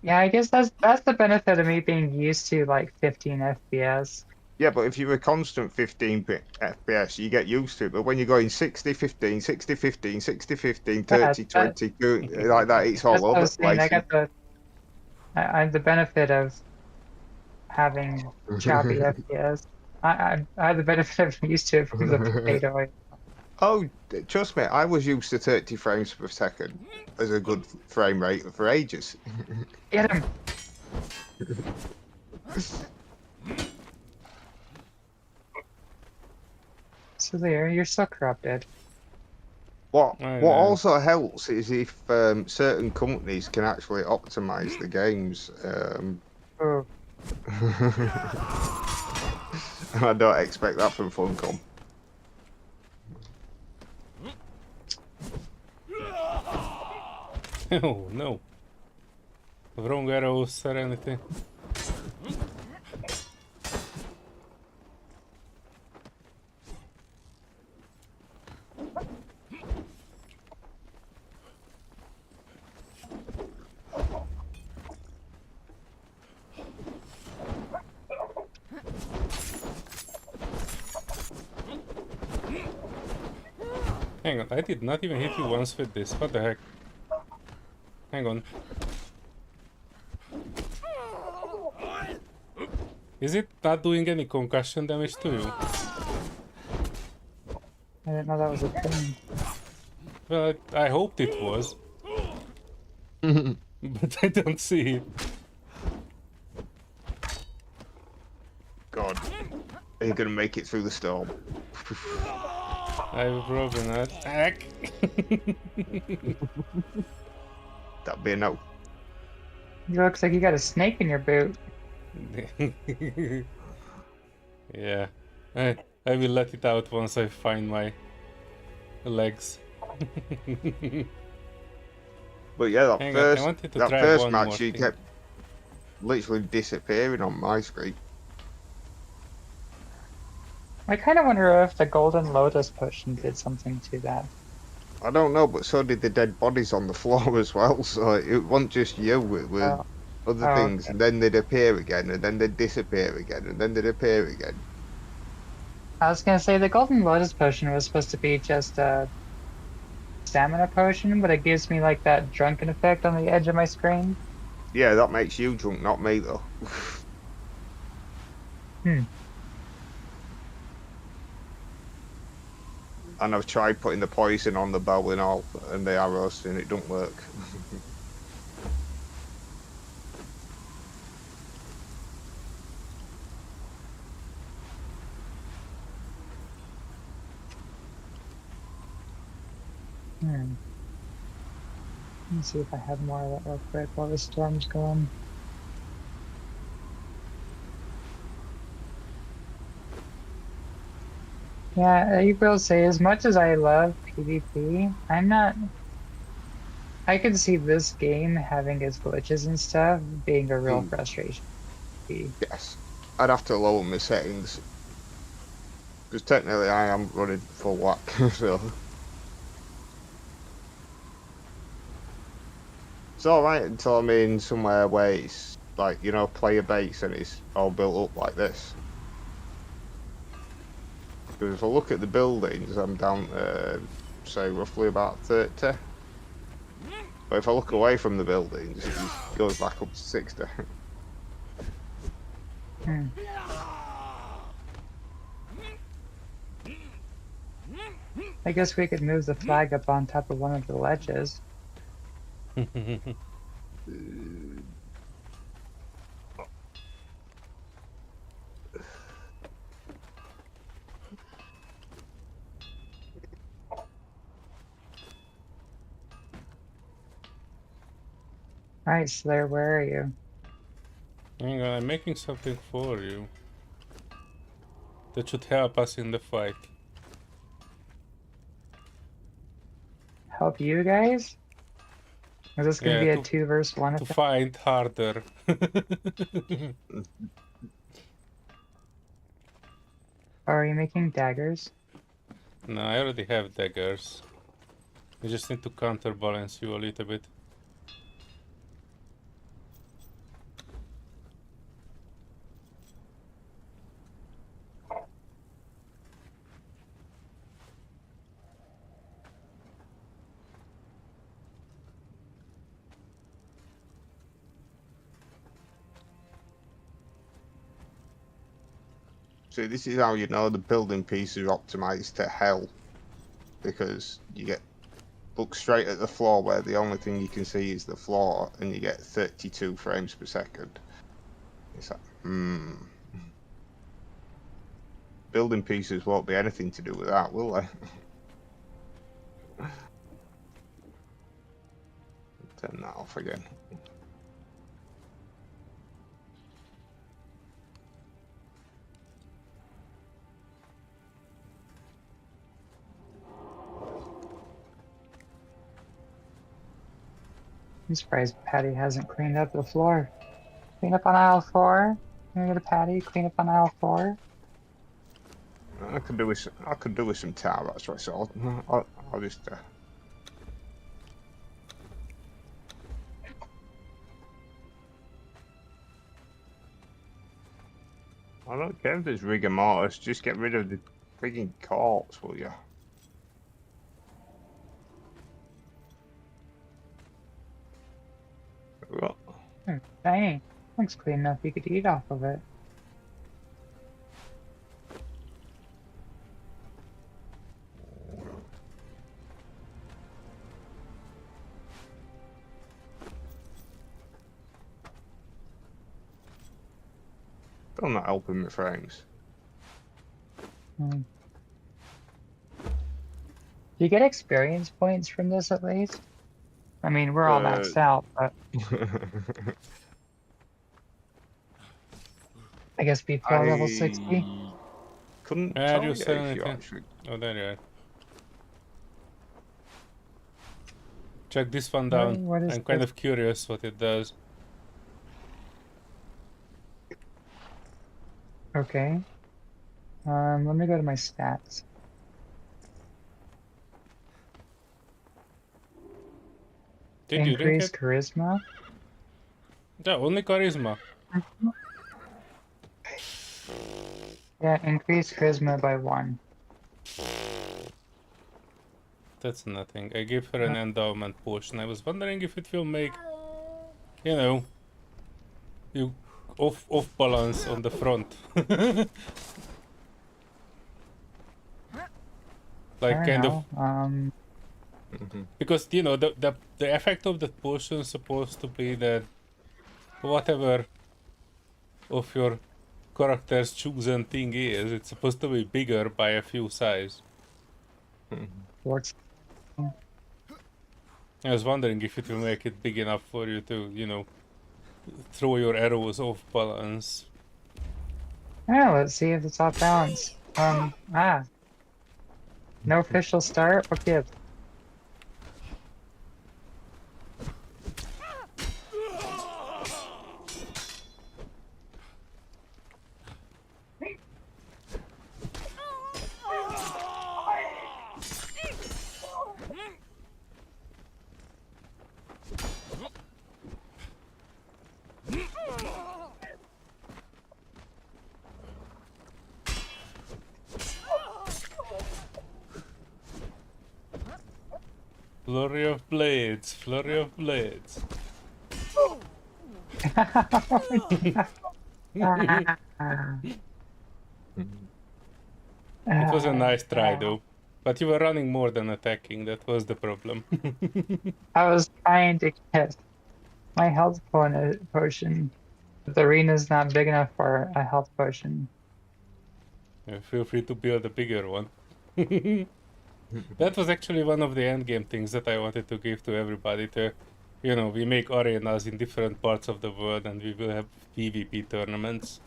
Yeah, I guess that's the benefit of me being used to like 15 FPS. Yeah, but if you're a constant 15 FPS, you get used to it. But when you're going 60, 15, 60, 15, 60, 15, Yeah, 30, 20, like that, it's that's all what I over was the saying. place. I have the benefit of having choppy FPS. I have the benefit of being used to it from the potato. Oh, trust me, I was used to 30 frames per second as a good frame rate for ages. Get him! Solear, you're so corrupted. What I what know. also helps is if certain companies can actually optimize the games. Oh, And I don't expect that from Funcom. Oh no. Wrong arrow, Serenity. Hang on, I did not even hit you once with this. What the heck? Hang on. Is it not doing any concussion damage to you? I didn't know that was a thing. Well, I hoped it was. But I don't see it. God, are you gonna make it through the storm? I've probably not. Heck! That'd be a no. It looks like you got a snake in your boot. Yeah. I will let it out once I find my legs. But yeah, Hang on, I wanted to that try first one more match, he thing. kept literally disappearing on my screen. I kind of wonder if the Golden Lotus potion did something to that. I don't know, but so did the dead bodies on the floor as well. So it wasn't just you, it was Oh, other oh, things, okay. and then they'd appear again, and then they'd disappear again, and then they'd appear again. I was gonna say the Golden Lotus potion was supposed to be just a stamina potion, but it gives me like that drunken effect on the edge of my screen. Yeah, that makes you drunk, not me though. Hmm. And I've tried putting the poison on the bow and all, and the arrows, and it don't work. Hmm. Let me see if I have more of that real quick while the storm's going. Yeah, I will say, as much as I love PvP, I'm not. I could see this game having its glitches and stuff being a real Mm, frustration. yes, I'd have to lower my settings, because technically I am running full whack, so it's alright until I'm in somewhere where it's like, you know, player base and it's all built up like this. Because if I look at the buildings, I'm down to, say, roughly about 30. But if I look away from the buildings, it goes back up to 60. Hmm. I guess we could move the flag up on top of one of the ledges. Alright, Slayer, where are you? Hang on, I'm making something for you. That should help us in the fight. Help you guys? Is this gonna Yeah, be a 2 versus 1 to effect? fight harder. Or are you making daggers? No, I already have daggers. I just need to counterbalance you a little bit. See, this is how you know the building piece is optimized to hell. Because you look straight at the floor where the only thing you can see is the floor, and you get 32 frames per second. It's like, Building pieces won't be anything to do with that, will they? Turn that off again. I'm surprised Patty hasn't cleaned up the floor. Clean up on aisle 4. Can I get a Patty? Clean up on aisle 4. I could do with some tar, that's right. So I'll just. I don't care if there's rigor mortis. Just get rid of the frigging corpse, will you? What? Dang. Looks clean enough you could eat off of it. Still not helping my frames. Hmm. Do you get experience points from this at least? I mean, we're all maxed out, but I guess before level 60. I couldn't Where tell you you sell if you anything? actually. Oh, there you are. Check this one What, down. what is I'm kind this? of curious what it does. Okay. Let me go to my stats. Did you drink Increase it? charisma. Yeah, only charisma. Yeah, increase charisma by 1. That's nothing. I gave her an endowment potion. I was wondering if it will make, you know, you off balance on the front. I Like don't kind of know. because you know the effect of the potion is supposed to be that whatever of your character's chosen thing is, it's supposed to be bigger by a few size. What's I was wondering if it will make it big enough for you to, you know, throw your arrows off balance. yeah, let's see if it's off balance. No official start. What gives? Flurry of blades, flurry of blades. It was a nice try though. But you were running more than attacking, that was the problem. I was trying to get my health potion. But the arena's not big enough for a health potion. Yeah, feel free to build a bigger one. That was actually one of the endgame things that I wanted to give to everybody to, you know, we make arenas in different parts of the world and we will have PvP tournaments.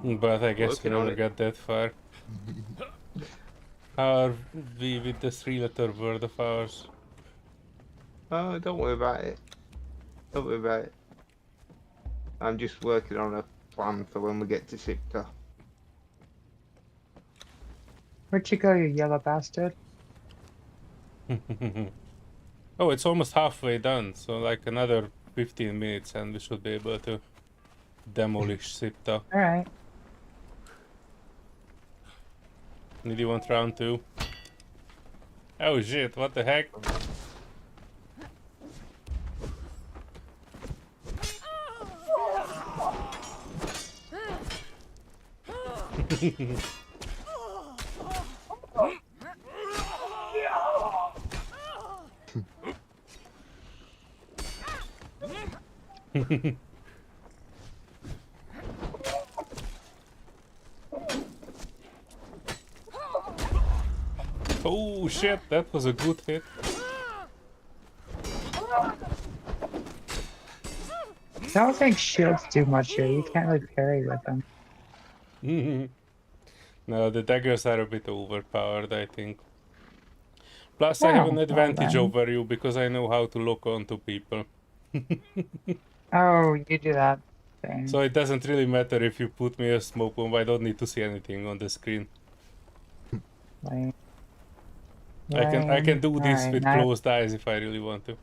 But I guess we Working on never it. got that far. How are we with the 3-letter word of ours? Oh, don't worry about it. Don't worry about it. I'm just working on a plan for when we get to Sipta. Where'd you go, you yellow bastard? Oh, it's almost halfway done, so like another 15 minutes and we should be able to demolish Sipta. Alright. Did you want round 2? Oh shit, what the heck? Oh shit, that was a good hit. I don't think shields do much here. You can't really parry with them. No, the daggers are a bit overpowered, I think. Plus, I have Oh, an well advantage then. over you because I know how to lock onto people. Oh, you do that thing. So it doesn't really matter if you put me a smoke bomb, I don't need to see anything on the screen. Lame. I can do this Alright, with now- closed eyes if I really want to.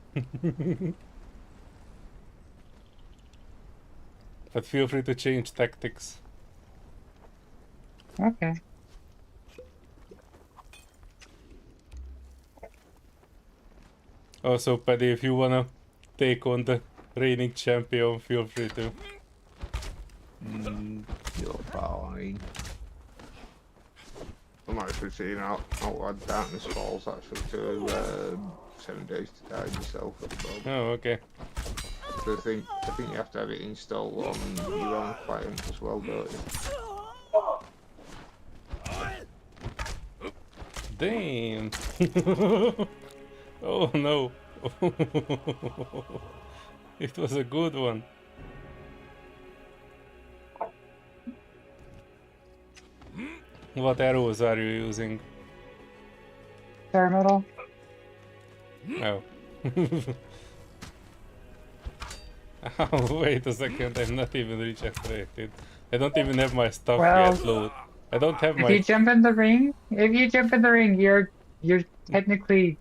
But feel free to change tactics. Okay. Also, Paddy, if you wanna take on the reigning champion, feel free to. You're fine. I'm actually seeing Outward Darkness Falls actually to 7 Days to Die yourself at the moment. Oh, okay. So I think you have to have it installed on your own client as well, don't you? Damn. Oh no. It was a good one. What arrows are you using? Pyramidal. Oh. Oh, wait a second, I'm not even regenerated. I don't even have my stuff Well, yet load. I don't have if you my... jump in the ring, you're technically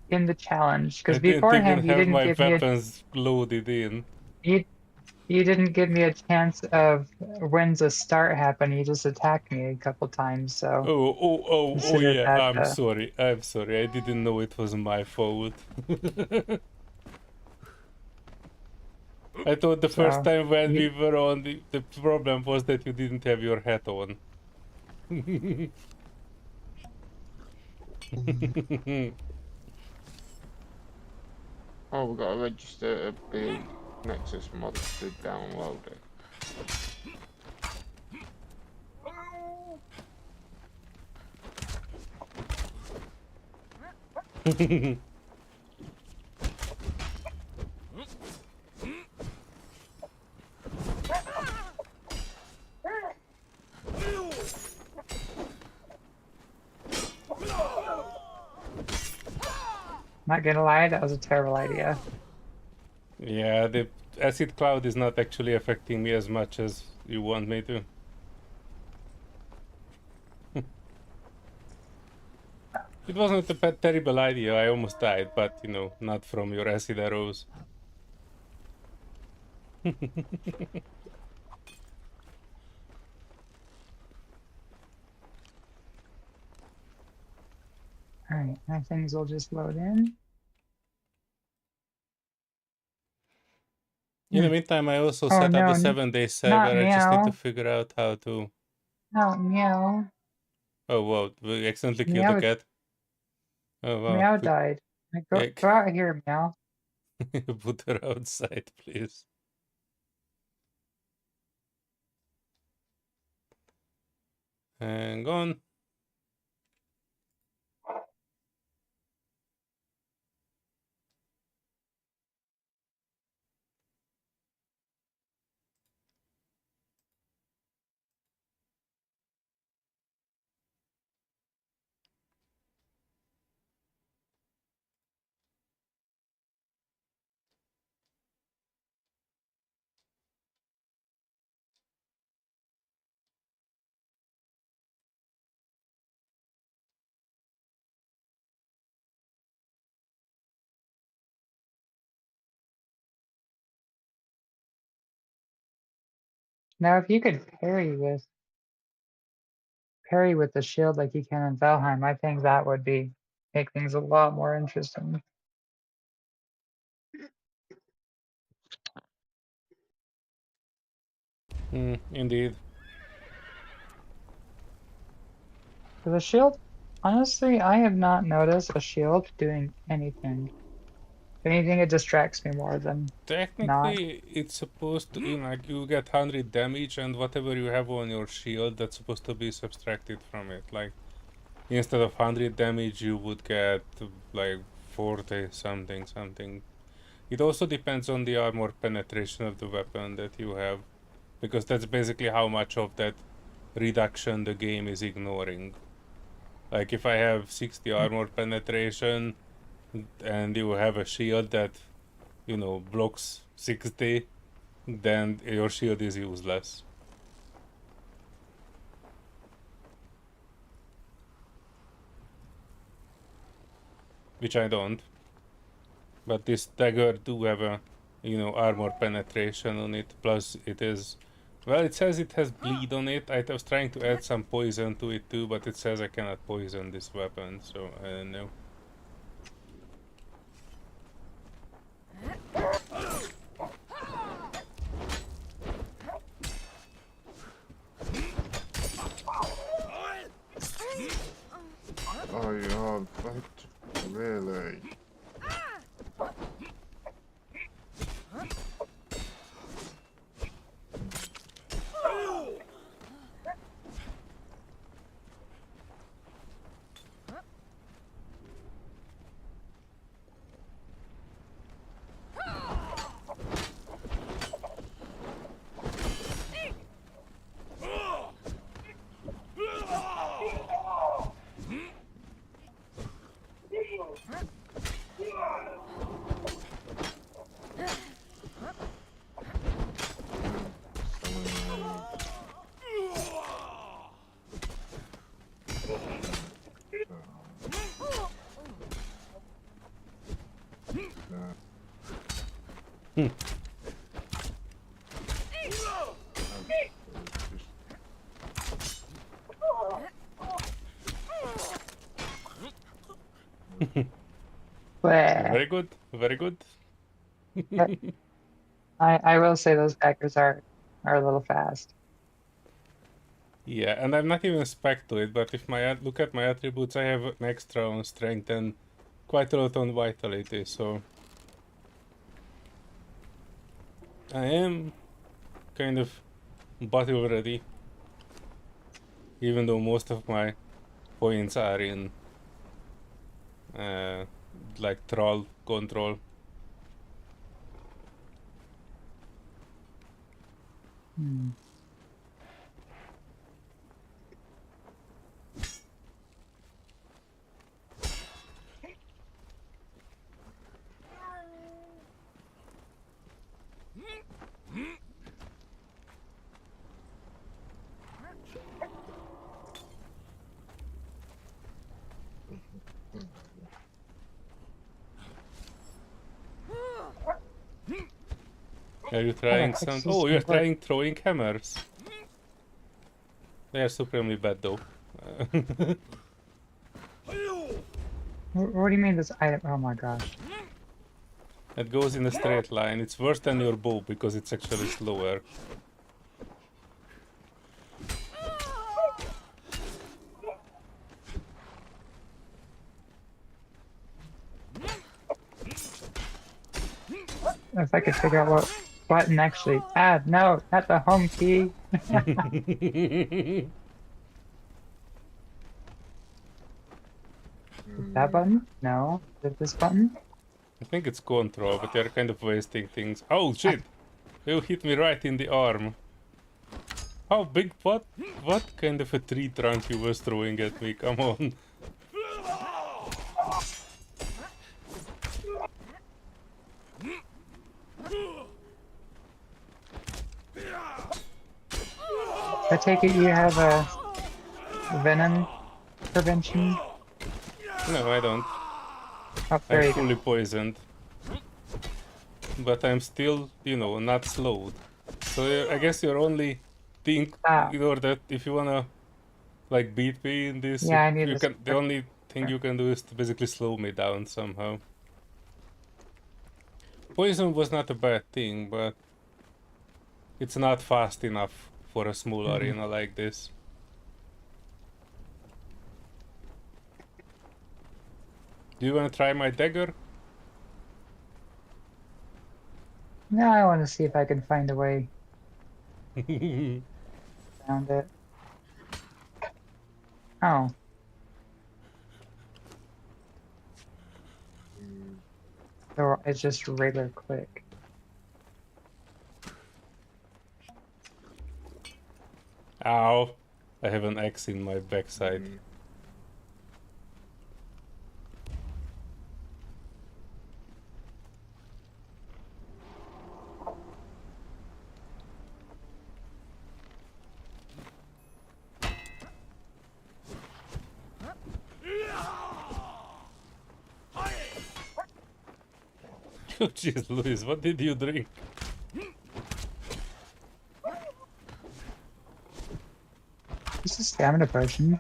in the challenge I because didn't even beforehand have my weapons loaded in. you you didn't give me a chance of when's a start happen. You just attacked me a couple times, so Oh consider yeah, that I'm sorry. I'm sorry. I didn't know it was my fault. I thought the first so time when we you, were on, the problem was that you didn't have your hat on. Oh, we've got to register to be Nexus mods to download it. not gonna lie, that was a terrible idea. Yeah, the acid cloud is not actually affecting me as much as you want me to. It wasn't a terrible idea. I almost died, but you know, not from your acid arrows. All right, now things will just load in. In the meantime, I also Oh set up no, the 7-day not server. I just need to meow, figure out how to... not meow. Oh wow, we accidentally killed the Meow, cat. Oh wow. meow died. Like, Yeah, go out here, meow. put her outside, please. Hang on. Now, if you could parry with the shield like you can in Valheim, I think that would make things a lot more interesting. Indeed. For the shield, honestly, I have not noticed a shield doing anything. If anything, it distracts me more than not. Technically, it's supposed to, you know, like you get 100 damage and whatever you have on your shield, that's supposed to be subtracted from it. Like, instead of 100 damage, you would get like 40 something. It also depends on the armor penetration of the weapon that you have, because that's basically how much of that reduction the game is ignoring. Like if I have 60 armor penetration and you have a shield that, you know, blocks 60, then your shield is useless. Which I don't. But this dagger do have a, you know, armor penetration on it, plus it is... Well, it says it has bleed on it. I was trying to add some poison to it too, but it says I cannot poison this weapon, so I don't know. Oh, you're right. Really? Hmm. Bleh. Very good, very good. I will say those hackers are a little fast. Yeah, and I'm not even spec to it, but if look at my attributes, I have an extra on strength and quite a lot on vitality, so I am kind of battle ready, even though most of my points are in like troll control. Hmm. Are you How the trying heck some? does this Oh, you're thing work? trying throwing hammers. They are supremely bad though. What do you mean this item? Oh my gosh. It goes in a straight line. It's worse than your bow because it's actually slower. If I could figure out what button actually. Ah, no, not the home key. That button? No. Is it this button? I think it's control, but they're kind of wasting things. Oh shit! You hit me right in the arm. How big? What kind of a tree trunk you was throwing at me? Come on. I take it you have a venom prevention? No, I don't. Oh, there I'm you go. fully poisoned. But I'm still, you know, not slowed. So I guess your only thing, Ah. you know, that if you wanna like beat me in this, Yeah, I need you this. can. The only thing you can do is to basically slow me down somehow. Poison was not a bad thing, but it's not fast enough for a small arena like this. Do you wanna try my dagger? Now I want to see if I can find a way around it. Oh, so it's just regular click. Ow! I have an X in my backside. Oh jeez, Luis, what did you drink? This is stamina potion.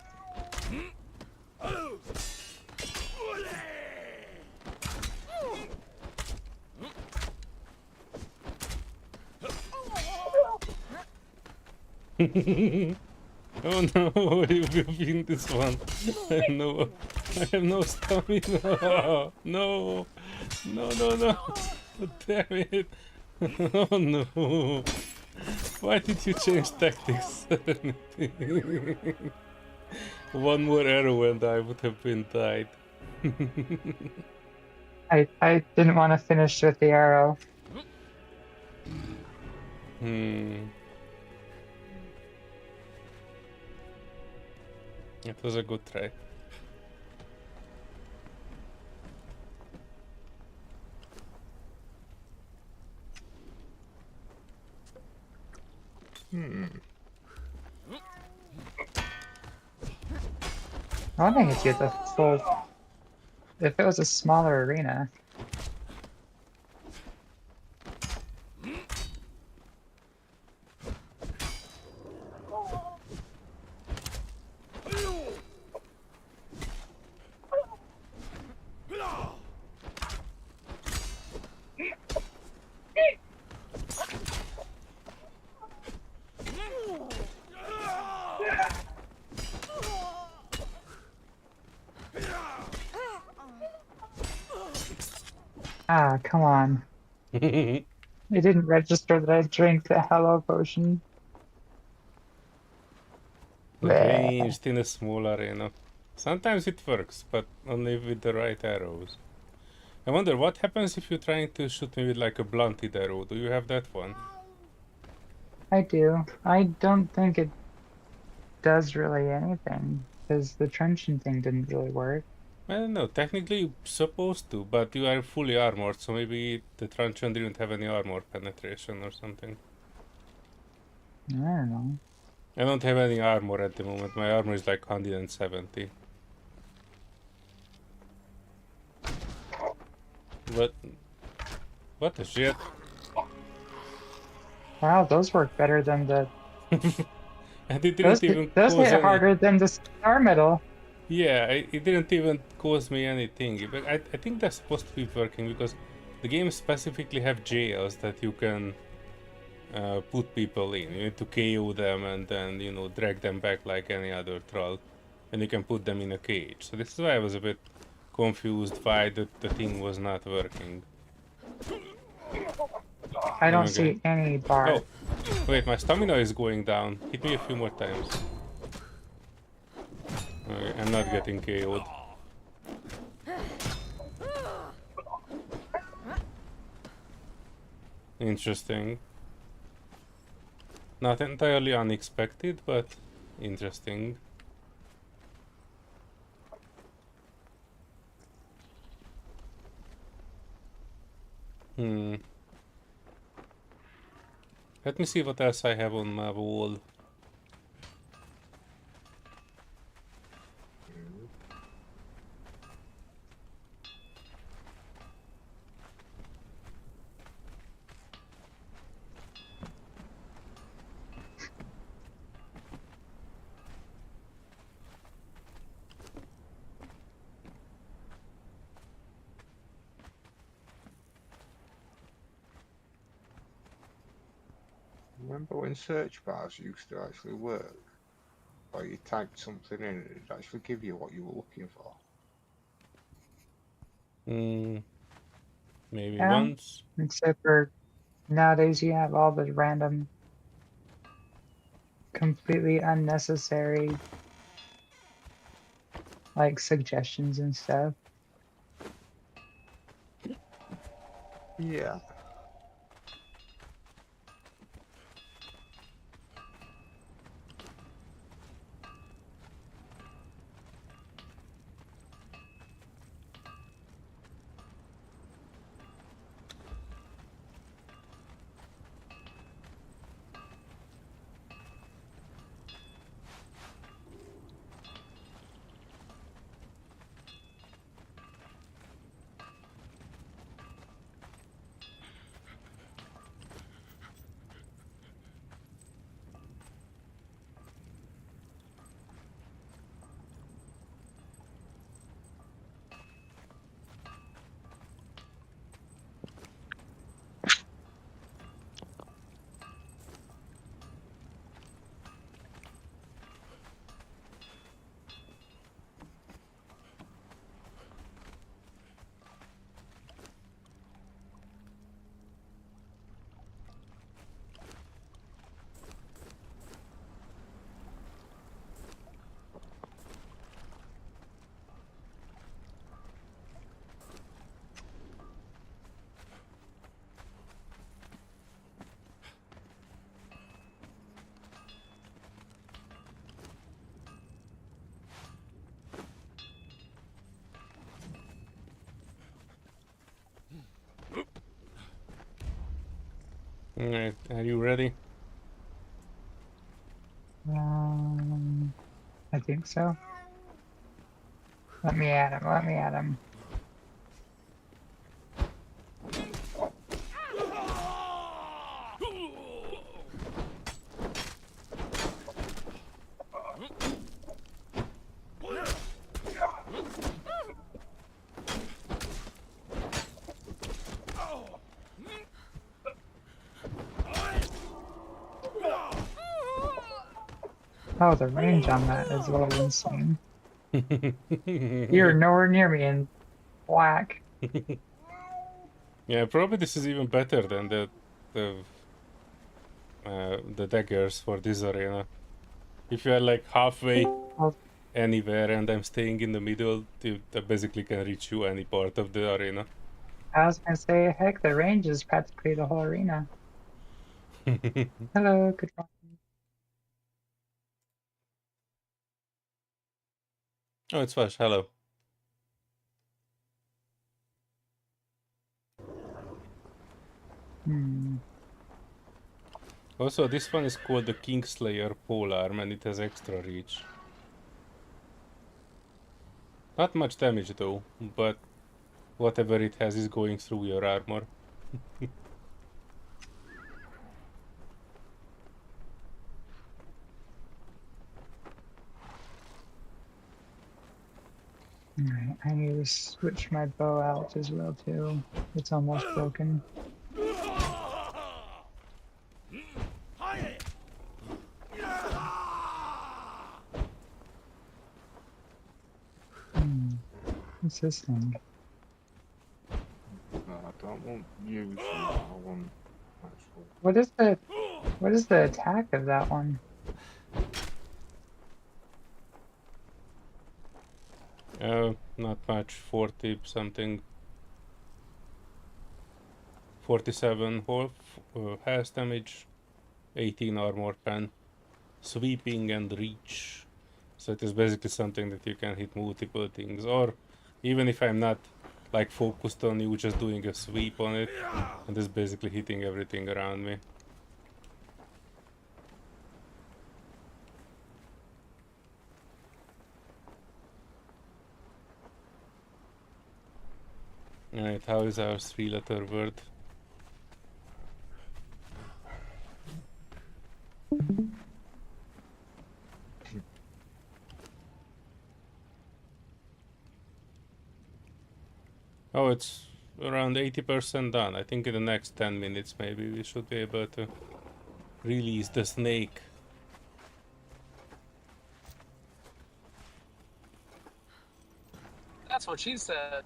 Oh no, you've been this one. I have no stamina. No, no, no, no. Damn it. Oh no. Why did you change tactics? One more arrow and I would have been died. I didn't want to finish with the arrow. It was a good try. I want to hit you at the full. If it was a smaller arena. Ah, come on. It didn't register that I drank the Hello Potion. Bleh. Ranged in a small arena. Sometimes it works, but only with the right arrows. I wonder what happens if you're trying to shoot me with like a blunted arrow. Do you have that one? I do. I don't think it does really anything, because the truncheon thing didn't really work. I don't know. Technically, you're supposed to, but you are fully armored, so maybe the truncheon didn't have any armor penetration or something. I don't know. I don't have any armor at the moment. My armor is like 170. But what the shit? Wow, those work better than the... And it Those, didn't even those cause hit any... harder than the star medal. Yeah, it didn't even cause me anything. But I think that's supposed to be working because the game specifically have jails that you can put people in. You need to KO them and then, you know, drag them back like any other troll. And you can put them in a cage. So this is why I was a bit confused why the thing was not working. I don't Okay. see any bar. Oh, wait, my stamina is going down. Hit me a few more times. Okay, I'm not getting KO'd. Interesting. Not entirely unexpected, but interesting. Let me see what else I have on my wall. Remember when search bars used to actually work? Or you typed something in and it'd actually give you what you were looking for. Maybe Yeah, once. except for nowadays you have all the random, completely unnecessary, like, suggestions and stuff. Yeah. Alright, are you ready? I think so. Let me at him, let me at him. Oh, the range on that is a little insane. You're nowhere near me and whack. Yeah, probably this is even better than the daggers for this arena. If you are like halfway Well, anywhere and I'm staying in the middle, they basically can reach you any part of the arena. I was gonna say, heck, the range is practically the whole arena. Hello, good morning. Oh, it's Vash, hello. Hmm. Also, this one is called the Kingslayer Polearm and it has extra reach. Not much damage though, but whatever it has is going through your armor. Alright, I need to switch my bow out as well too. It's almost broken. What's this thing? No, I don't want you. I want actual. What is the attack of that one? Not much, 40 something. 47 health damage, 18 armor pen, sweeping and reach. So it is basically something that you can hit multiple things, or even if I'm not like focused on you, just doing a sweep on it, and it's basically hitting everything around me. Alright, how is our 3-letter word? Oh, it's around 80% done. I think in the next 10 minutes maybe we should be able to release the snake. That's what she said.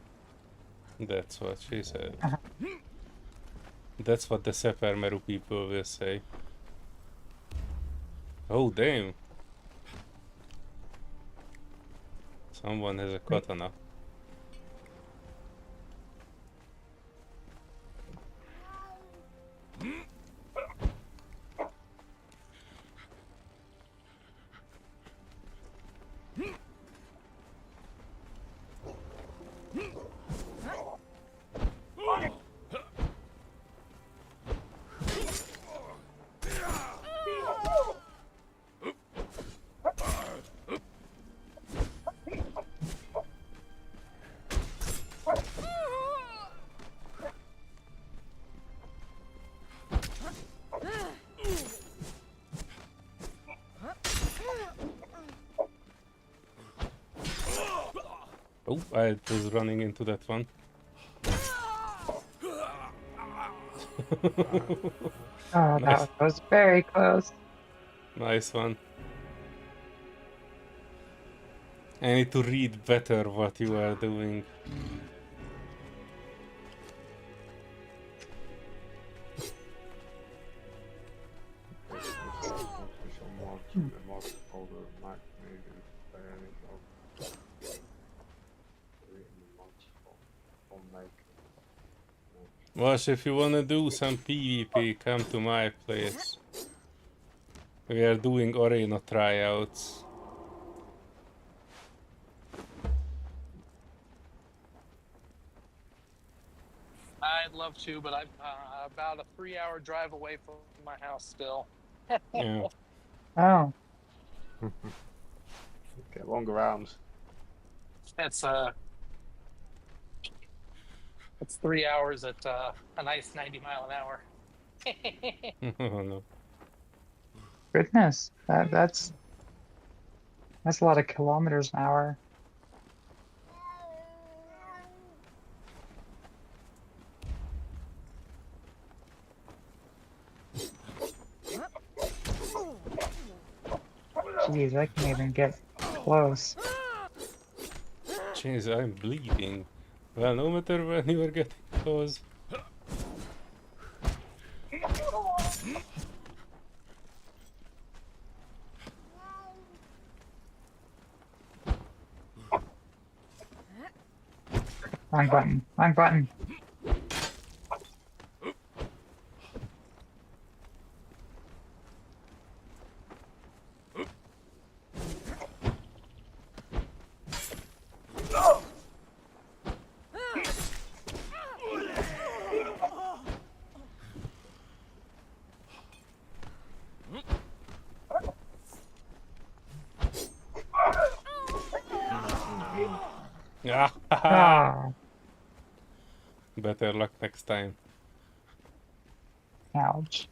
That's what she said. That's what the Sepermeru people will say. Oh, damn. Someone has a katana. Oh, I was running into that one. Oh, Nice. that was very close. Nice one. I need to read better what you are doing. Wash, if you wanna do some PvP, come to my place. We are doing arena tryouts. I'd love to, but I'm about a 3-hour drive away from my house still. Yeah. Oh, Get longer arms. It's 3 hours at a nice 90 mile an hour. Oh no. goodness. That's a lot of kilometers an hour. Jeez, I can't even get close. Jeez, I'm bleeding. Well, no matter when you are getting close. Wrong button. Wrong button. Yeah. Ah, Better luck next time. ouch.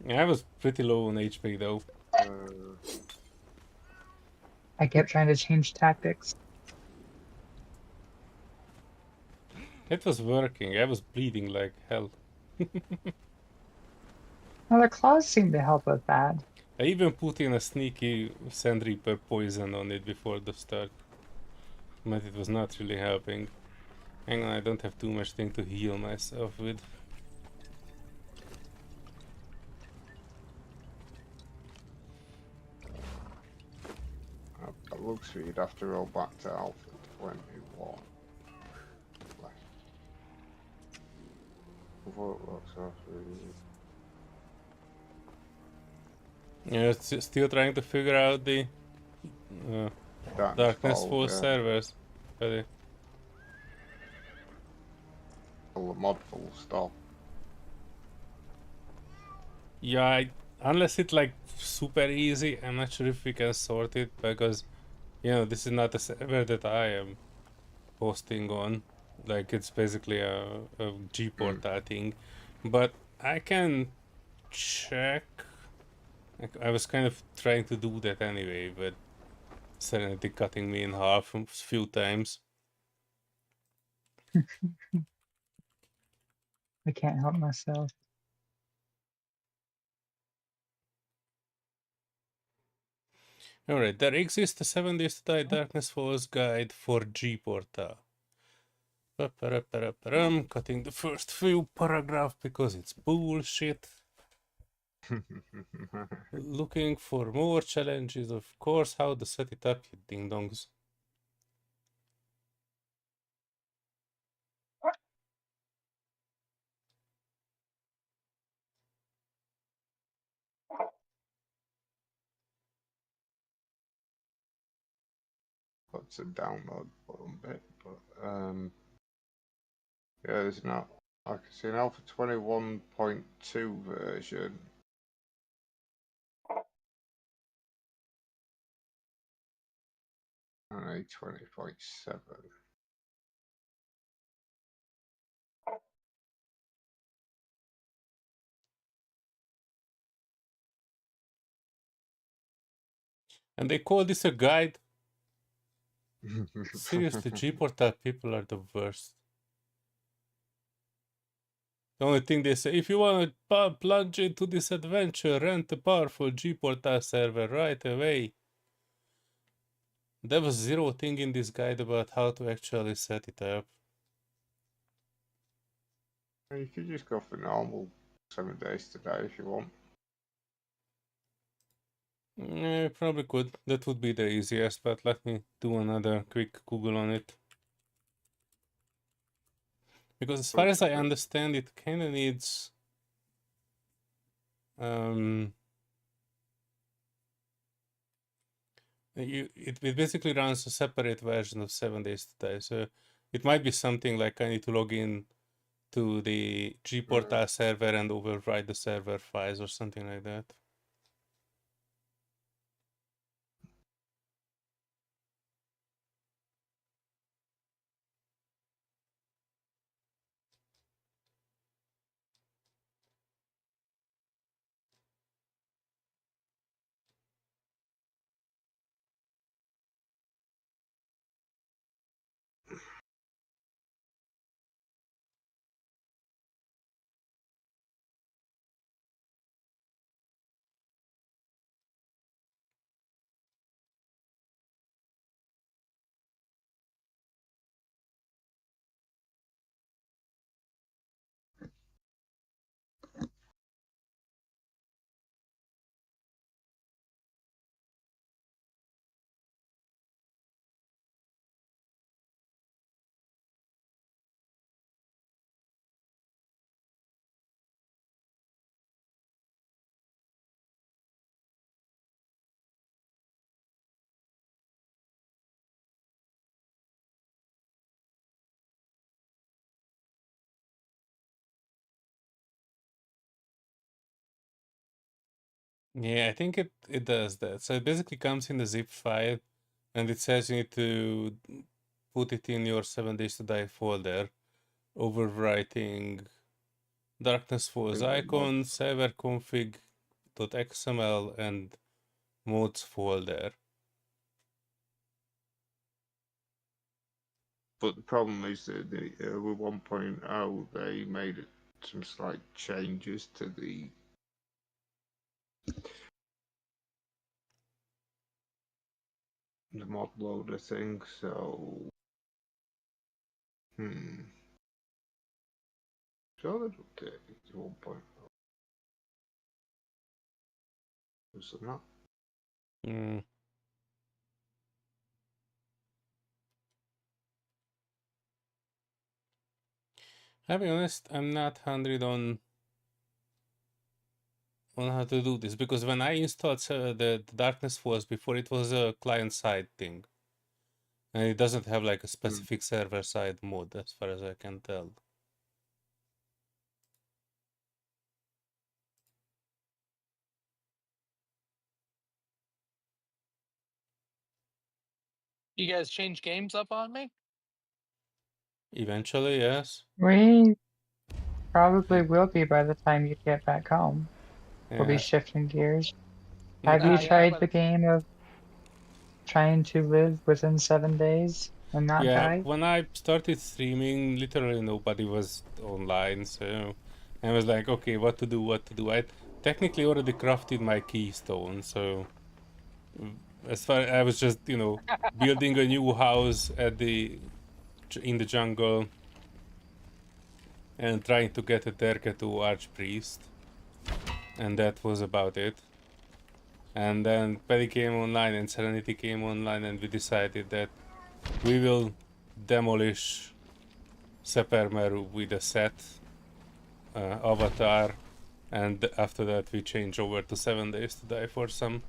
Yeah, I was pretty low on HP though. I kept trying to change tactics. It was working. I was bleeding like hell. Well, the claws seem to help with that. I even put in a sneaky Sand Reaper poison on it before the start. But it was not really helping. Hang on, I don't have too much thing to heal myself with. That looks like you'd have to roll back to Alpha 21. What looks after Yeah, still trying to figure out the Darkness Force yeah. servers. Really. All the mod full stop. Yeah, unless it's like super easy, I'm not sure if we can sort it because, you know, this is not a server that I am hosting on. Like, it's basically a G-Portal thing. But I can check. Like, I was kind of trying to do that anyway, but Serenity cutting me in half a few times. I can't help myself. Alright, there exists a 7 Days to Die Darkness Falls guide for G-Portal. Cutting the first few paragraphs because it's bullshit. Looking for more challenges, of course. How to set it up, you ding dongs. That's a download button bit, but yeah, there's not. I can see an Alpha 21.2 version. And a 20.7. And they call this a guide? Seriously, G-Portal people are the worst. The only thing they say, if you want to plunge into this adventure, rent a powerful G-Portal server right away. There was zero thing in this guide about how to actually set it up. You could just go for normal 7 days today if you want. Yeah, probably could. That would be the easiest, but let me do another quick Google on it. Because as far as I understand, it kind of needs... it basically runs a separate version of 7 Days to Die, so it might be something like I need to log in to the G-Portal server and override the server files or something like that. Yeah, I think it does that. So it basically comes in the zip file, and it says you need to put it in your 7 days to die folder, overwriting Darkness Falls Thing like mod. icon, server config.xml, and mods folder. But the problem is that with 1.0 they made some slight changes to the mod loader thing, so sure they'd update it to 1.0. Was it not? Hmm. I'll be honest, I'm not 100 on how to do this, because when I installed the Darkness Falls before, it was a client-side thing. And it doesn't have like a specific server-side mode, as far as I can tell. You guys change games up on me? Eventually, yes. We probably will be by the time you get back home. We'll be Yeah. shifting gears. Yeah, Have you Yeah, tried but the game of trying to live within 7 days and not yeah, die? when I started streaming, literally nobody was online, so I was like, okay, what to do. I technically already crafted my keystone, so as far I was just, building a new house in the jungle and trying to get a Terketu Archpriest, and that was about it. And then Petty came online and Serenity came online, and we decided that we will demolish Sepermeru with a set avatar, and after that we change over to 7 days to die for some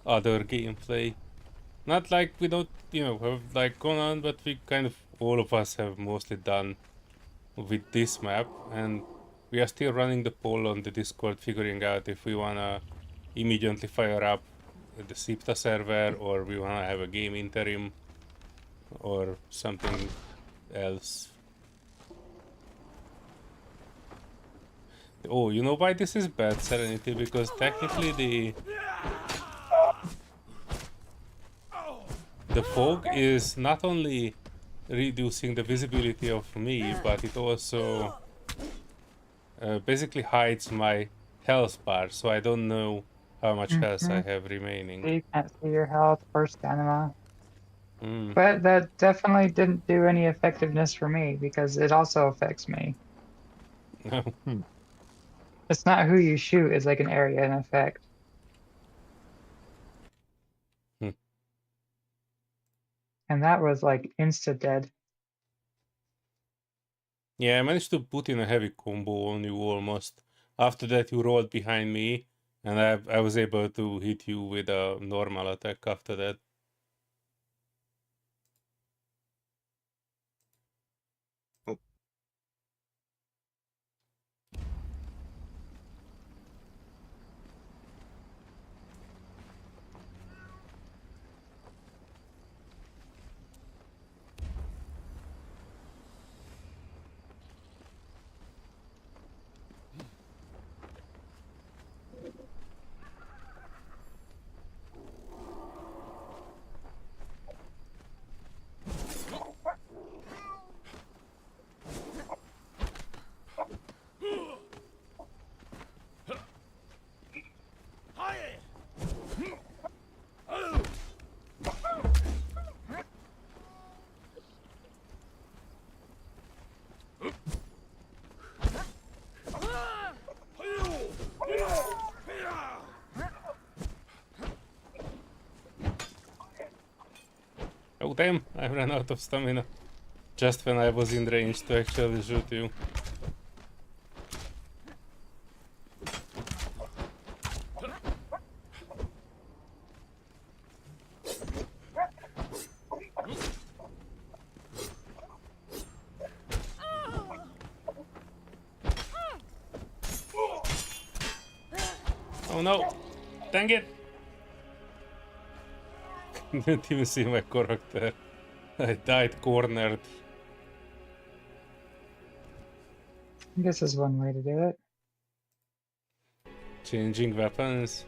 other gameplay. Not like we don't, have like Conan, but we kind of, all of us have mostly done with this map, and we are still running the poll on the Discord, figuring out if we wanna immediately fire up the Sipta server, or we wanna have a game interim, or something else. Oh, you know why this is bad, Serenity? Because technically the fog is not only reducing the visibility of me, but it also basically hides my health bar, so I don't know how much health I Mm-hmm. have remaining. So you can't see your health or stamina. Mm. But that definitely didn't do any effectiveness for me because it also affects me. No. It's not who you shoot, it's like an area and effect. Hmm. And that was like insta dead. Yeah, I managed to put in a heavy combo on you almost. After that, you rolled behind me, and I was able to hit you with a normal attack after that. Oh damn, I ran out of stamina. Just when I was in range to actually shoot you. Oh Oh no! Dang it! Didn't even see my character. I died cornered. This is one way to do it. Changing weapons.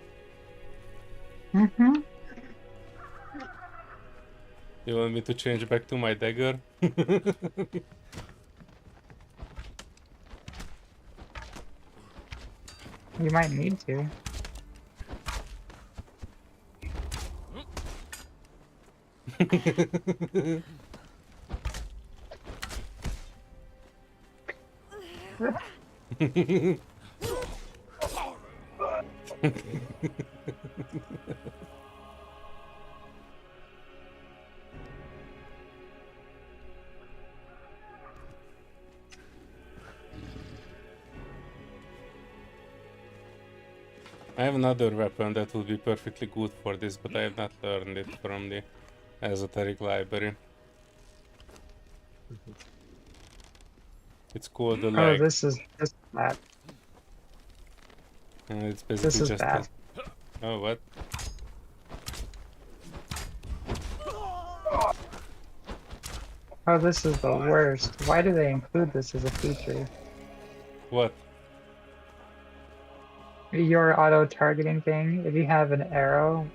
Mm-hmm. You want me to change back to my dagger? You might need to. I have another weapon that would be perfectly good for this, but I have not learned it from the esoteric library. It's called the Oh, leg. this is bad. And it's This basically is just bad. Oh, what? Oh, this is the worst. Why do they include this as a feature? What? Your auto-targeting thing, if you have an arrow,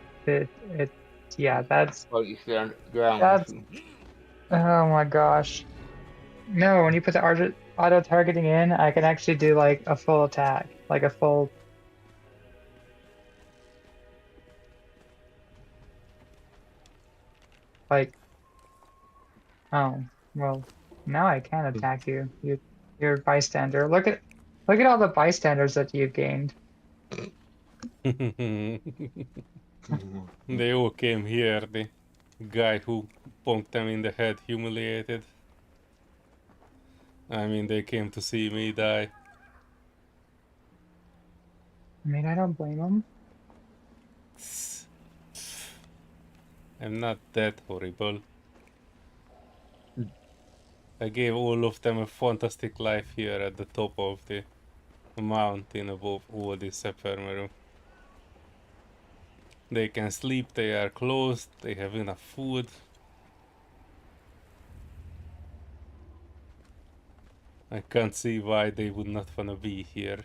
yeah, that's, Well, you see on the ground. that's, oh my gosh. No, when you put the auto-targeting in, I can actually do like a full attack, like a full, like, oh, well, now I can attack you. You're a bystander. Look at all the bystanders that you've gained. They all came here. The guy who bonked them in the head, humiliated. I mean, they came to see me die. I mean, I don't blame them. I'm not that horrible. I gave all of them a fantastic life here at the top of the mountain above all this ephemeral. They can sleep, they are clothed, they have enough food. I can't see why they would not wanna be here,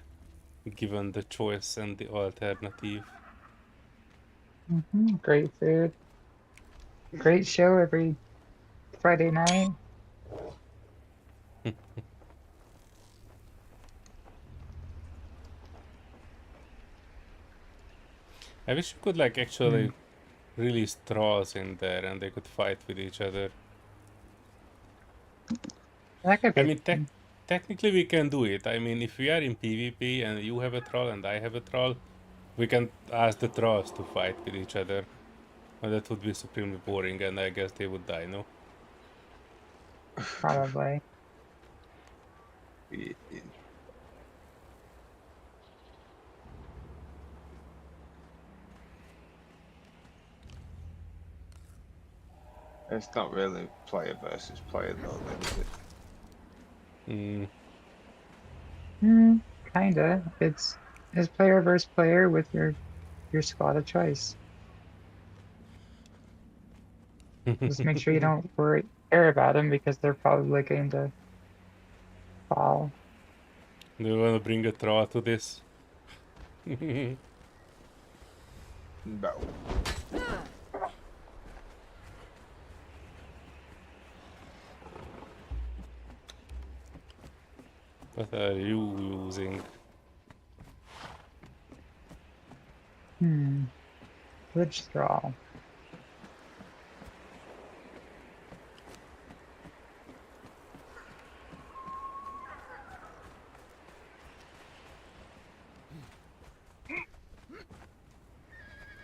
given the choice and the alternative. Great food. Great show every Friday night. I wish you could like actually release trolls in there and they could fight with each other. That could I be mean, technically we can do it. I mean, if we are in PvP and you have a troll and I have a troll, we can ask the trolls to fight with each other. But that would be supremely boring and I guess they would die, no? probably. It's not really player versus player though, then, is it? Kinda. It's player versus player with your squad of choice. Just make sure you don't care about them because they're probably going to fall. Do you want to bring a troll to this? No. What are you using? Which thrall?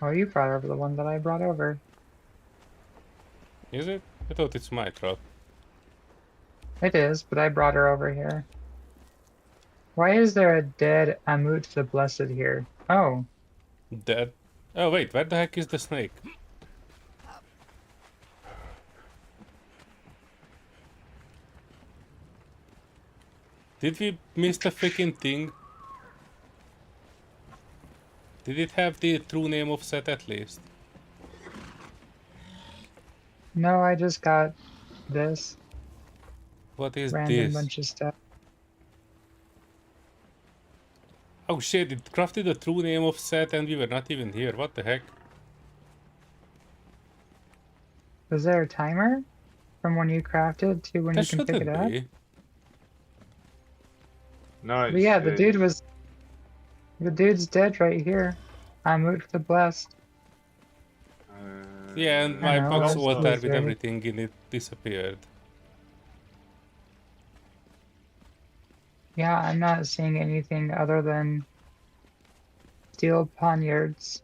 Oh, you brought over the one that I brought over. Is it? I thought it's my troll. It is, but I brought her over here. Why is there a dead Amut the Blessed here? Oh, Dead? Oh wait, where the heck is the snake? Did we miss the freaking thing? Did it have the true name of set at least? No, I just got this What is random this? bunch of stuff. Oh shit, it crafted a true name of set and we were not even here. What the heck? Was there a timer from when you craft it to when There you can pick it shouldn't up? be. No, But it's yeah, the dude's dead right here. I'm moved to blessed. Yeah, and I my know, box it's altar with ready. everything in it disappeared. Yeah, I'm not seeing anything other than steel poniards.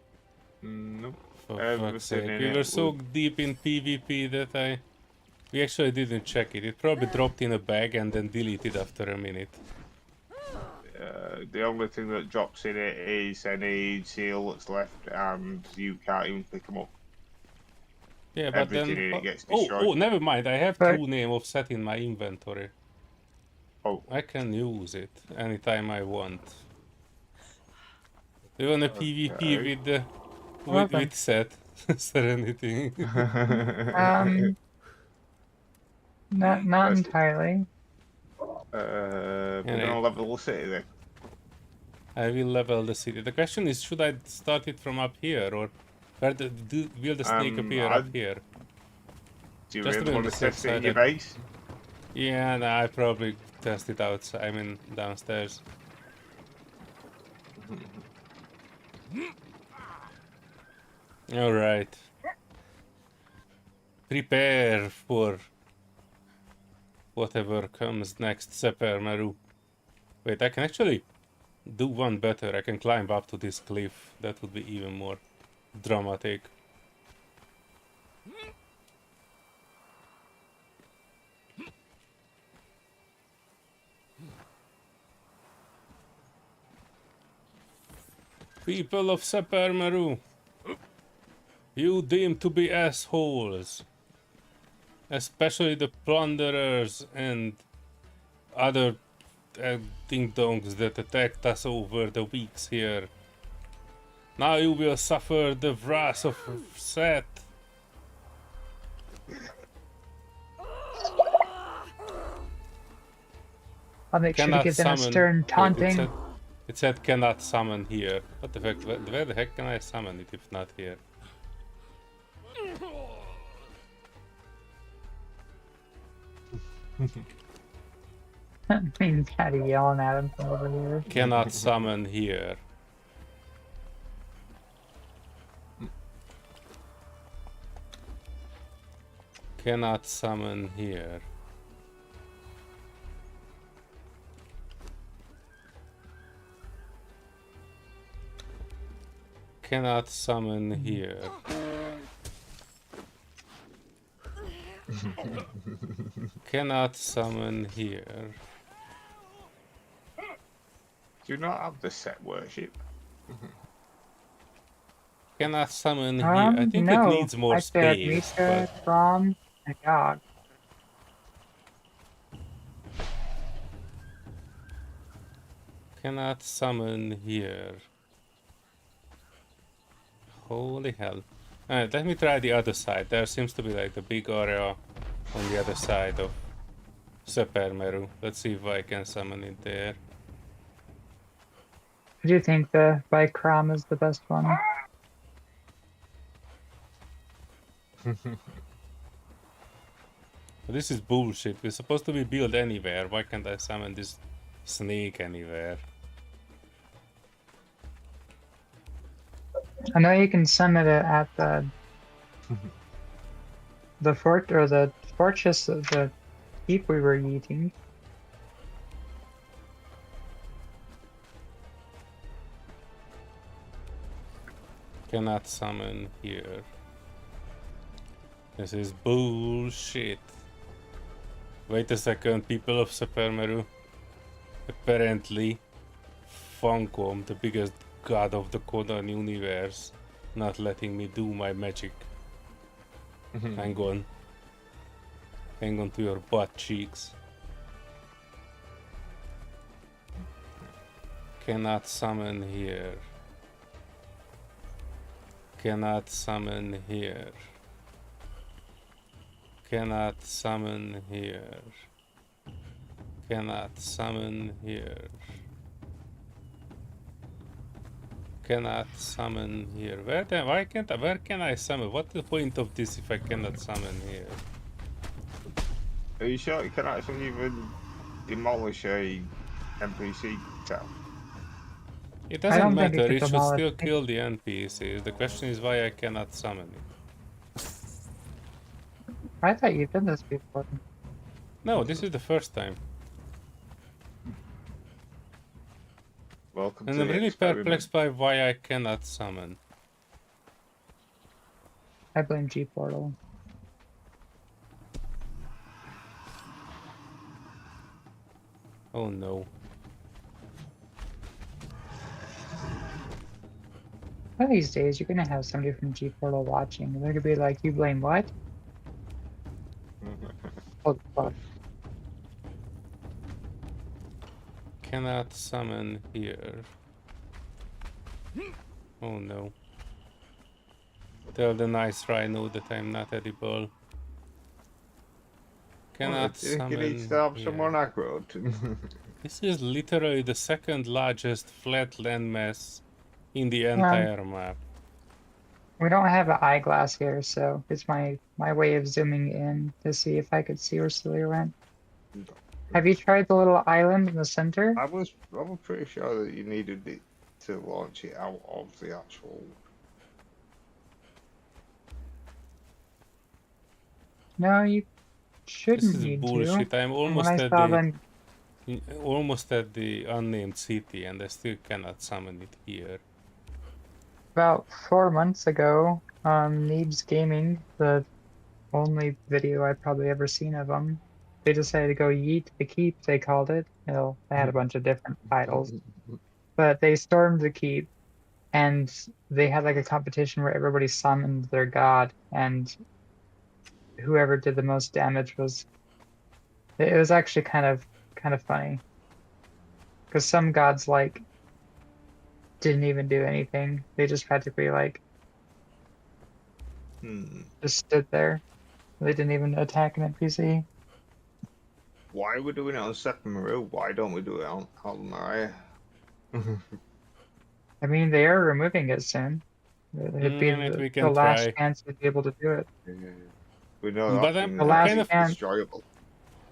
Nope. For fuck's Everything sake. in We were it so would, deep in PvP that we actually didn't check it. It probably dropped in a bag and then deleted after a minute. the only thing that drops in it is any seal that's left, and you can't even pick them up. Yeah, but Everything then... in it gets Oh, destroyed. never mind. I have But- true name of set in my inventory. Oh, I can use it anytime I want. Do you want a PvP Okay. with the... Welcome. with set? Is there anything? Not Yes. entirely. We're Yeah, gonna level the city then. I will level the city. The question is, should I start it from up here, or where will the snake appear up here? Do you Just to really be on want the to safe test it in side, your base? Yeah, no, I probably test it outside. I mean, downstairs. All right. Prepare for whatever comes next, Seper Maru. Wait, I can actually do one better. I can climb up to this cliff. That would be even more dramatic. People of Seper Maru, you deem to be assholes. Especially the plunderers and other ding-dongs that attacked us over the weeks here. Now you will suffer the wrath of Set. I'll make sure to Cannot give them a summon. stern Wait, taunting. it said cannot summon here. What the heck? Where the heck can I summon it if not here? Mean Daddy yelling at him from over here. Cannot summon here. Cannot summon here. Cannot summon here. Cannot summon here. Do you not have the set worship? Cannot summon here. I think no. it needs more I said space. Misa, Rom, and Yogg. Cannot summon here. Holy hell. Alright, let me try the other side. There seems to be like the big area on the other side of Sepermeru. Let's see if I can summon it there. I do think the bike Rom is the best one. This is bullshit. We're supposed to be built anywhere. Why can't I summon this snake anywhere? I know you can summon it at the fort or the fortress of the keep we were eating. Cannot summon here. This is bullshit. Wait a second, people of Sepermeru. Apparently, Funcom, the biggest god of the Conan universe, not letting me do my magic. Hang on. Hang on to your butt cheeks. Cannot summon here. Cannot summon here. Cannot summon here. Cannot summon here. Cannot summon here. Where can I summon? What's the point of this if I cannot summon here? Are you sure you can actually even demolish a NPC town? It I doesn't don't think matter, it it could should demolish still it. kill the NPCs. The question is why I cannot summon it. I thought you did this before. No, this is the first time. Welcome And to I'm the really experiment. perplexed by why I cannot summon. I blame G Portal. Oh no. One of these days, you're gonna have somebody from G Portal watching. They're gonna be like, "You blame what?" Oh fuck! Cannot summon here. Oh no. Tell the nice rhino that I'm not edible. Cannot You summon need to have here. someone aggroed. This is literally the second largest flat landmass in the entire map. We don't have an eyeglass here, so it's my way of zooming in to see if I could see where Solear went. Have you tried the little island in the center? I was pretty sure that you needed it to launch it out of the actual. No, you This shouldn't is need bullshit. to. I'm And when I saw them, almost at the unnamed city and I still cannot summon it here. about 4 months ago, Neebs Gaming, the only video I've probably ever seen of them, they decided to go yeet the keep, they called it. You know, they had a bunch of different titles. But they stormed the keep, and they had like a competition where everybody summoned their god, and whoever did the most damage was. It was actually kind of funny, because some gods like didn't even do anything. They just practically like just stood there. They didn't even attack an NPC. Why are we doing it on Sephiroth? Why don't we do it on Almaria? I mean, they are removing it soon. It'd be We the can last try. chance to be able to do it. We know But that I'm thing The last kind of chance. destroyable.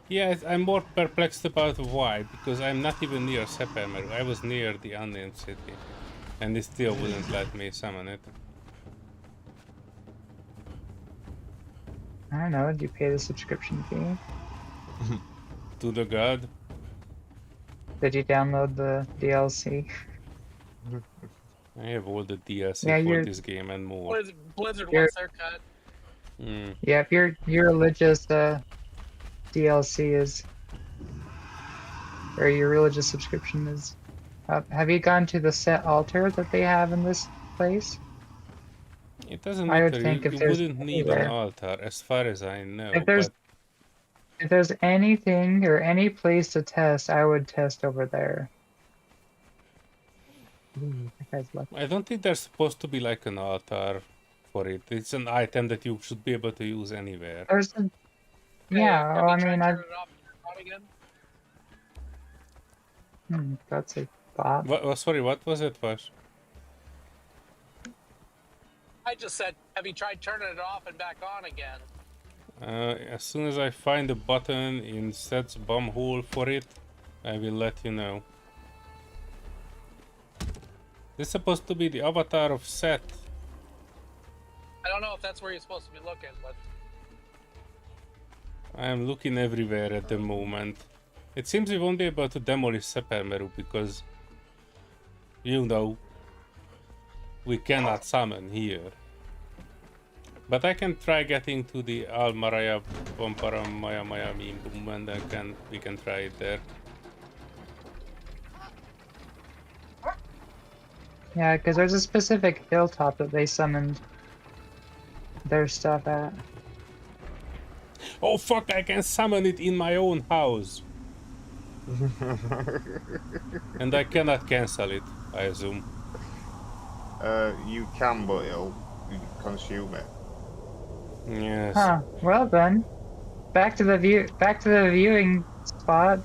yeah. I'm more perplexed about why because I'm not even near Sephiroth. I was near the unnamed city, and it still wouldn't let me summon it. I don't know. Did you pay the subscription fee? To the god. Did you download the DLC? I have all the DLC Yeah, for you're- this game and more. Blizzard You're- wants their cut. Mm. Yeah, if your religious DLC is, or your religious subscription is up. Have you gone to the set altar that they have in this place? It doesn't I would matter. think You, if you there's wouldn't need an anywhere- altar, as far as I know. If there's But if there's anything or any place to test, I would test over there. Ooh, that guy's lucky. I don't think there's supposed to be like an altar for it. It's an item that you should be able to use anywhere. There's a, Hey, yeah. have Well, you I tried mean, I turning it off and turn it on again? that's a thought. Sorry, what was it, Vash? I just said, have you tried turning it off and back on again? As soon as I find a button in Set's bomb hole for it, I will let you know. This is supposed to be the avatar of Set. I don't know if that's where you're supposed to be looking, but I am looking everywhere at the moment. It seems we won't be able to demolish Sephiroth because, you know, we cannot summon here. But I can try getting to the Almaraya Pamparam Maya Maya Meme Boom and we can try it there. Yeah, because there's a specific hilltop that they summoned their stuff at. Oh fuck, I can summon it in my own house. And I cannot cancel it, I assume. You can, but consume it. Yes. Huh. Well then, back to the viewing spot.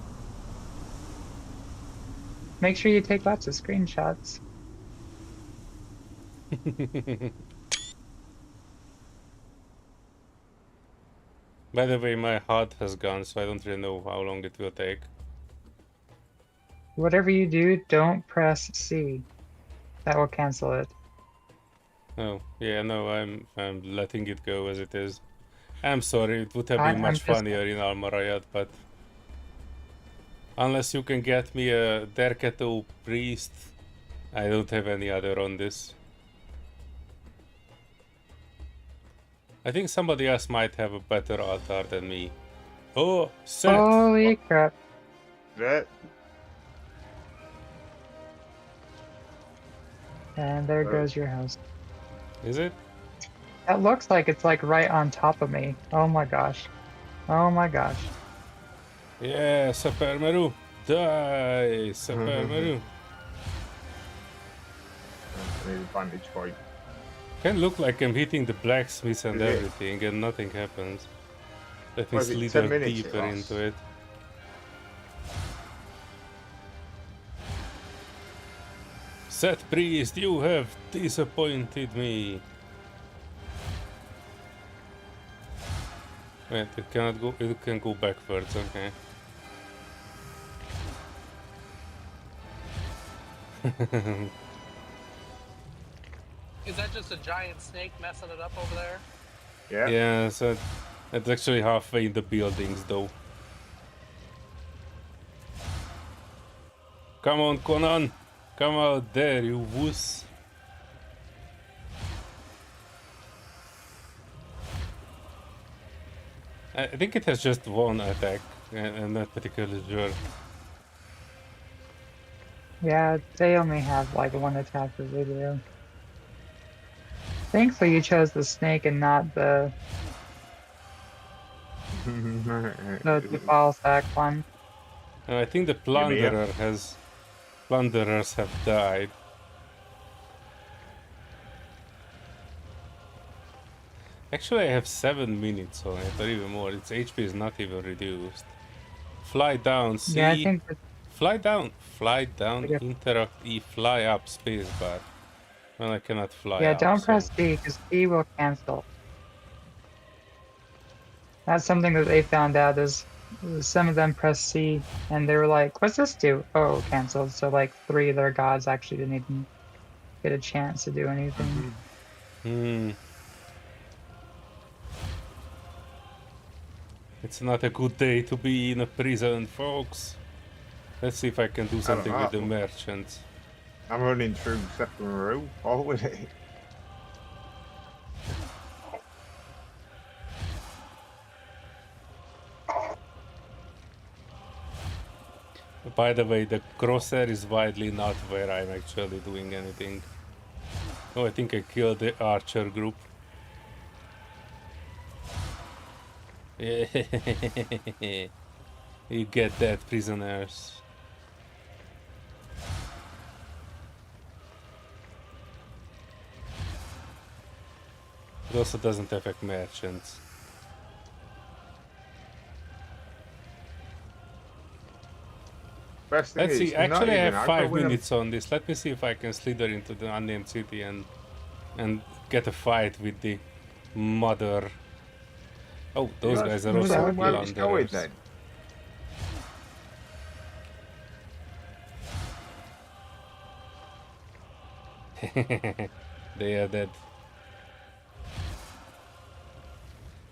Make sure you take lots of screenshots. By the way, my HUD has gone, so I don't really know how long it will take. Whatever you do, don't press C. That will cancel it. Oh, yeah, no, I'm letting it go as it is. I'm sorry, it would have been I'm much just funnier in Almarayat, but unless you can get me a Derketo priest, I don't have any other on this. I think somebody else might have a better altar than me. Oh, set! Holy crap. That And there goes your house. Is it? That looks like it's like right on top of me. Oh my gosh. Oh my gosh. Yeah, Super Meru! Die! Super Meru! need a vantage point. Can look like I'm hitting the blacksmith and Is it? everything and nothing happens. Let me Was it 10 slither minutes it deeper lasts? into it. Set priest, you have disappointed me. Wait, it cannot go, it can go backwards, okay. Is that just a giant snake messing it up over there? Yeah. Yeah, so it's actually halfway in the buildings though. Come on, Conan! Come out there, you wuss! I think it has just one attack, and I'm not particularly sure. Yeah, they only have like one attack per video. Thankfully you chose the snake and not the ball sack one. I think the plunderer has... Plunderers have died. Actually, I have 7 minutes on it, or even more. Its HP is not even reduced. Fly down, C. Yeah, I think Fly down, Yeah. interact E, fly up, spacebar. Well, I cannot fly yeah, up. don't so- press B because B will cancel. That's something that they found out is some of them press C and they were like, what's this do? Oh, canceled. So like 3 of their gods actually didn't even get a chance to do anything. Hmm. It's not a good day to be in a prison, folks. Let's see if I can do something with the know. merchants. I'm running through second row already. By the way, the crosshair is widely not where I'm actually doing anything. Oh, I think I killed the archer group. Yeah. You get that, prisoners. It also doesn't affect merchants. Best thing Let's is, see, it's not actually I even have aggro 5 when I'm- minutes on this. Let me see if I can slither into the unnamed city and get a fight with the mother. Oh, those Yeah, guys are Ooh, also that would where it's going plunderers. then. They are dead.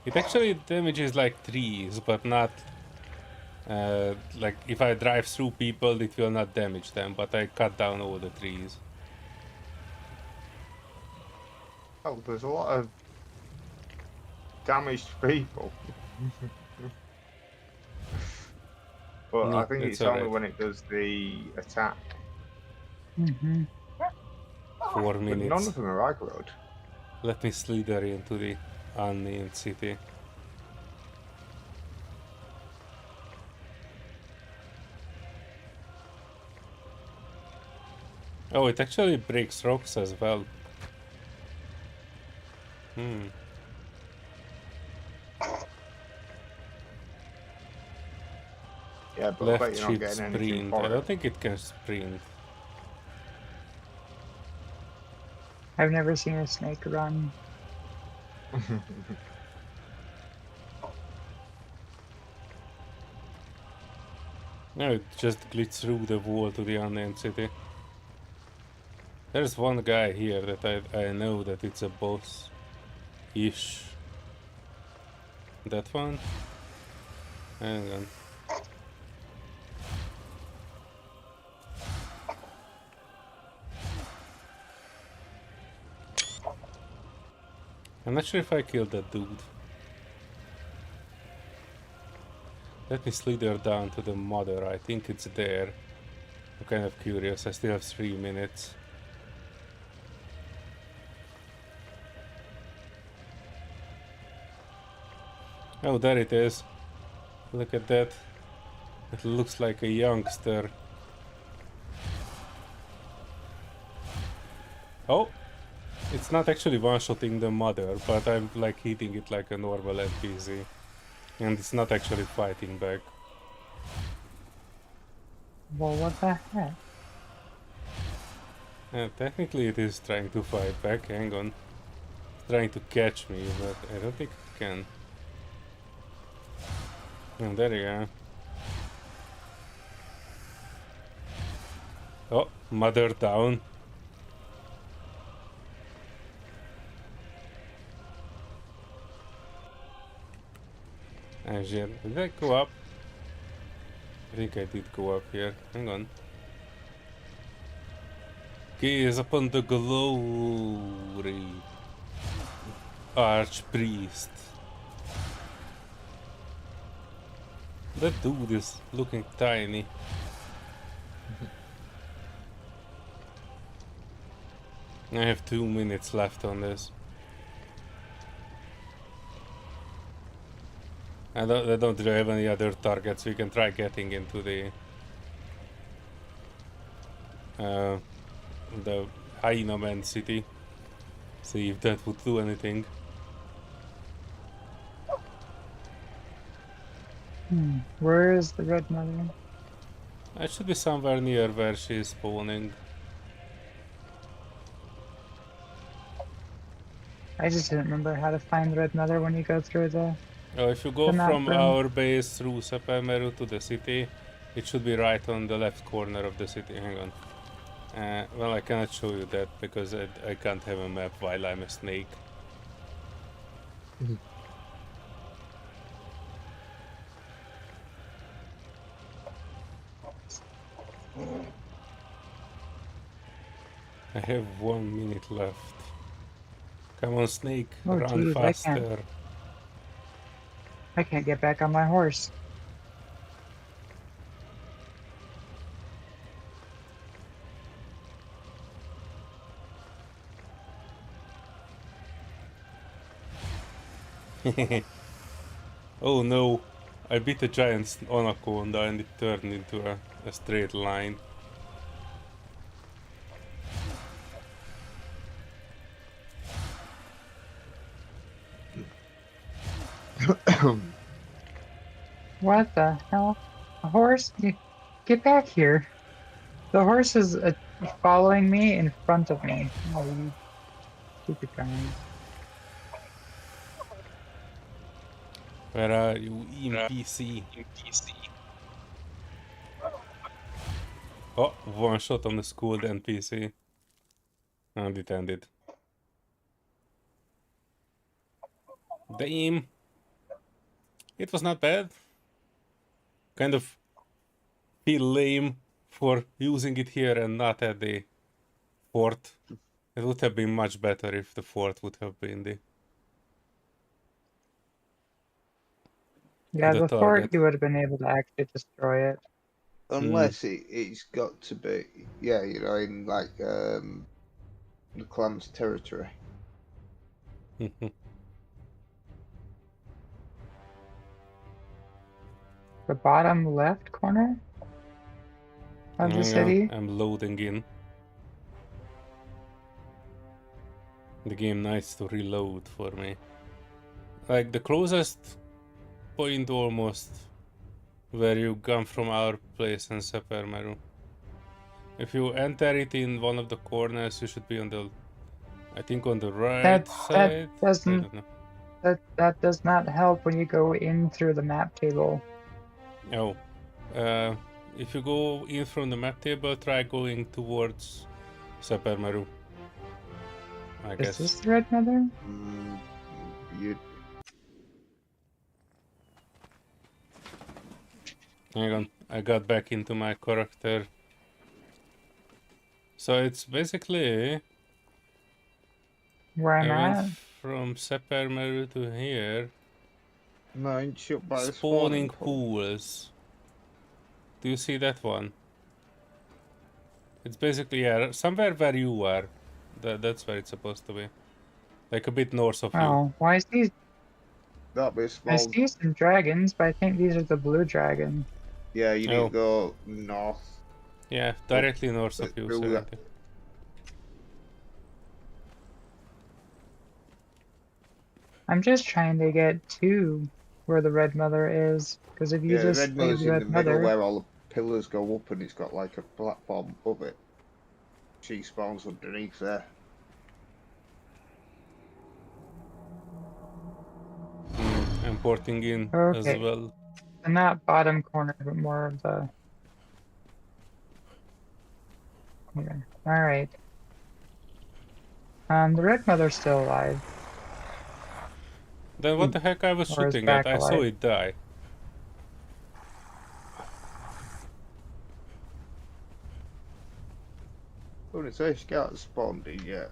It actually damages like trees, but not like if I drive through people, it will not damage them. But I cut down all the trees. Oh, there's a lot of damaged people. But I No, think it's it's only alright. when it does the attack. Mm-hmm. 4 But none minutes. of them are aggroed. Let me slither into the unnamed city. Oh, it actually breaks rocks as well. Hmm. Yeah, but I bet Left you're not shift getting anything sprint. I for don't it. think it can sprint. I've never seen a snake run. No, it just glitched through the wall to the unnamed city. There's one guy here that I know that it's a boss-ish. That one? Hang on. I'm not sure if I killed that dude. Let me slither down to the mother. I think it's there. I'm kind of curious. I still have 3 minutes. Oh, there it is. Look at that. It looks like a youngster. Oh! It's not actually one-shotting the mother, but I'm like hitting it like a normal NPC. And it's not actually fighting back. Well, what the heck? Technically it is trying to fight back, hang on. It's trying to catch me, but I don't think it can. Oh, there you go. Oh, mother down. And did I go up? I think I did go up here. Hang on. Gaze upon the glory. Archpriest. That dude is looking tiny. I have 2 minutes left on this. I don't really have any other targets. We can try getting into the Hyena Man city. See if that would do anything. Where is the red mother? I should be somewhere near where she's spawning. I just didn't remember how to find the red mother when you go through the Oh, if you go map from room. our base through Sepameru to the city, it should be right on the left corner of the city. Hang on. Well, I cannot show you that because I can't have a map while I'm a snake. I have 1 minute left. Come on, snake, Oh run geez, faster. I can't get back on my horse. Oh no, I beat a giant anaconda and it turned into a straight line. What the hell? A horse? You get back here. The horse is following me in front of me. Oh, you stupid guys. Where are you, NPC? Oh, one shot on the schooled NPC. And it ended. Damn. It was not bad. Kind of feel lame for using it here and not at the fort. It would have been much better if the fort would have been Yeah, the the fort, target. you would have been able to actually destroy it. Unless it's got to be, yeah, you know, in like the clan's territory. The bottom left corner of the Hang on, city. I'm loading in. The game needs to reload for me. Like the closest point almost where you come from our place in Sepermeru. If you enter it in one of the corners, you should be on the, I think on the right That side. I doesn't don't know. that does not help when you go in through the map table. Oh, if you go in from the map table, try going towards Sepermeru. I Is guess. this the Red Mother? You Hang on, I got back into my character. So it's basically Where I'm I went at? from Sepermeru to here, no, ain't shut by the spawning spawning pool. pools. Do you see that one? It's basically, yeah, somewhere where you are. That's where it's supposed to be. Like a bit north of you. Oh, well, That'll be a I small. see some dragons, but I think these are the blue dragons. Yeah, you need Oh. to go north. Yeah, directly north of you. through So that. I'm just trying to get to where the Red Mother is, because if you Yeah, the just red leave mother's the in Red the middle Mother, where all the pillars go up, and it's got like a platform above it. She spawns underneath there. I'm porting in as okay, well. so not bottom corner, but more of the. Here. All right. The Red Mother's still alive, Then what the heck I was or is shooting back at? I saw alive. it die. Oh, it says she got spawned in yet.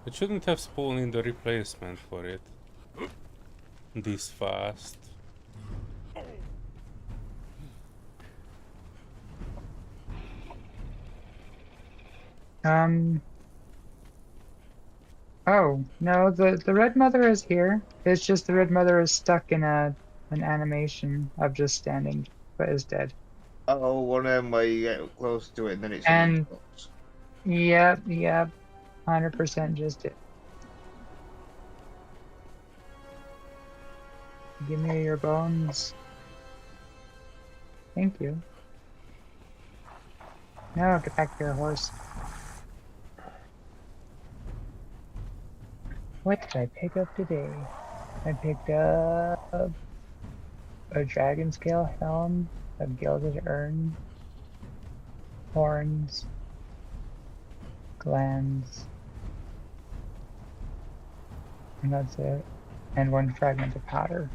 It shouldn't have spawned in the replacement for it. This fast. Oh no, the Red Mother is here. It's just the Red Mother is stuck in an animation of just standing, but is dead. Oh, one of them where you get close to it and then it's And drops. yep, 100% just it. Give me your bones. Thank you. Now get back to your horse. What did I pick up today? I picked up a dragon scale helm, a gilded urn, horns, glands, and that's it. And one fragment of powder.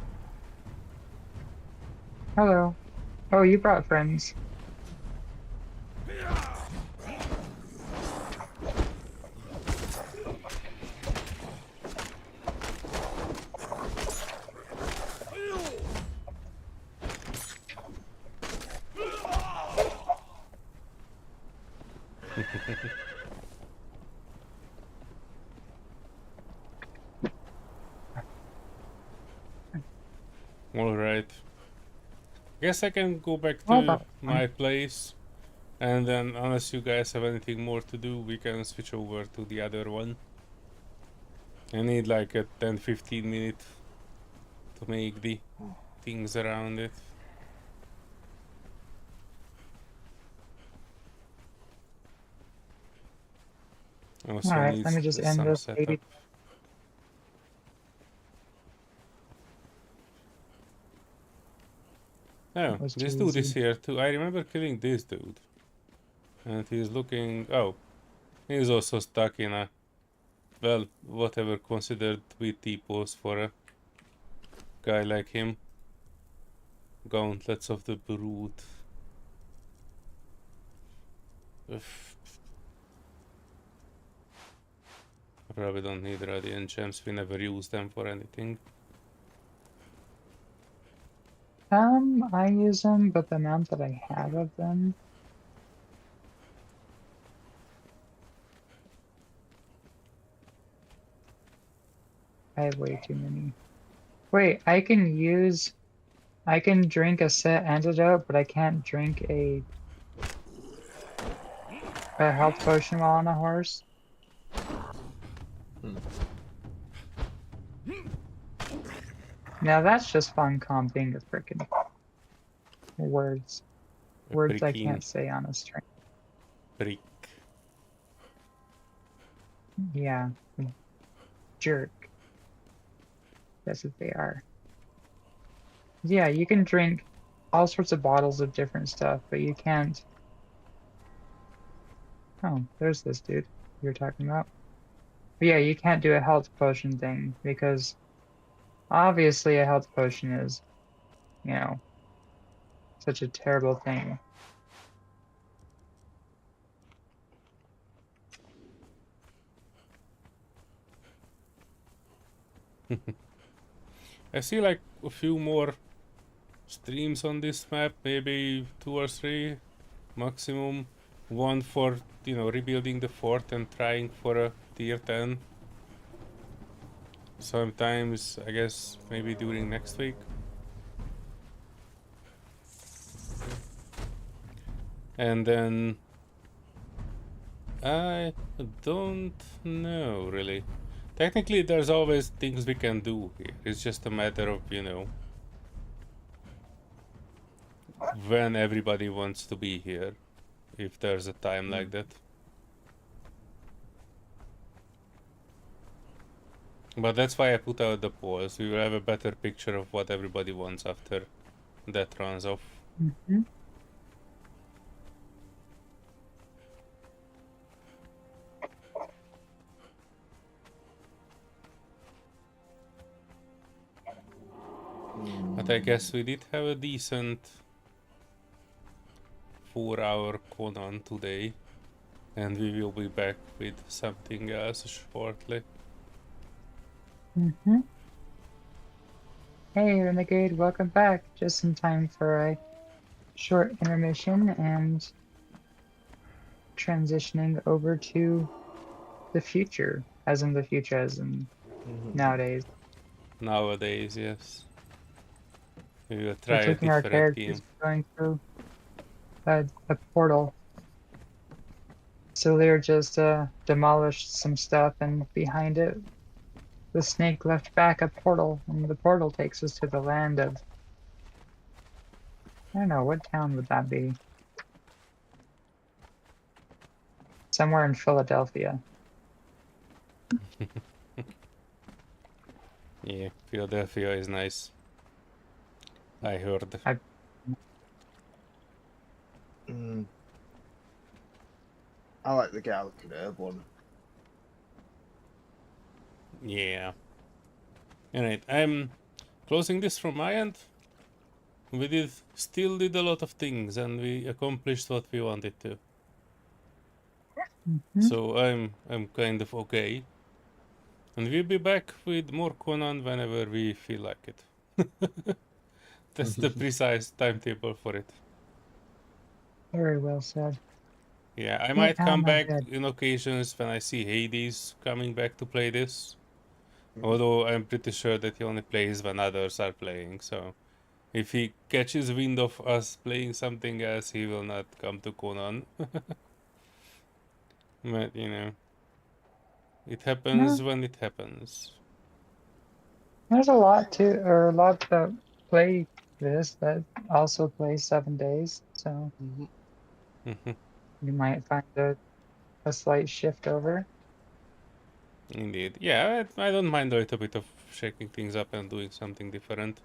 Hello. Oh, you brought friends. Alright. Guess I can go back Well, to that's my place. And then, unless you guys have anything more to do, we can switch over to the other one. I need like a 10-15 minutes to make the things around it. Also Alright, let needs me just end some this setup. baby. Oh, was this too dude is easy. here too. I remember killing this dude. And he's looking... Oh. He's also stuck in a... Well, whatever considered to be T-pose for a guy like him. Gauntlets of the Brute. Ugh. I probably don't need Radiant Gems, we never use them for anything. I use them, but the amount that I have of them. I have way too many. Wait, I can drink a set antidote, but I can't drink a a health potion while on a horse. Hmm. Now that's just fun comping with frickin' words. Words I Freaking can't say on a string. brick. Yeah. Jerk. That's what they are. Yeah, you can drink all sorts of bottles of different stuff, but you can't. Oh, there's this dude you're talking about. But yeah, you can't do a health potion thing because obviously a health potion is, you know, such a terrible thing. I see like a few more streams on this map, maybe 2 or 3 maximum. One for, rebuilding the fort and trying for a tier 10. Sometimes, I guess, maybe during next week. And then I don't know really. Technically, there's always things we can do here. It's just a matter of, when everybody wants to be here. If there's a time like that. But that's why I put out the polls. We will have a better picture of what everybody wants after that runs off. Mm-hmm. But I guess we did have a decent 4-hour Conan today. And we will be back with something else shortly. Mm-hmm. Hey, Renegade, welcome back. Just in time for a short intermission and transitioning over to the future, as in the future, as in nowadays. Nowadays, yes. We will We're try a taking our different characters game. going through a portal. Solear just demolished some stuff, and behind it, the snake left back a portal, and the portal takes us to the land of, I don't know, what town would that be? Somewhere in Philadelphia. Yeah, Philadelphia is nice. I heard. I like the Gallican Herb one. Yeah. Alright, I'm closing this from my end. We still did a lot of things and we accomplished what we wanted to. So I'm kind of okay. And we'll be back with more Conan whenever we feel like it. That's the precise timetable for it. Very well said. Yeah, I Get might out come of my back head. in occasions when I see Hades coming back to play this. Although I'm pretty sure that he only plays when others are playing, so if he catches wind of us playing something else, he will not come to Conan. But, it happens No, when it happens. there's a lot that play this that also play 7 days, so you might find a slight shift over. Indeed. Yeah, I don't mind a little bit of shaking things up and doing something different.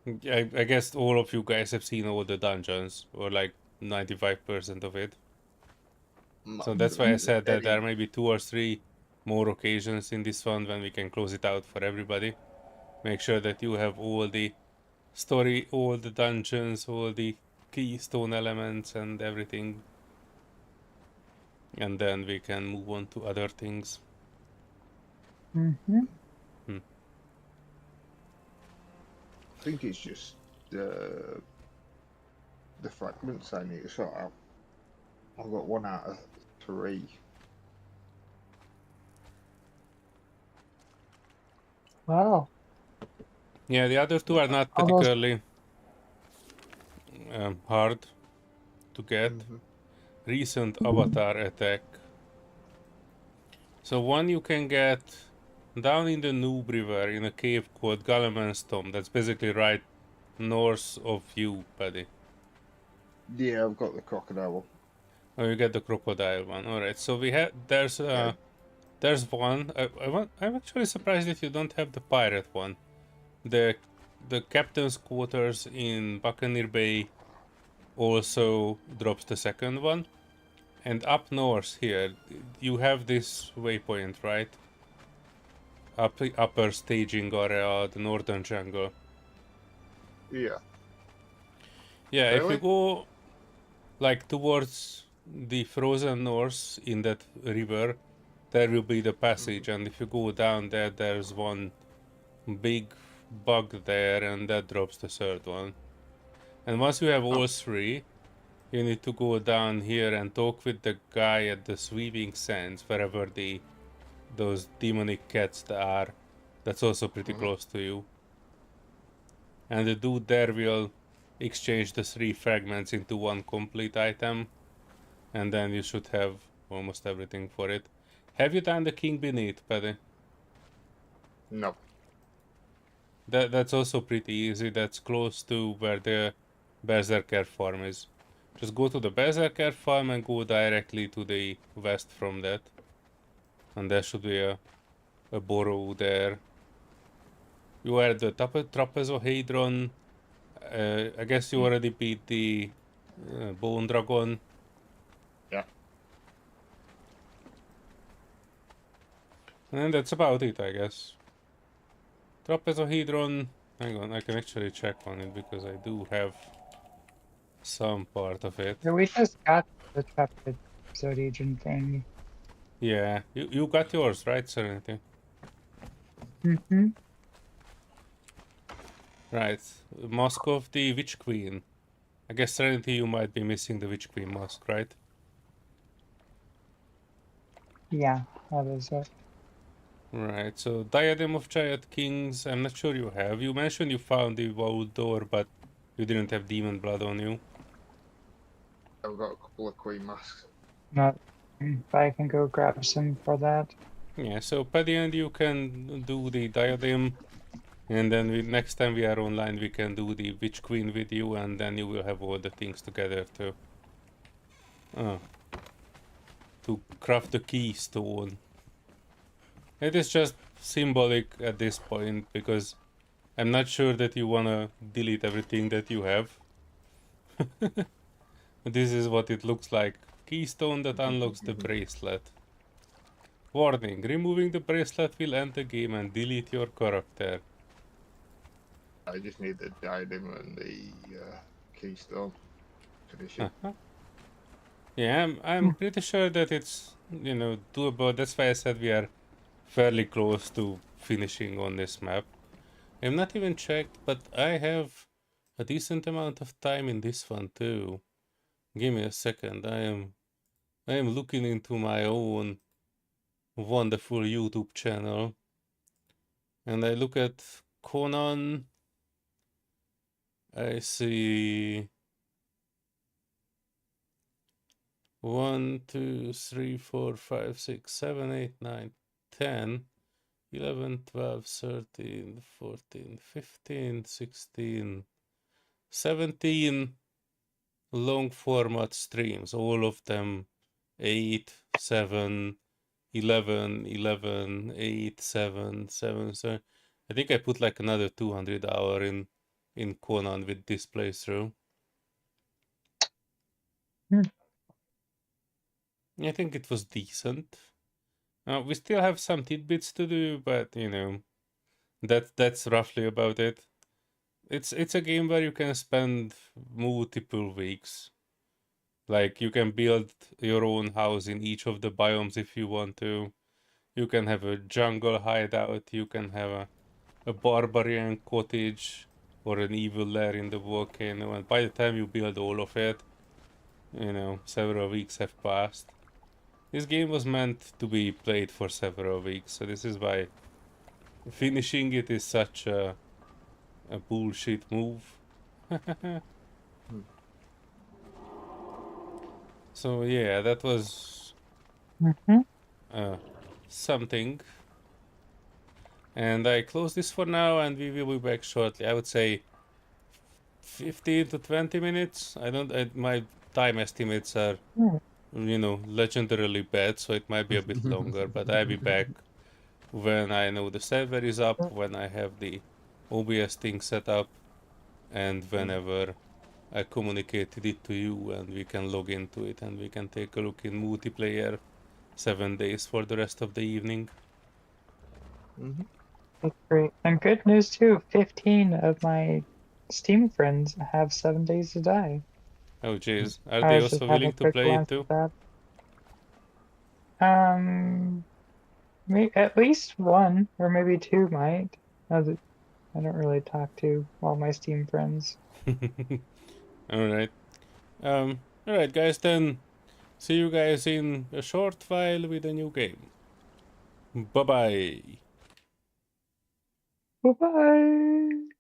I guess all of you guys have seen all the dungeons, or like 95% of it. So that's why I said that there may be 2 or 3 more occasions in this one when we can close it out for everybody. Make sure that you have all the story, all the dungeons, all the keystone elements and everything. And then we can move on to other things. Mm-hmm. I think it's just the fragments I need to sort out. I've got 1 out of 3. Wow. Yeah, the other 2 are not Almost. particularly hard. to get. Mhm. Recent avatar attack. So one you can get down in the Noob River in a cave called Gulliman's Tomb. That's basically right north of you, Paddy. Yeah, I've got the crocodile. Oh, you get the crocodile one. All right. So we have Yeah. there's one. I'm actually surprised that you don't have the pirate one. The the captain's quarters in Buccaneer Bay also drops the second one. And up north here, you have this waypoint, right? Upper staging area, the northern jungle. Yeah. Yeah, if you Really? go like towards the frozen north in that river, there will be the passage, and if you go down there, there's one big bug there, and that drops the third one. And once you have all three, you need to go down here and talk with the guy at the sweeping sands, wherever those demonic cats are. That's also pretty close to you. And the dude there will exchange the 3 fragments into one complete item, and then you should have almost everything for it. Have you done the King Beneath, Paddy? No. That's also pretty easy. That's close to where the Berserker farm is. Just go to the Berserker farm and go directly to the west from that. And there should be a burrow there. You are at the trapezohedron. I guess you already beat the bone dragon. Yeah. And that's about it, I guess. Trapezohedron. Hang on, I can actually check on it because I do have some part of it. Yeah, we just got the trapezoidal thing. Yeah, you got yours, right, Serenity? Mm-hmm. Right. Mask of the Witch Queen. I guess, Serenity, you might be missing the Witch Queen mask, right? Yeah, that is it. Right, so Diadem of Giant Kings, I'm not sure you have. You mentioned you found the vault door, but you didn't have demon blood on you. I've got a couple of queen masks. Not. But I can go grab some for that. Yeah, so Paddy and you can do the Diadem, and then next time we are online we can do the Witch Queen with you, and then you will have all the things together to craft the keystone. It is just symbolic at this point, because I'm not sure that you wanna delete everything that you have. This is what it looks like. Keystone that unlocks the bracelet. Warning, removing the bracelet will end the game and delete your character. I just need the diadem and the keystone. Finish it. Yeah, I'm pretty sure that it's, doable. That's why I said we are fairly close to finishing on this map. I've not even checked, but I have a decent amount of time in this one too. Give me a second. I am looking into my own wonderful YouTube channel, and I look at Conan. I see 1, 2, 3, 4, 5, 6, 7, 8, 9, 10, 11, 12, 13, 14, 15, 16, 17 long format streams, all of them 8, 7, 11, 11, 8, 7, 7, so I think I put like another 200 hour in Conan with this playthrough. I think it was decent. We still have some tidbits to do, but that's roughly about it. It's a game where you can spend multiple weeks. Like, you can build your own house in each of the biomes if you want to. You can have a jungle hideout, you can have a barbarian cottage or an evil lair in the volcano, and by the time you build all of it, several weeks have passed. This game was meant to be played for several weeks, so this is why finishing it is such a bullshit move. So yeah, that was Mm-hmm. something. And I close this for now, and we will be back shortly. I would say 15 to 20 minutes. My time estimates are, legendarily bad, so it might be a bit longer, but I'll be back when I know the server is up, when I have the OBS thing set up, and whenever I communicated it to you and we can log into it and we can take a look in multiplayer 7 days for the rest of the evening. That's great. And good news too. 15 of my Steam friends have 7 days to die. Oh jeez, are I they was just also having willing a to quick play it glance too? at that. At least one or maybe two might. I don't really talk to all my Steam friends. Alright. Alright guys, then see you guys in a short while with a new game. Bye bye. Bye bye.